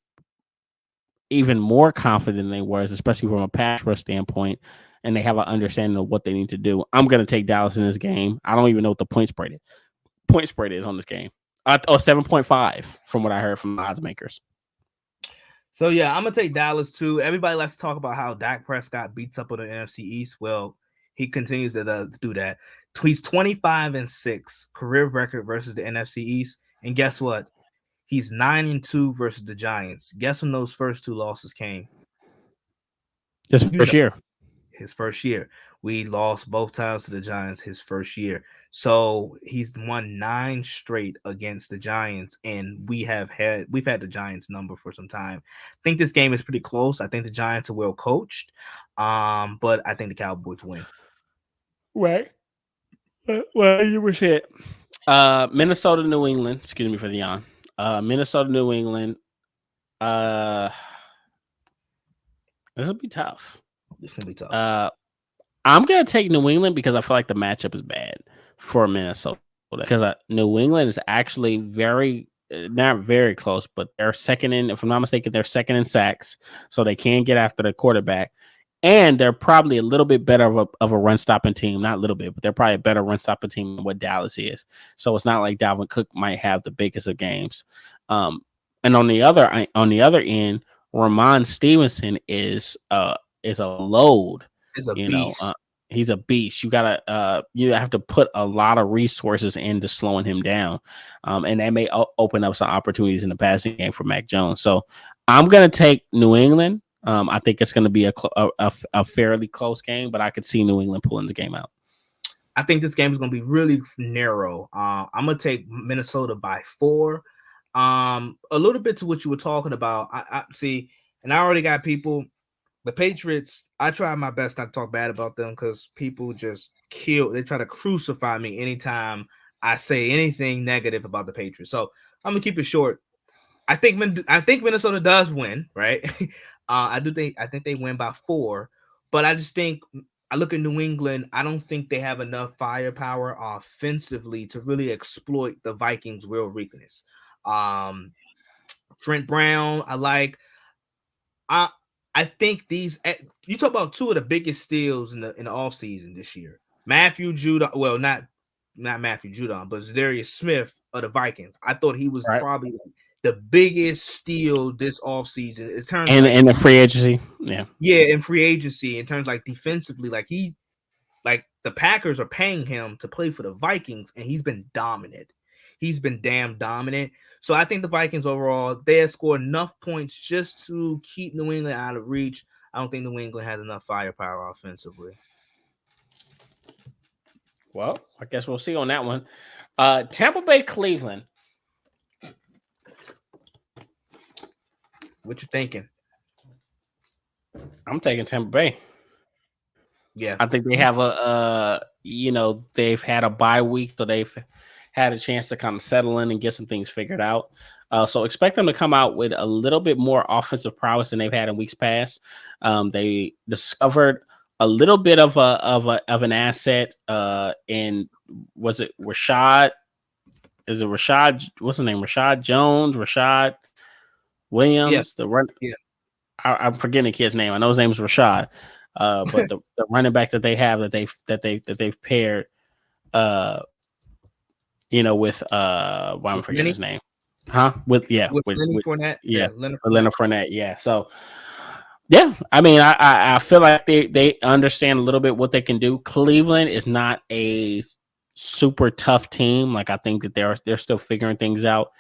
even more confident than they were, especially from a pass rush standpoint. And they have an understanding of what they need to do. I'm going to take Dallas in this game. I don't even know what the point spread is on this game. 7.5 from what I heard from the odds makers. So, yeah, I'm going to take Dallas too. Everybody likes to talk about how Dak Prescott beats up on the NFC East. Well, he continues to do that. He's 25-6, career record versus the NFC East. And guess what? He's 9-2 versus the Giants. Guess when those first 2 losses came? This first year. His first year. We lost both times to the Giants his first year. So he's won 9 straight against the Giants, and we've had the Giants number for some time. I think this game is pretty close. I think the Giants are well coached. But I think the Cowboys win. Right. Well, you were it. Minnesota, New England. Excuse me for the yawn. Minnesota, New England. This will be tough. It's gonna be tough. I'm gonna take New England because I feel like the matchup is bad for Minnesota. Because New England is actually not very close, but they're second in. If I'm not mistaken, they're second in sacks, so they can get after the quarterback. And they're probably a little bit better of a run stopping team. Not a little bit, but they're probably a better run stopping team than what Dallas is. So it's not like Dalvin Cook might have the biggest of games. And on the other end, Ramon Stevenson is a load. Is a beast. He's a beast. You have to put a lot of resources into slowing him down, and that may open up some opportunities in the passing game for Mac Jones. So I'm gonna take New England. I think it's going to be a fairly close game, but I could see New England pulling the game out. I think this game is going to be really narrow. I'm going to take Minnesota by 4. A little bit to what you were talking about. I see, and I already got people. The Patriots, I try my best not to talk bad about them because people just they try to crucify me anytime I say anything negative about the Patriots. So I'm going to keep it short. I think Minnesota does win, right? I think they win by 4, but I just think I look at New England. I don't think they have enough firepower offensively to really exploit the Vikings' real weakness. Trent Brown, I like. I think you talk about 2 of the biggest steals in the offseason this year. Matthew Judon, well, not Matthew Judon, but Zadarius Smith of the Vikings. I thought he was probably the biggest steal this offseason. It turns in the free agency. In free agency, in terms like defensively, like the Packers are paying him to play for the Vikings, and he's been dominant. He's been damn dominant. So I think the Vikings overall, they have scored enough points just to keep New England out of reach. I don't think New England has enough firepower offensively. Well, I guess we'll see on that one. Tampa Bay, Cleveland. What you thinking? I'm taking Tampa Bay. Yeah, I think they have they've had a bye week, so they've had a chance to kind of settle in and get some things figured out. So expect them to come out with a little bit more offensive prowess than they've had in weeks past. They discovered a little bit of an asset in, was it Rashad? Is it Rashad? What's the name? Rashad Jones? Rashad Williams? Yes. The run. Yeah. I'm forgetting the kid's name. I know his name is Rashad. But the running back that they have that they've paired, with why I'm forgetting his name, with Leonard Fournette, Leonard Fournette, yeah. So yeah, I mean, I feel like they understand a little bit what they can do. Cleveland is not a super tough team. Like, I think that they're still figuring things out.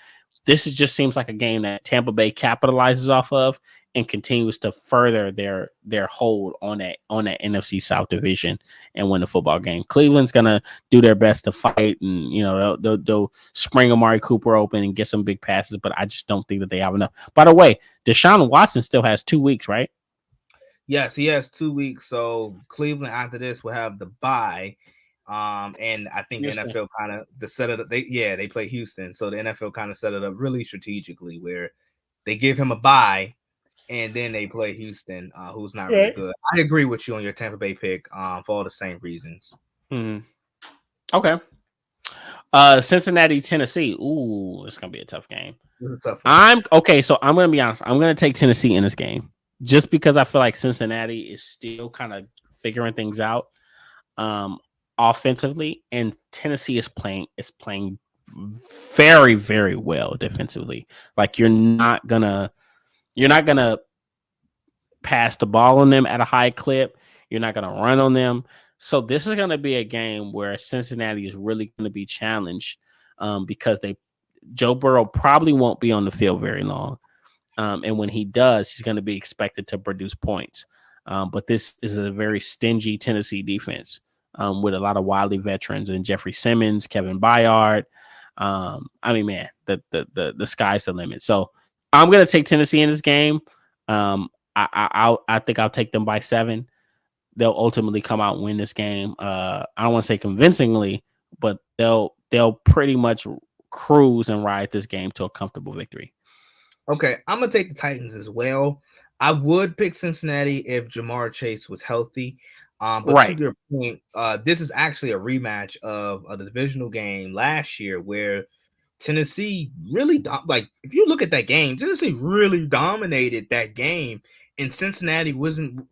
This just seems like a game that Tampa Bay capitalizes off of and continues to further their hold on that NFC South division and win the football game. Cleveland's gonna do their best to fight, and they'll spring Amari Cooper open and get some big passes, but I just don't think that they have enough. By the way, Deshaun Watson still has 2 weeks, right? Yes, he has 2 weeks. So Cleveland after this will have the bye. And I think Houston. The NFL kind of set it up. They play Houston, so the NFL kind of set it up really strategically where they give him a bye. And then they play Houston, who's not really good. I agree with you on your Tampa Bay pick for all the same reasons. Mm-hmm. Okay. Cincinnati, Tennessee. Ooh, it's going to be a tough game. This is a tough one. So I'm going to be honest. I'm going to take Tennessee in this game just because I feel like Cincinnati is still kind of figuring things out offensively, and Tennessee is playing very, very well defensively. Like, you're not gonna pass the ball on them at a high clip. You're not gonna run on them. So this is gonna be a game where Cincinnati is really gonna be challenged because Joe Burrow probably won't be on the field very long. And when he does, he's going to be expected to produce points. But this is a very stingy Tennessee defense with a lot of wily veterans and Jeffrey Simmons, Kevin Byard. I mean, man, the sky's the limit. So I'm going to take Tennessee in this game. I think I'll take them by 7. They'll ultimately come out and win this game. I don't want to say convincingly, but they'll pretty much cruise and ride this game to a comfortable victory. Okay, I'm gonna take the Titans as well. I would pick Cincinnati if Jamar Chase was healthy. But Right. to your point, this is actually a rematch of a divisional game last year where Tennessee really like if you look at that game, Tennessee really dominated that game, and Cincinnati wasn't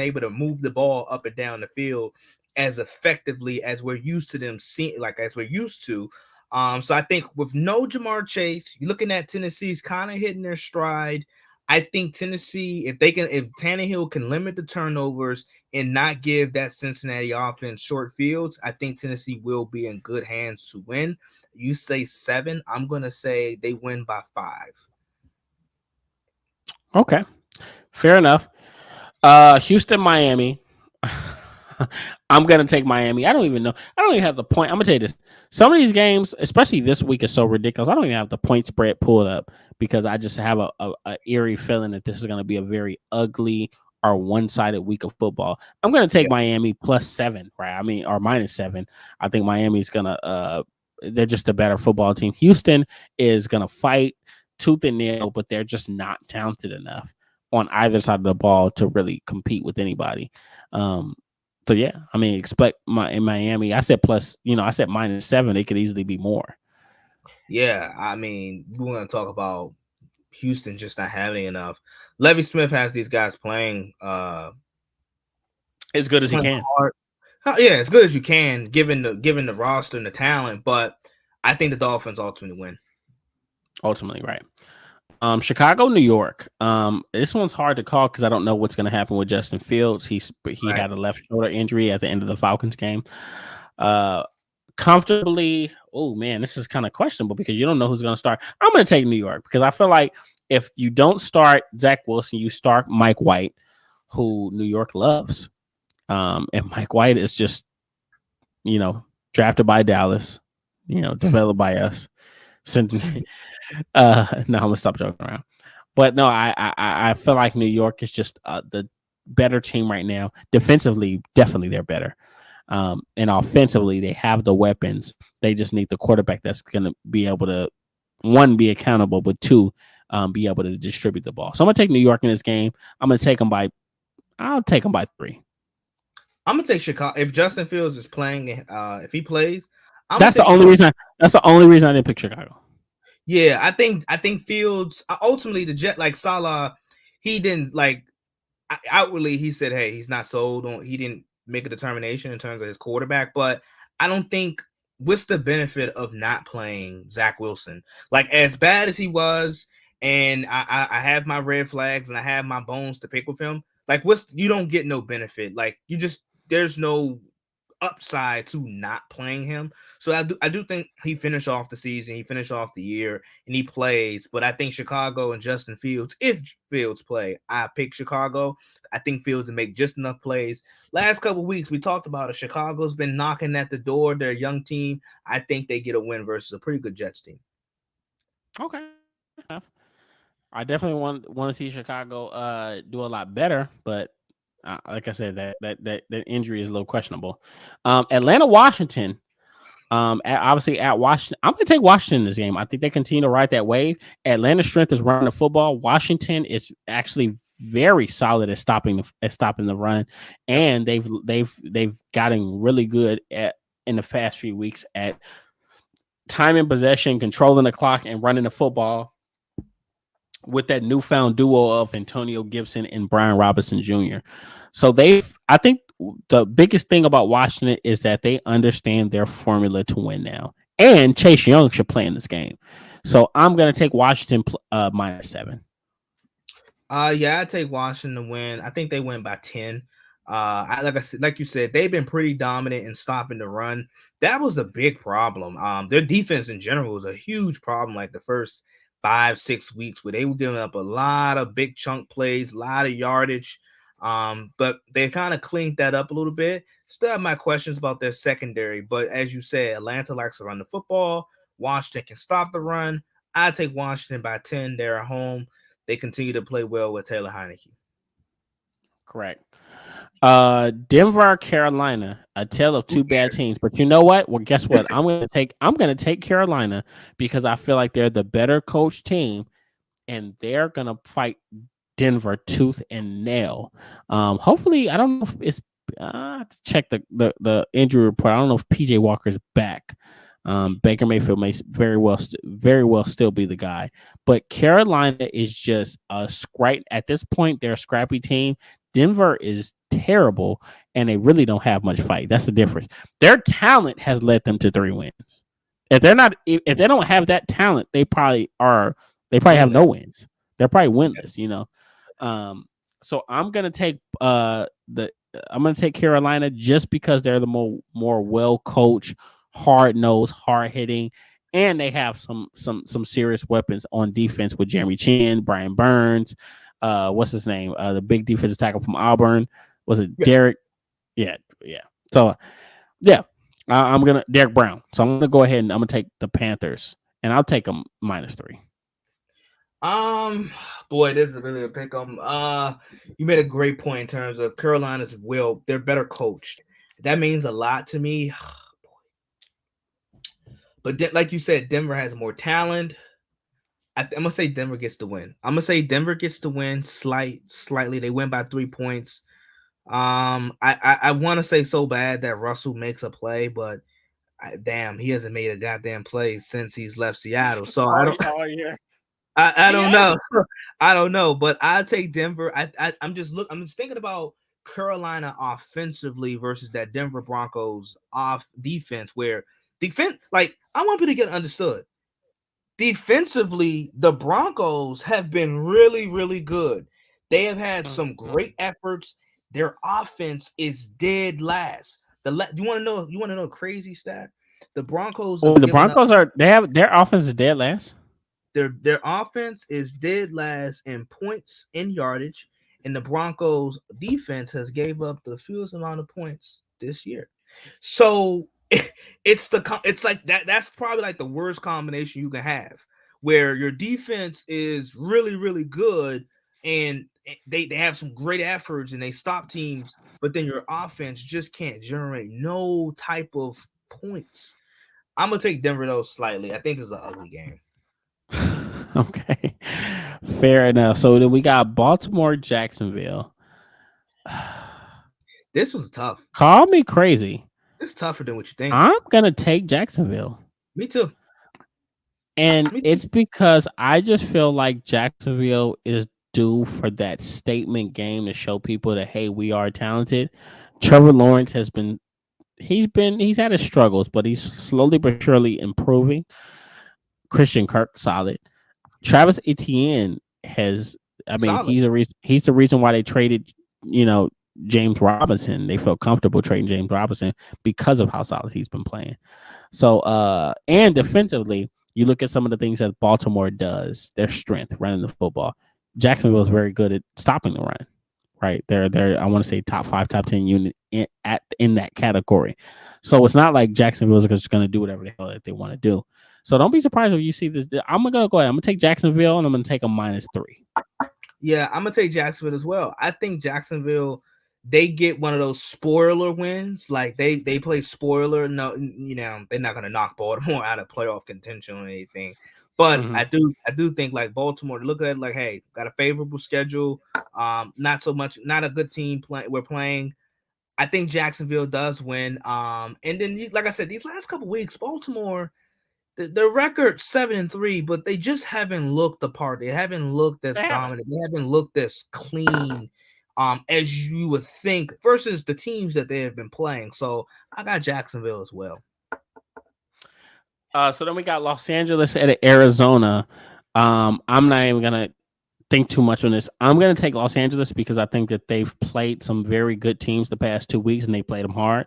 able to move the ball up and down the field as effectively as we're used to them seeing, like as we're used to. So I think with no Jamar Chase, you're looking at Tennessee's kind of hitting their stride. I think Tennessee, if Tannehill can limit the turnovers and not give that Cincinnati offense short fields, I think Tennessee will be in good hands to win. You say 7, I'm gonna say they win by 5. Okay, fair enough. Houston, Miami. I'm gonna take Miami. I don't even know. I don't even have the point. I'm gonna tell you this. Some of these games, especially this week, is so ridiculous. I don't even have the point spread pulled up because I just have a eerie feeling that this is gonna be a very ugly or one-sided week of football. I'm gonna take Miami plus 7, right? I mean, or minus 7. I think Miami's gonna they're just a better football team. Houston is gonna fight tooth and nail, but they're just not talented enough on either side of the ball to really compete with anybody. So yeah, I mean, expect in Miami. I said plus, I said minus 7. It could easily be more. Yeah, I mean, we're gonna talk about Houston just not having enough. Levy Smith has these guys playing as good as he can. Hard. Yeah, as good as you can, given the roster and the talent. But I think the Dolphins ultimately win. Ultimately, right. Chicago, New York. This one's hard to call because I don't know what's going to happen with Justin Fields. He had a left shoulder injury at the end of the Falcons game. Comfortably, oh man, this is kind of questionable because you don't know who's going to start. I'm going to take New York because I feel like if you don't start Zach Wilson, you start Mike White, who New York loves. And Mike White is just, drafted by Dallas, developed by us. No, I'm gonna stop joking around. But no, I feel like New York is just the better team right now. Defensively, definitely they're better. And offensively, they have the weapons. They just need the quarterback that's gonna be able to, 1, be accountable, but 2, be able to distribute the ball. So I'm gonna take New York in this game. I'll take them by 3. I'm gonna take Chicago. If Justin Fields is playing, if he plays, that's the only reason I didn't pick Chicago. Yeah, I think Fields ultimately the Jet, like Salah, he didn't like outwardly he said, hey, he's not sold on, he didn't make a determination in terms of his quarterback, but I don't think what's the benefit of not playing Zach Wilson? Like as bad as he was, and I have my red flags and I have my bones to pick with him. Like you don't get no benefit. Like there's no upside to not playing him. So I do think he finished off the season, he finished off the year, and he plays. But I think Chicago and Justin Fields, if Fields play, I pick Chicago. I think Fields will make just enough plays. Last couple of weeks, we talked about it. Chicago's been knocking at the door. They're a young team. I think they get a win versus a pretty good Jets team. Okay. I definitely want to see Chicago do a lot better, but like I said, that injury is a little questionable. Atlanta, Washington. Obviously at Washington, I'm going to take Washington in this game. I think they continue to ride that wave. Atlanta's strength is running the football. Washington is actually very solid at stopping the run, and they've gotten really good in the past few weeks at time and possession, controlling the clock, and running the football with that newfound duo of Antonio Gibson and Brian Robinson Jr. So I think the biggest thing about Washington is that they understand their formula to win now. And Chase Young should play in this game. So I'm going to take Washington minus 7. Yeah, I take Washington to win. I think they win by 10. Like you said, they've been pretty dominant in stopping the run. That was the big problem. Their defense in general was a huge problem. Like the first 5-6 weeks, where they were giving up a lot of big chunk plays, a lot of yardage. But they kind of cleaned that up a little bit. Still have my questions about their secondary, but as you said, Atlanta likes to run the football. Washington can stop the run. I take Washington by 10. They're at home. They continue to play well with Taylor Heineke. Correct. Denver, Carolina, a tale of two bad teams. But you know what? Well, guess what? I'm gonna take Carolina because I feel like they're the better coach team, and they're gonna fight Denver tooth and nail. Hopefully, I don't know if it's check the injury report. I don't know if PJ Walker's back. Baker Mayfield may very well still be the guy, but Carolina is just a scrap at this point. They're a scrappy team. Denver is terrible, and they really don't have much fight. That's the difference. Their talent has led them to 3 wins. If they don't have that talent, they probably have no wins. They're probably winless, you know. So I'm gonna take Carolina just because they're the more well coached, hard nosed, hard hitting, and they have some serious weapons on defense with Jeremy Chin, Brian Burns. What's his name? The big defensive tackle from Auburn. Was it Derek? Yeah. So, yeah, I'm gonna Derek Brown. So I'm gonna go ahead and I'm gonna take the Panthers, and I'll take them -3. Boy, this is really a pick 'em. You made a great point in terms of Carolina's they're better coached. That means a lot to me. But like you said, Denver has more talent. I'm gonna say Denver gets the win. I'm gonna say Denver gets the win slightly. They win by 3 points. I want to say so bad that Russell makes a play, but damn, he hasn't made a goddamn play since he's left Seattle. So I don't. I don't know. I don't know, but I take Denver. I'm just thinking about Carolina offensively versus that Denver Broncos off defense, where like I want people to get understood. Defensively, the Broncos have been really, really good. They have had some great efforts. Their offense is dead last. You want to know a crazy stat? The Broncos. The Broncos their offense is dead last. Their offense is dead last in points in yardage, and the Broncos defense has gave up the fewest amount of points this year. So it's like that. That's probably like the worst combination you can have, where your defense is really, really good and they have some great efforts and they stop teams, but then your offense just can't generate no type of points. I'm gonna take Denver though slightly. I think this is an ugly game. Okay, fair enough. So then we got Baltimore, Jacksonville. This was tough. Call me crazy. It's tougher than what you think. I'm gonna take Jacksonville. Me too. And it's because I just feel like Jacksonville is due for that statement game to show people that, hey, we are talented. Trevor Lawrence he's had his struggles, but he's slowly but surely improving. Christian Kirk, solid. Travis Etienne he's the reason why they traded, James Robinson. They felt comfortable trading James Robinson because of how solid he's been playing. So, and defensively, you look at some of the things that Baltimore does, their strength running the football. Jacksonville is very good at stopping the run, right? They're I want to say top 5, top 10 unit in that category. So it's not like Jacksonville is just going to do whatever the hell that they want to do. So don't be surprised if you see this. I'm going to go ahead. I'm going to take Jacksonville, and I'm going to take a -3. Yeah, I'm going to take Jacksonville as well. I think Jacksonville, they get one of those spoiler wins. Like they play spoiler. No, they're not going to knock Baltimore out of playoff contention or anything. But I do think like Baltimore, look at it like, hey, got a favorable schedule. Not so much, not a good team we're playing. I think Jacksonville does win. And then, like I said, these last couple weeks, Baltimore, their record 7-3, but they just haven't looked the part. They haven't looked as dominant. They haven't looked as clean as you would think versus the teams that they have been playing. So I got Jacksonville as well. So then we got Los Angeles at Arizona. I'm not even gonna think too much on this. I'm gonna take Los Angeles because I think that they've played some very good teams the past 2 weeks and they played them hard.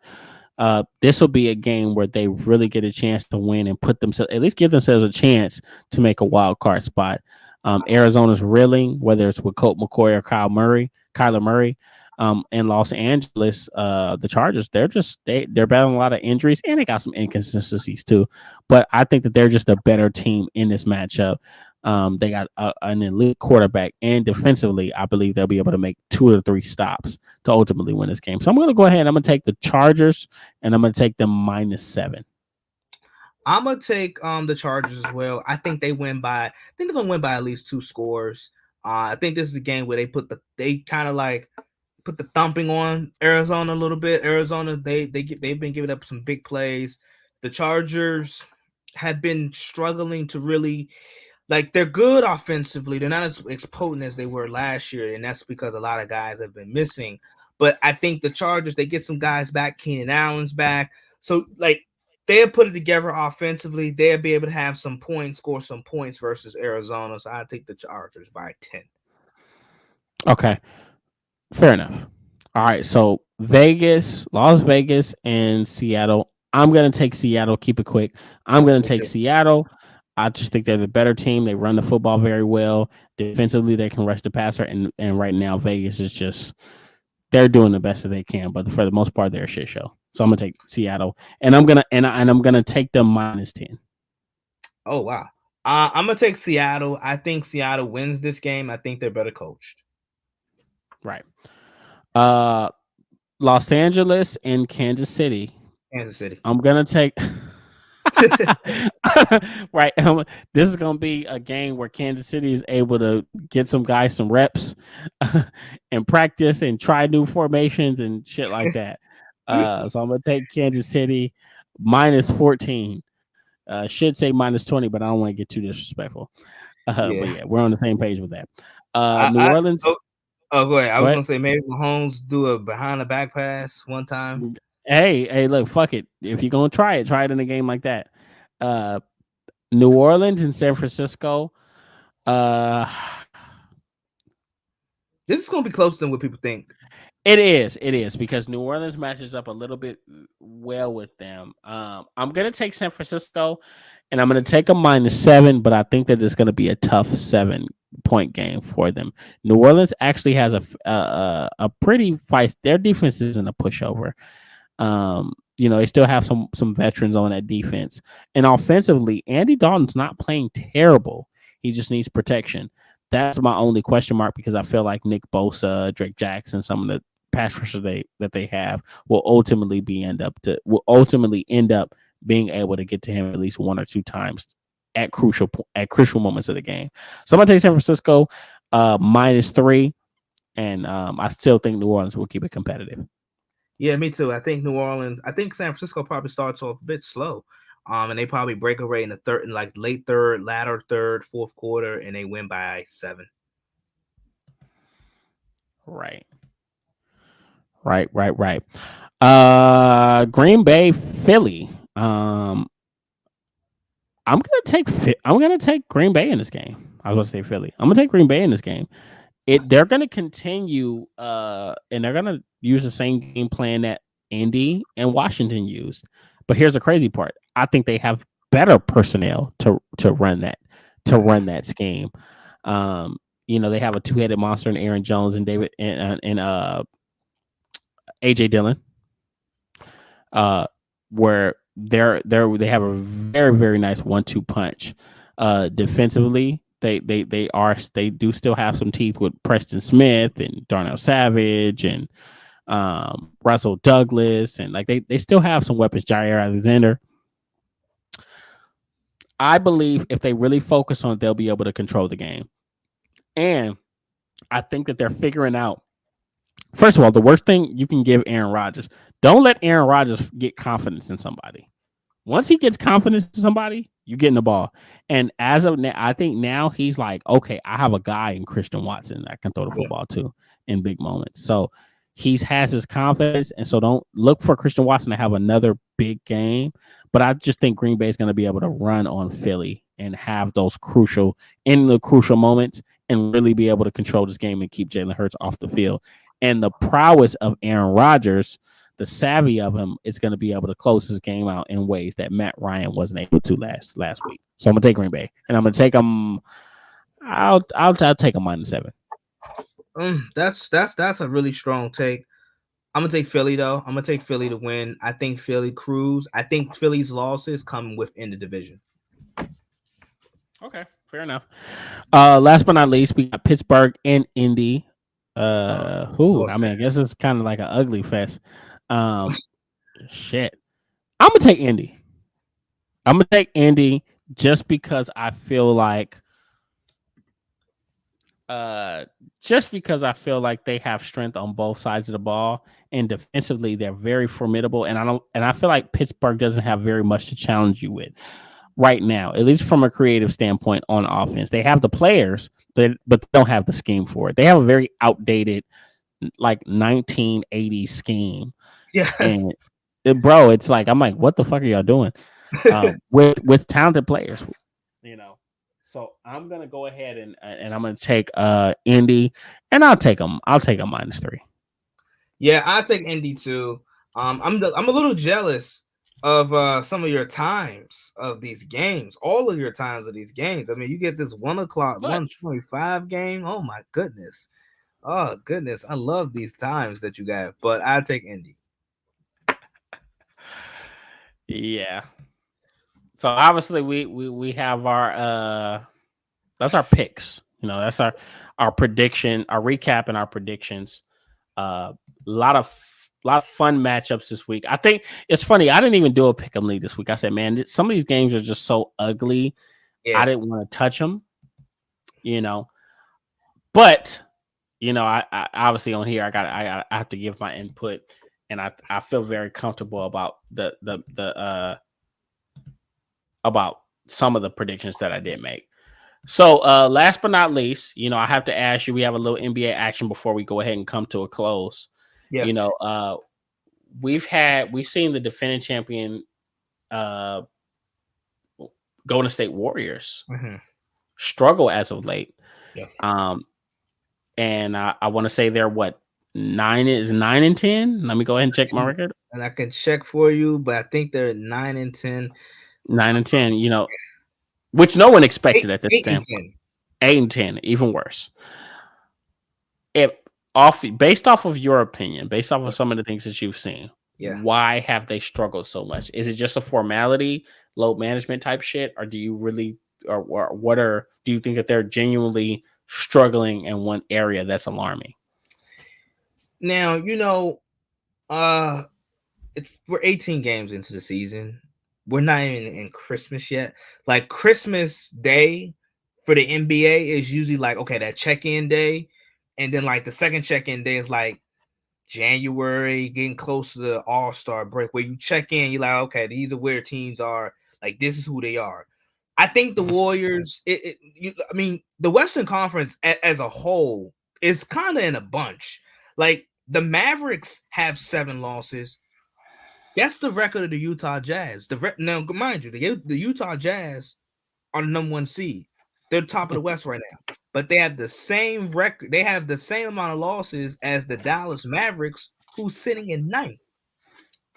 This will be a game where they really get a chance to win and put themselves, at least give themselves a chance to make a wild card spot. Arizona's reeling, whether it's with Colt McCoy or Kyler Murray. In Los Angeles, the Chargers, they're battling a lot of injuries and they got some inconsistencies too. But I think that they're just a better team in this matchup. They got an elite quarterback, and defensively, I believe they'll be able to make 2 or 3 stops to ultimately win this game. So I'm going to go ahead. I'm going to take the Chargers, and I'm going to take them -7. I'm gonna take the Chargers as well. I think they win by. I think they're gonna win by at least 2 scores. I think this is a game where they kind of like put the thumping on Arizona a little bit. Arizona, they've been giving up some big plays. The Chargers have been struggling to really, like, they're good offensively. They're not as potent as they were last year, and that's because a lot of guys have been missing. But I think the Chargers, they get some guys back. Keenan Allen's back. So, like, they'll put it together offensively. They'll be able to have some points, score some points versus Arizona. So I take the Chargers by 10. Okay. Fair enough. All right. So Las Vegas, and Seattle. I'm going to take Seattle. Keep it quick. I'm going to take Seattle. I just think they're the better team. They run the football very well. Defensively, they can rush the passer. And right now, Vegas is just, they're doing the best that they can. But for the most part, they're a shit show. So I'm going to take Seattle. And I'm going to take them -10. Oh, wow. I'm going to take Seattle. I think Seattle wins this game. I think they're better coached. Right. Los Angeles and Kansas City. I'm going to take right. This is going to be a game where Kansas City is able to get some guys some reps and practice and try new formations and shit like that. So I'm going to take Kansas City -14. Should say -20, but I don't want to get too disrespectful. But yeah, we're on the same page with that. New Orleans. Go ahead. I was going to say maybe Mahomes do a behind the back pass one time. Hey, look, fuck it. If you're going to try it in a game like that. New Orleans and San Francisco. This is going to be closer than what people think. It is because New Orleans matches up a little bit well with them. I'm going to take San Francisco, and I'm going to take a -7, but I think that it's going to be a tough 7-point game for them. New Orleans actually has a pretty fight. Their defense isn't a pushover. They still have some veterans on that defense. And offensively, Andy Dalton's not playing terrible. He just needs protection. That's my only question mark because I feel like Nick Bosa, Drake Jackson, some of the pass rushers that they have will ultimately end up being able to get to him at least 1 or 2 times at crucial moments of the game. So I'm gonna take San Francisco -3, and I still think New Orleans will keep it competitive. Yeah, me too. I think San Francisco probably starts off a bit slow. And they probably break away in the third, in like late third, latter third, fourth quarter, and they win by 7. Right. Green Bay, Philly. I'm gonna take Green Bay in this game. I was going to say Philly. I'm gonna take Green Bay in this game. They're gonna continue, and they're gonna use the same game plan that Indy and Washington used. But here's the crazy part. I think they have better personnel to run that scheme. They have a 2-headed monster in Aaron Jones and David and AJ Dillon. Where they have a very, very nice 1-2 punch. Defensively, they do still have some teeth with Preston Smith and Darnell Savage and Russell Douglas, and like they still have some weapons. Jair Alexander. I believe if they really focus on it, they'll be able to control the game. And I think that they're figuring out, first of all, the worst thing you can give Aaron Rodgers, don't let Aaron Rodgers get confidence in somebody. Once he gets confidence in somebody, you get in the ball. And as of now, I think now he's like, okay, I have a guy in Christian Watson that can throw the football to in big moments. So he has his confidence. And so don't look for Christian Watson to have another big game. But I just think Green Bay is going to be able to run on Philly and have those crucial moments and really be able to control this game and keep Jalen Hurts off the field. And the prowess of Aaron Rodgers, the savvy of him is going to be able to close his game out in ways that Matt Ryan wasn't able to last week. So I'm gonna take Green Bay, and I'm gonna take them. I'll take them -7. That's a really strong take. I'm gonna take Philly though. I'm gonna take Philly to win. I think Philly cruise. I think Philly's losses come within the division. Okay, fair enough. Last but not least, we got Pittsburgh and Indy. I guess it's kind of like an ugly fest. Shit. I'm gonna take Indy. I'm gonna take Indy just because I feel like they have strength on both sides of the ball, and defensively they're very formidable. And I feel like Pittsburgh doesn't have very much to challenge you with right now, at least from a creative standpoint on offense. They have the players, but they don't have the scheme for it. They have a very outdated, like 1980s scheme. Yeah, and bro, it's like I'm like, what the fuck are y'all doing? With talented players, you know. So I'm gonna go ahead and I'm gonna take Indy, and I'll take them -3. Yeah, I'll take Indy too. I'm a little jealous of some of your times of these games, all of your times of these games. I mean, you get this 1 o'clock, 1:25 game. Oh my goodness. Oh goodness. I love these times that you got, but I'll take Indy. Yeah. So obviously we have our that's our picks. You know, that's our prediction, our recap and our predictions. A lot of fun matchups this week. I think it's funny. I didn't even do a pick 'em league this week. I said, man, some of these games are just so ugly. Yeah. I didn't want to touch them, you know. But you know, I obviously on here I have to give my input, and I feel very comfortable about the about some of the predictions that I did make. So last but not least, you know, I have to ask you, we have a little NBA action before we go ahead and come to a close. Yeah. You know, we've seen the defending champion Golden State Warriors struggle as of late. Yeah. And I want to say they're 9-10. Let me go ahead and check my record. And I can check for you, but I think they're 9-10. 9-10, you know, which no one expected at this standpoint. 8-10, even worse. Based off of your opinion, based off of some of the things that you've seen, why have they struggled so much? Is it just a formality, load management type shit, or do you really, do you think that they're genuinely struggling in one area that's alarming? Now, you know, we're 18 games into the season. We're not even in Christmas yet. Like Christmas Day for the NBA is usually like, okay, that check-in day. And then like the second check-in day is like January, getting close to the All-Star break, where you check in, you're like, okay, these are where teams are. Like, this is who they are. I think the Warriors, I mean, the Western Conference as a whole is kind of in a bunch. Like the Mavericks have 7 losses. That's the record of the Utah Jazz. Now, mind you, the Utah Jazz are the number 1 seed. They're top of the West right now. But they have the same record. They have the same amount of losses as the Dallas Mavericks, who's sitting in 9th.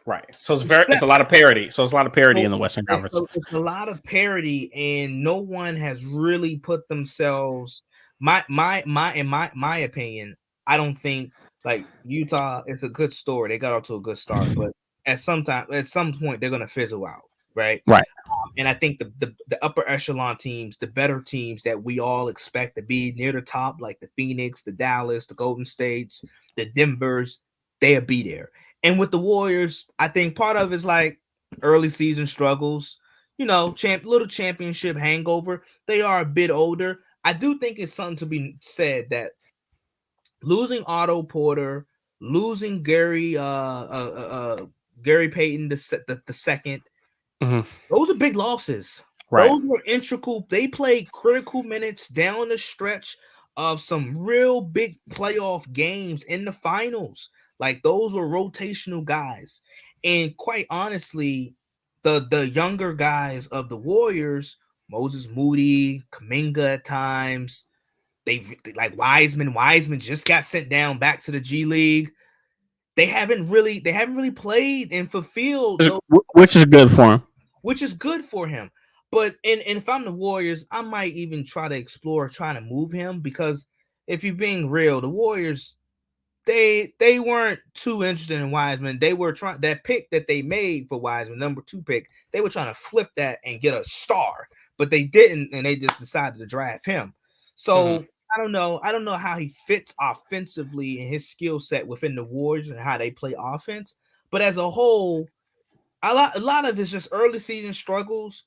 Right. So it's a lot of parity. So it's a lot of parity in the Western Conference. It's a lot of parity, and no one has really put themselves. My opinion, I don't think like Utah is a good story. They got off to a good start, but at some point they're gonna fizzle out, right? Right. And I think the upper echelon teams, the better teams that we all expect to be near the top, like the Phoenix, the Dallas, the Golden States, the Denvers, they'll be there. And with the Warriors, I think part of it is like early season struggles, you know, little championship hangover. They are a bit older. I do think it's something to be said that losing Otto Porter, losing Gary Payton the second, those are big losses. Right. Those were integral. They played critical minutes down the stretch of some real big playoff games in the finals. Like those were rotational guys. And quite honestly, the younger guys of the Warriors, Moses Moody, Kuminga at times, they like Wiseman just got sent down back to the G League. they haven't really played and fulfilled those, which is good for him. Which is good for him. But and if I'm the Warriors, I might even try to explore trying to move him, because if you're being real, the Warriors, they weren't too interested in Wiseman. They were trying, that pick that they made for Wiseman, number 2 pick, they were trying to flip that and get a star, but they didn't, and they just decided to draft him. So I don't know how he fits offensively and his skill set within the Warriors and how they play offense. But as a whole, a lot of it's just early season struggles.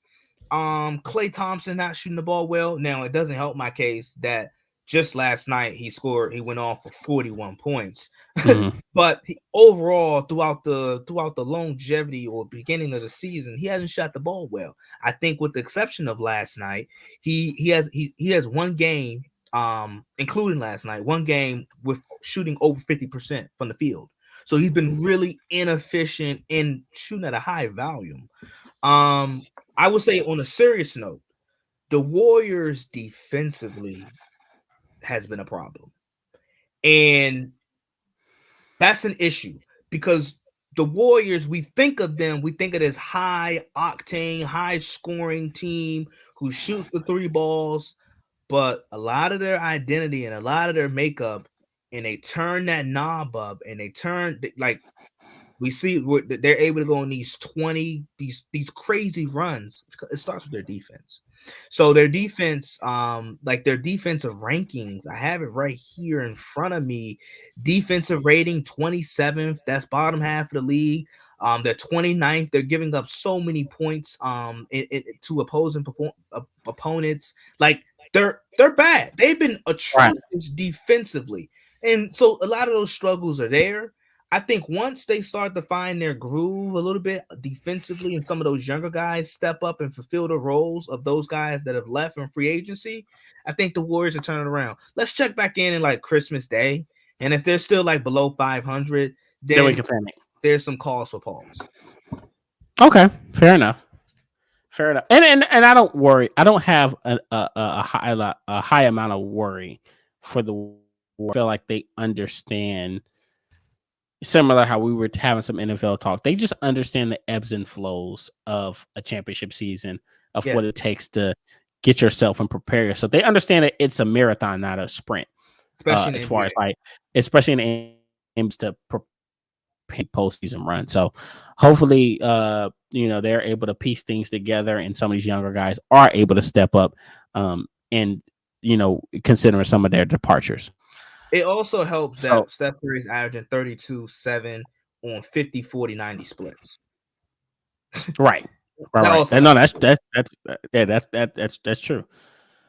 Klay Thompson not shooting the ball well. Now, it doesn't help my case that just last night he went off for 41 points. But overall, throughout the longevity or beginning of the season, he hasn't shot the ball well. I think with the exception of last night, he has one game, including last night, one game with shooting over 50% from the field. So he's been really inefficient in shooting at a high volume. I would say, on a serious note, the Warriors defensively has been a problem. And that's an issue, because the Warriors, we think of this high octane, high scoring team who shoots the 3 balls, but a lot of their identity and a lot of their makeup, and they turn that knob up, and they turn, like, we see they're able to go on these crazy runs. It starts with their defense. So their defense, like their defensive rankings, I have it right here in front of me. Defensive rating 27th. That's bottom half of the league. They're 29th. They're giving up so many points to opposing opponents. Like, they're bad. They've been atrocious defensively. And so a lot of those struggles are there. I think once they start to find their groove a little bit defensively, and some of those younger guys step up and fulfill the roles of those guys that have left in free agency, I think the Warriors are turning around. Let's check back in like Christmas Day, and if they're still like below 500, then we can panic. There's some cause for pause. Okay, fair enough. And I don't worry. I don't have a high amount of worry for the Warriors. I feel like they understand. Similar how we were having some NFL talk, they just understand the ebbs and flows of a championship season, of what it takes to get yourself and prepare yourself. They understand that it's a marathon, not a sprint. Especially as far as especially in the aims to postseason run. So hopefully, they're able to piece things together, and some of these younger guys are able to step up, and considering some of their departures. It also helps that Steph Curry is averaging 32-7 on 50, 40, 90 splits. Right. No, that's true.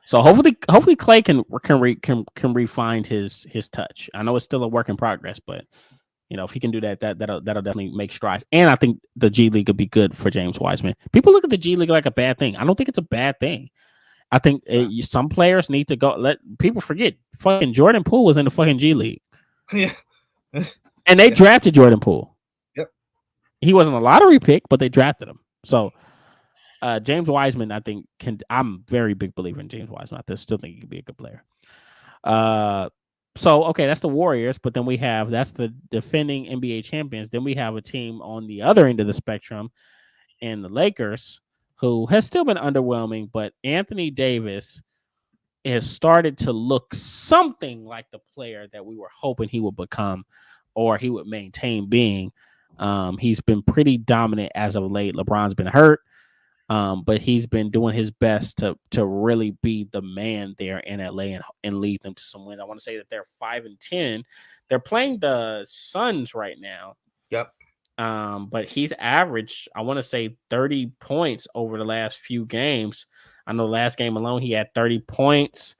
So hopefully Klay can refine his touch. I know it's still a work in progress, but if he can do that'll definitely make strides. And I think the G League could be good for James Wiseman. People look at the G League like a bad thing. I don't think it's a bad thing. I think some players need to go. Let people forget. Fucking Jordan Poole was in the fucking G League. Yeah. And they drafted Jordan Poole. Yep. He wasn't a lottery pick, but they drafted him. So James Wiseman, I think, I'm a very big believer in James Wiseman. I still think he can be a good player. So, okay, that's the Warriors, but then that's the defending NBA champions. Then we have a team on the other end of the spectrum in the Lakers, who has still been underwhelming, but Anthony Davis has started to look something like the player that we were hoping he would become, or he would maintain being. He's been pretty dominant as of late. LeBron's been hurt, but he's been doing his best to really be the man there in LA and lead them to some wins. I want to say that they're 5-10. They're playing the Suns right now. Yep. But he's averaged, I want to say, 30 points over the last few games. I know last game alone, he had 30 points,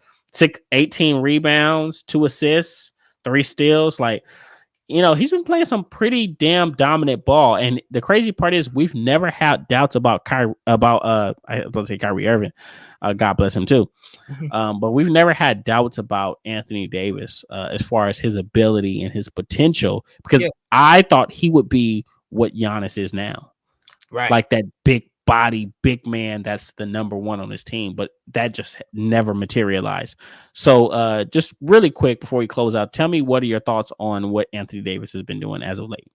18 rebounds, 2 assists, 3 steals. Like, he's been playing some pretty damn dominant ball. And the crazy part is we've never had doubts about Kyrie Irving. God bless him too. But we've never had doubts about Anthony Davis as far as his ability and his potential, because I thought he would be what Giannis is now. Right. Like that big body big man that's the number one on his team, but that just never materialized. So just really quick before we close out, tell me what are your thoughts on what Anthony Davis has been doing as of late?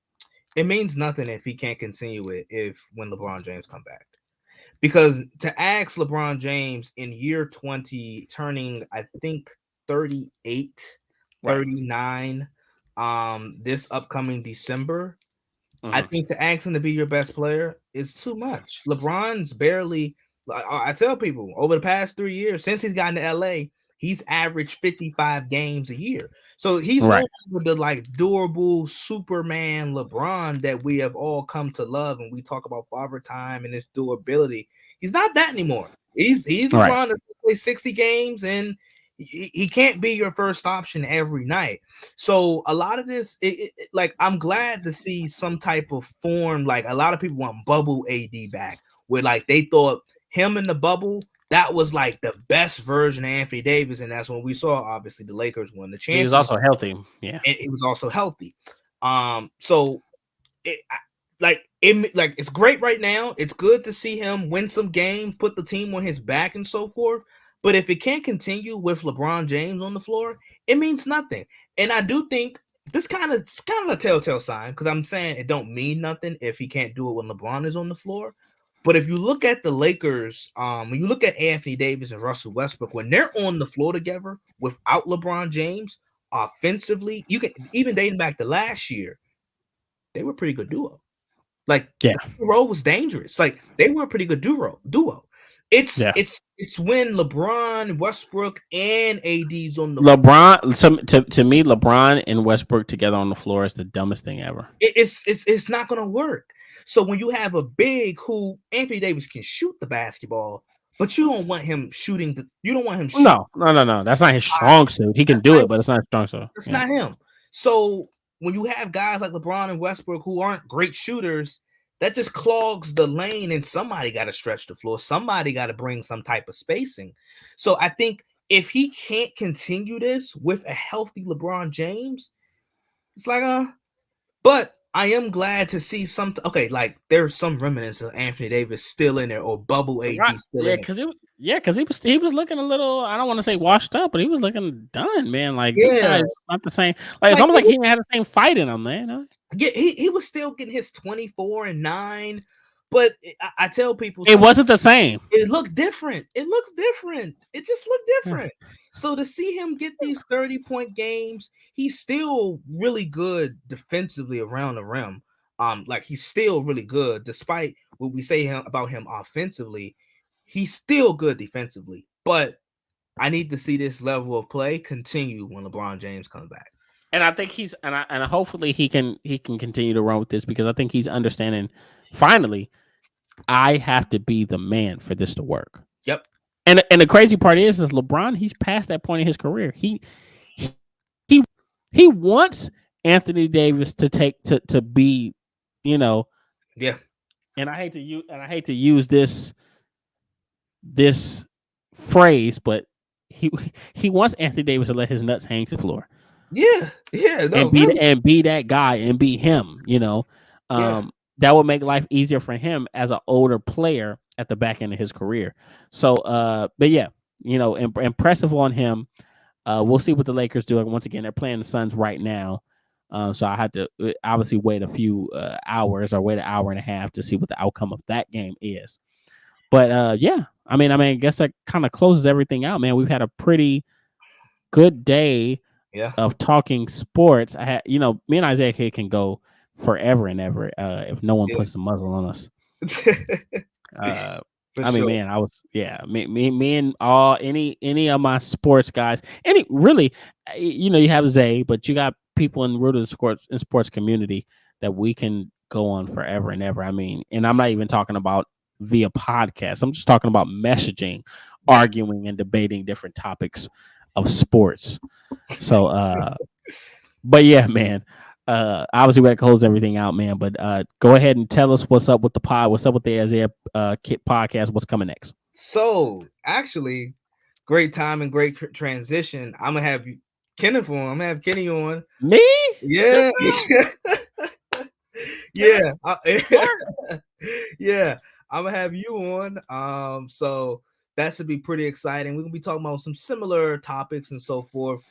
It means nothing if he can't continue it when LeBron James come back. Because to ask LeBron James in year 20, turning, I think, 38, right. 39, this upcoming December, I think to ask him to be your best player is too much. LeBron's barely, I tell people, over the past 3 years, since he's gotten to LA, he's averaged 55 games a year. So he's no longer the like durable Superman LeBron that we have all come to love, and we talk about Father Time and his durability. He's not that anymore. He's LeBron that plays 60 games, and he can't be your first option every night. So a lot of this, like, I'm glad to see some type of form. Like, a lot of people want bubble AD back, where like they thought him in the bubble, that was like the best version of Anthony Davis, and that's when we saw obviously the Lakers won the championship. He was also healthy, yeah, and he was also healthy. So it's great right now. It's good to see him win some games, put the team on his back, and so forth. But if it can't continue with LeBron James on the floor, it means nothing. And I do think this kind of a telltale sign, because I'm saying it don't mean nothing if he can't do it when LeBron is on the floor. But if you look at the Lakers, when you look at Anthony Davis and Russell Westbrook, when they're on the floor together without LeBron James, offensively, you can even dating back to last year, they were a pretty good duo. Like, the duo was dangerous. Like, they were a pretty good duo. It's when LeBron, Westbrook, and AD's on the LeBron. To me, LeBron and Westbrook together on the floor is the dumbest thing ever. It's not gonna work. So when you have a big who Anthony Davis can shoot the basketball, but you don't want him shooting. You don't want him shooting. No. That's not his strong suit. He can do it, but it's not his strong suit. It's not him. So when you have guys like LeBron and Westbrook who aren't great shooters, that just clogs the lane, and somebody got to stretch the floor. Somebody got to bring some type of spacing. So I think if he can't continue this with a healthy LeBron James, it's like, but I am glad to see some. Like there's some remnants of Anthony Davis still in there, or bubble AD still in there. Because he was looking a little, I don't want to say washed up, but he was looking done, man. Like, this guy is not the same. Like, it's almost like he had the same fight in him, man. Yeah, he was still getting his 24 and 9, but I tell people it wasn't the same. It looked different. It looks different. It just looked different. So to see him get these 30-point games, he's still really good defensively around the rim. Like, he's still really good, despite what we say about him offensively. He's still good defensively, but I need to see this level of play continue when LeBron James comes back. And I think hopefully he can continue to run with this, because I think he's understanding finally, I have to be the man for this to work. Yep. And the crazy part is LeBron, he's past that point in his career. He wants Anthony Davis to be, yeah. And I hate to use this phrase, but he wants Anthony Davis to let his nuts hang to the floor. Yeah. No, and be that guy and be him. That would make life easier for him as an older player at the back end of his career. So, but yeah, impressive on him. We'll see what the Lakers do. Once again, they're playing the Suns right now. So I had to obviously wait a few hours, or wait an hour and a half to see what the outcome of that game is. But yeah, I mean, I guess that kind of closes everything out, man. We've had a pretty good day of talking sports. I had, me and Isaiah can go forever and ever if no one puts the muzzle on us. Man, I was me and any of my sports guys, you have Zay, but you got people in rooted sports community that we can go on forever and ever. I mean, and I'm not even talking about via podcast. I'm just talking about messaging, arguing, and debating different topics of sports. So but yeah, man, obviously we had to close everything out, man, but go ahead and tell us what's up with the pod, what's up with the Isaiah Kit podcast, what's coming next. So actually, great time and great transition. I'm gonna have Kenneth on. I'm gonna have Kenny on. Me? Yeah. Yeah. Yeah. I'm gonna have you on. So that should be pretty exciting. We're gonna be talking about some similar topics and so forth.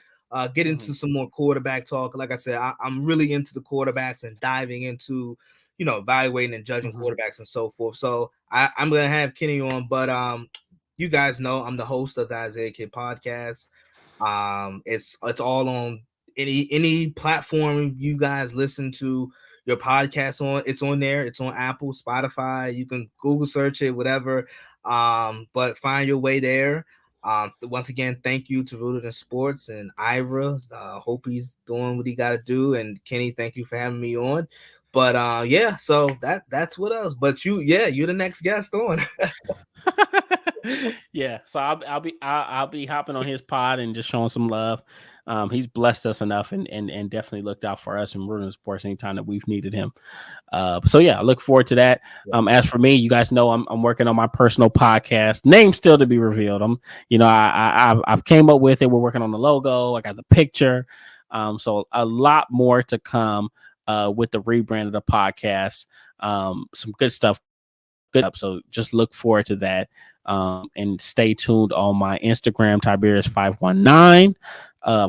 Get into some more quarterback talk. Like I said, I'm really into the quarterbacks and diving into, evaluating and judging quarterbacks and so forth. So I'm gonna have Kenny on, but you guys know I'm the host of the Isaiah Kid podcast. It's all on any platform you guys listen to your podcast on. It's on there. It's on Apple, Spotify. You can Google search it, whatever. But find your way there. Once again, thank you to Rooted in Sports and Ira. Hope he's doing what he got to do. And Kenny, thank you for having me on. But yeah, so that's what else. But you're the next guest on. Yeah, so I'll be hopping on his pod and just showing some love. He's blessed us enough and definitely looked out for us in Rooted in Sports anytime that we've needed him. So yeah, I look forward to that. As for me, you guys know I'm working on my personal podcast. Name still to be revealed. I've came up with it. We're working on the logo. I got the picture. So a lot more to come with the rebrand of the podcast. Some good stuff. Good up. So just look forward to that. And stay tuned on my Instagram, Tiberius519,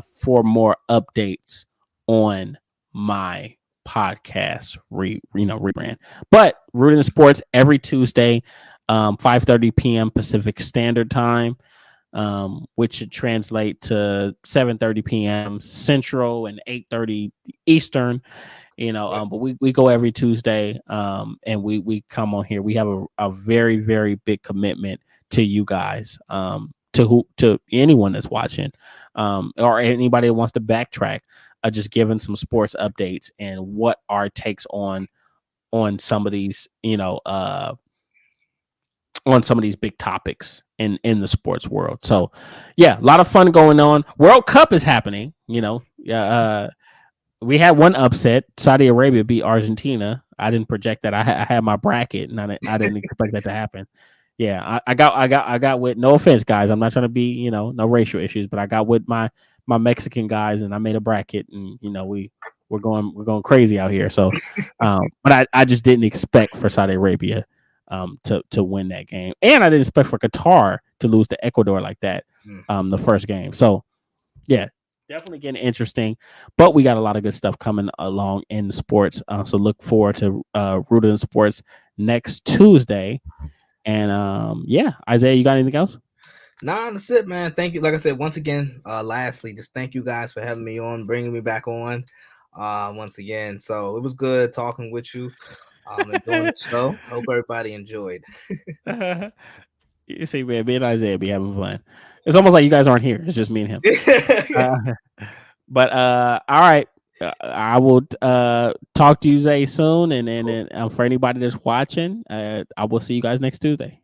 for more updates on my podcast rebrand. But Rooted in Sports every Tuesday, 5:30 p.m. Pacific Standard Time, which should translate to 7:30 p.m. Central and 8:30 Eastern. But we go every Tuesday, and we come on here. We have a very, very big commitment to you guys, to anyone that's watching, or anybody that wants to backtrack, just giving some sports updates and what our takes on some of these, on some of these big topics in the sports world. So yeah, a lot of fun going on. World Cup is happening, we had one upset. Saudi Arabia beat Argentina. I didn't project that. I had my bracket, and I didn't expect that to happen. Yeah, I got with. No offense, guys. I'm not trying to be, no racial issues, but I got with my Mexican guys, and I made a bracket, and we're going crazy out here. So, but I just didn't expect for Saudi Arabia to win that game, and I didn't expect for Qatar to lose to Ecuador like that the first game. So, yeah. Definitely getting interesting, but we got a lot of good stuff coming along in sports. So look forward to Rooted in Sports next Tuesday. And Isaiah, you got anything else? Nah, that's it, man. Thank you. Like I said, once again, lastly, just thank you guys for having me on, bringing me back on once again. So it was good talking with you. Enjoying the show. Hope everybody enjoyed. You see, man, me and Isaiah be having fun. It's almost like you guys aren't here. It's just me and him. But all right. I will talk to you, Zay, soon. And for anybody that's watching, I will see you guys next Tuesday.